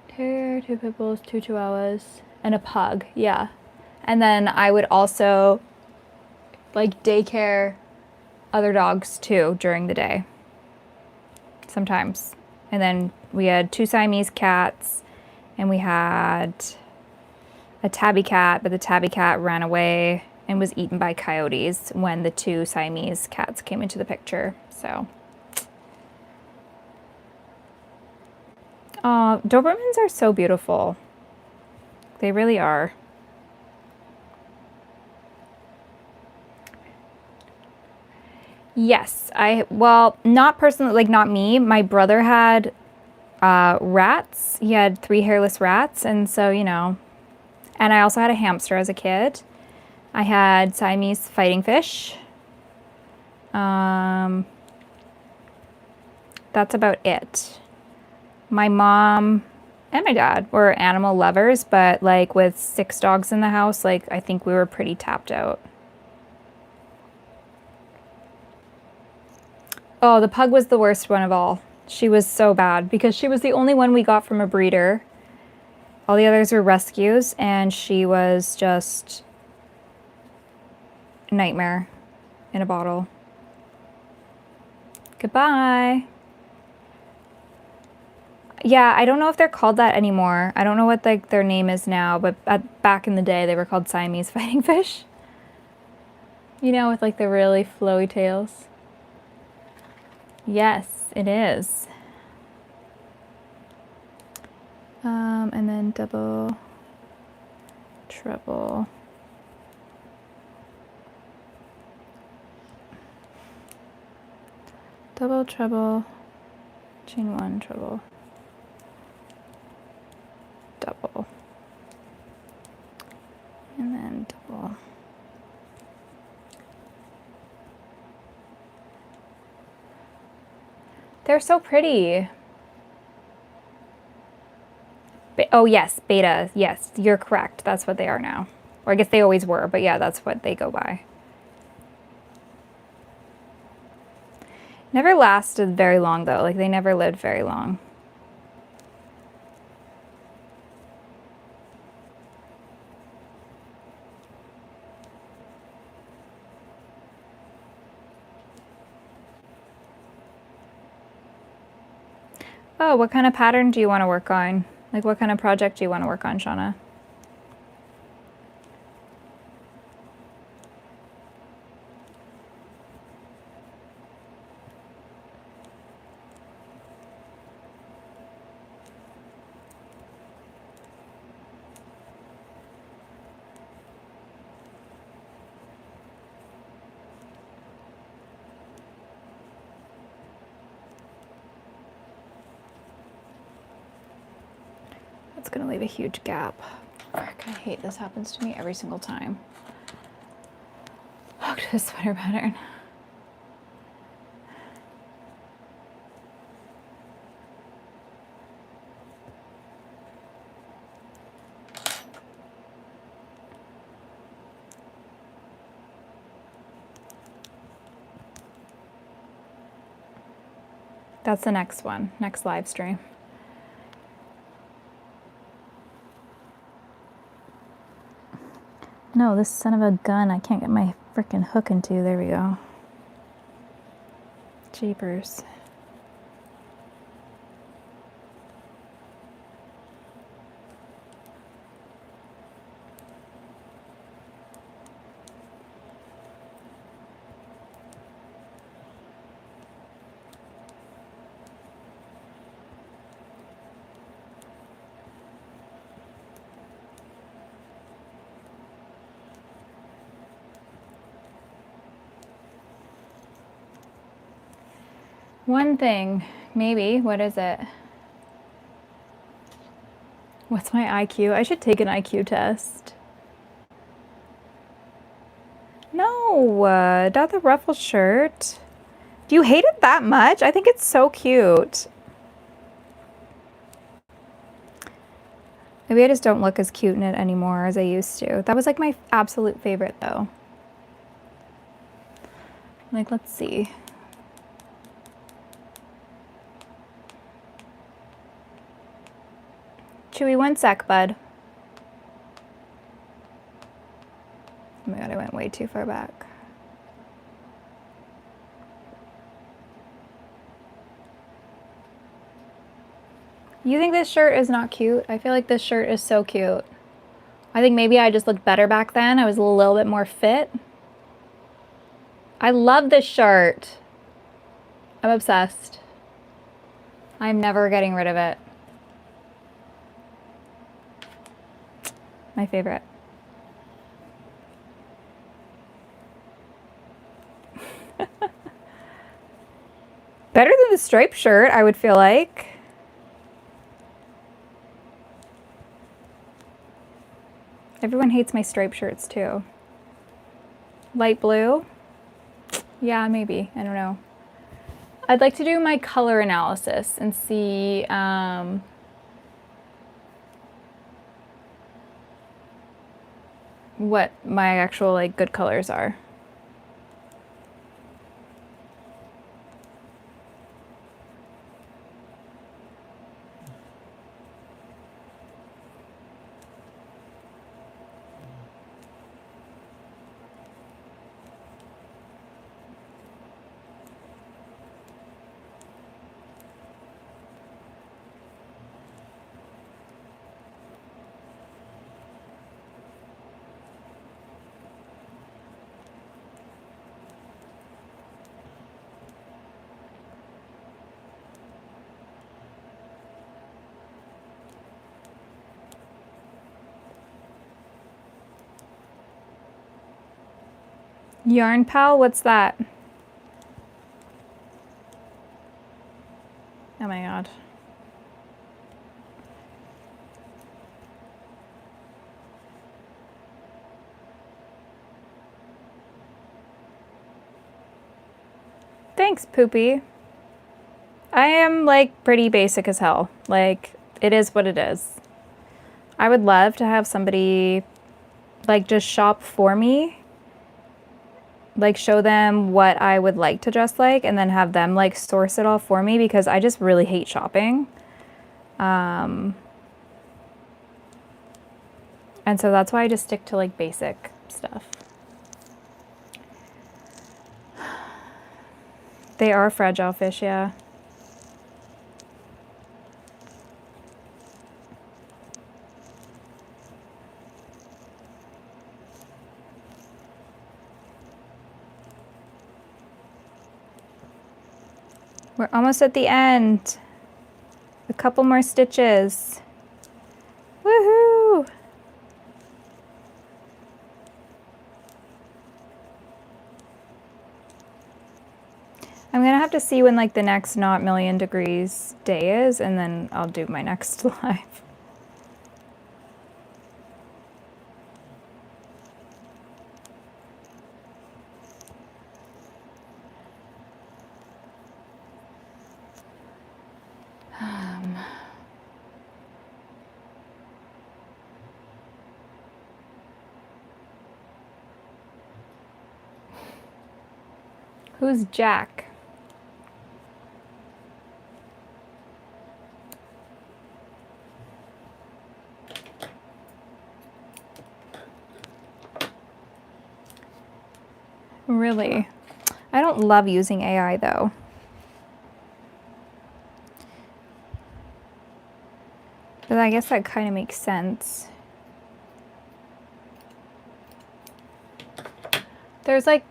Terrier, 2 pit bulls, 2 chihuahuas, and a pug, yeah. And then I would also like daycare other dogs too during the day, sometimes. And then we had 2 Siamese cats, and we had a tabby cat, but the tabby cat ran away and was eaten by coyotes when the 2 Siamese cats came into the picture, so. Dobermans are so beautiful. They really are. Yes, well, not personally, like not me. My brother had rats. He had 3 hairless rats, and so, you know. And I also had a hamster as a kid. I had Siamese fighting fish. That's about it. My mom and my dad were animal lovers, but like with 6 dogs in the house, like I think we were pretty tapped out. Oh, the pug was the worst one of all. She was so bad because she was the only one we got from a breeder. All the others were rescues, and she was just a nightmare in a bottle. Goodbye. Yeah, I don't know if they're called that anymore. I don't know what like their name is now, but back in the day they were called Siamese fighting fish. You know, with like the really flowy tails. Yes, it is. And then double, treble, double, treble, chain 1, treble, double, and then double. They're so pretty. Oh yes, beta, yes, you're correct. That's what they are now. Or I guess they always were, but yeah, that's what they go by. Never lasted very long though, like they never lived very long. Oh, what kind of pattern do you want to work on? Like what kind of project do you want to work on, Shauna? That's gonna leave a huge gap. Frick, I hate this happens to me every single time. Look at this sweater pattern. That's the next one, next live stream. No, this son of a gun, I can't get my frickin' hook into. There we go. Jeepers. One thing, maybe, what is it? What's my IQ? I should take an IQ test. No, not the ruffled shirt. Do you hate it that much? I think it's so cute. Maybe I just don't look as cute in it anymore as I used to. That was like my absolute favorite though. Like, let's see. Chewy, 1 sec, bud. Oh my god, I went way too far back. You think this shirt is not cute? I feel like this shirt is so cute. I think maybe I just looked better back then. I was a little bit more fit. I love this shirt. I'm obsessed. I'm never getting rid of it. My favorite. Better than the striped shirt, I would feel like. Everyone hates my striped shirts too. Light blue? Yeah, maybe. I don't know. I'd like to do my color analysis and see what my actual like good colors are. Yarn Pal, what's that? Oh my god. Thanks, Poopy. I am like pretty basic as hell. Like, it is what it is. I would love to have somebody like just shop for me, like show them what I would like to dress like, and then have them like source it all for me, because I just really hate shopping. And so that's why I just stick to like basic stuff. They are fragile fish, yeah. We're almost at the end. A couple more stitches. Woohoo! I'm gonna have to see when like the next not million degrees day is, and then I'll do my next live. Who's Jack? Really? I don't love using AI though. But I guess that kind of makes sense. There's like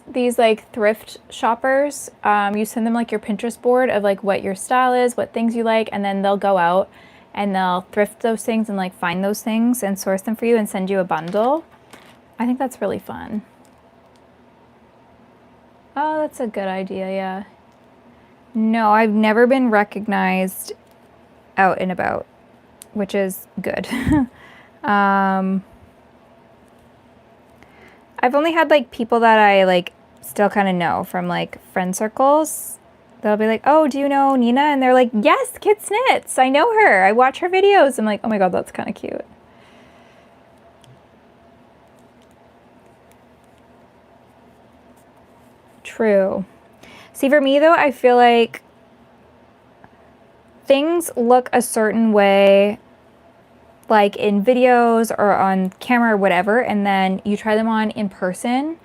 these like thrift shoppers. You send them like your Pinterest board of like what your style is, what things you like, and then they'll go out and they'll thrift those things and like find those things and source them for you and send you a bundle. I think that's really fun. Oh, that's a good idea, yeah. No, I've never been recognized out and about, which is good. I've only had like people that I like still kind of know from like friend circles. They'll be like, oh, do you know Nina? And they're like, yes, Kid Snits. I know her. I watch her videos. I'm like, oh my God, that's kind of cute. True. See, for me though, I feel like things look a certain way like in videos or on camera or whatever, and then you try them on in person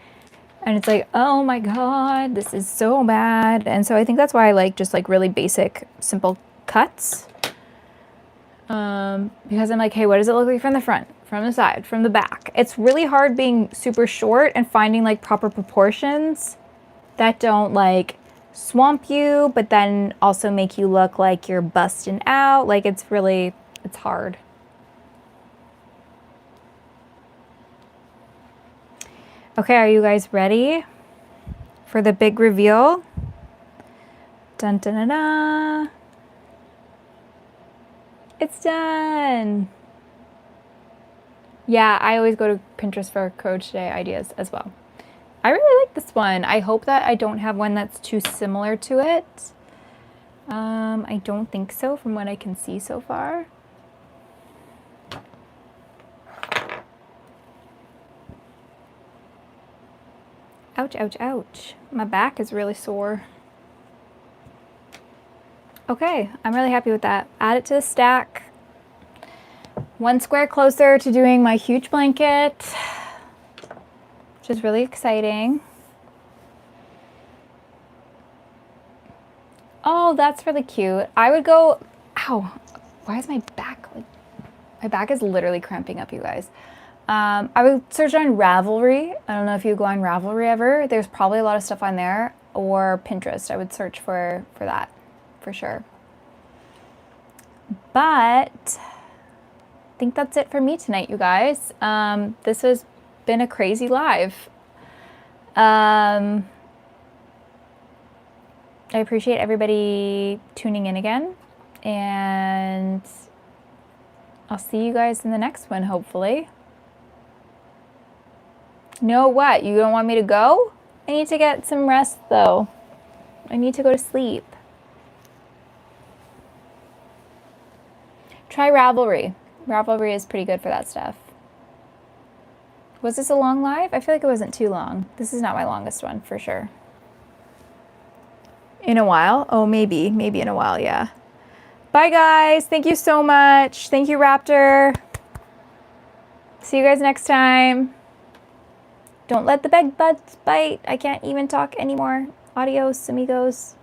and it's like, oh my God, this is so bad. And so I think that's why I like just like really basic, simple cuts. Because I'm like, hey, what does it look like from the front, from the side, from the back? It's really hard being super short and finding like proper proportions that don't like swamp you, but then also make you look like you're busting out. Like it's hard. Okay, are you guys ready for the big reveal? Dun dun dun dun. It's done. Yeah, I always go to Pinterest for crochet ideas as well. I really like this one. I hope that I don't have one that's too similar to it. I don't think so from what I can see so far. Ouch, ouch, ouch. My back is really sore. Okay, I'm really happy with that. Add it to the stack. One square closer to doing my huge blanket, which is really exciting. Oh, that's really cute. I would go, ow, why is my back, like, my back is literally cramping up, you guys. I would search on Ravelry. I don't know if you go on Ravelry ever. There's probably a lot of stuff on there, or Pinterest. I would search for that, for sure. But I think that's it for me tonight, you guys. This has been a crazy live. I appreciate everybody tuning in again, and I'll see you guys in the next one, hopefully. No, what? You don't want me to go? I need to get some rest, though. I need to go to sleep. Try Ravelry. Ravelry is pretty good for that stuff. Was this a long live? I feel like it wasn't too long. This is not my longest one, for sure. In a while? Oh, maybe in a while, yeah. Bye, guys. Thank you so much. Thank you, Raptor. See you guys next time. Don't let the bed bugs bite. I can't even talk anymore. Adios, amigos.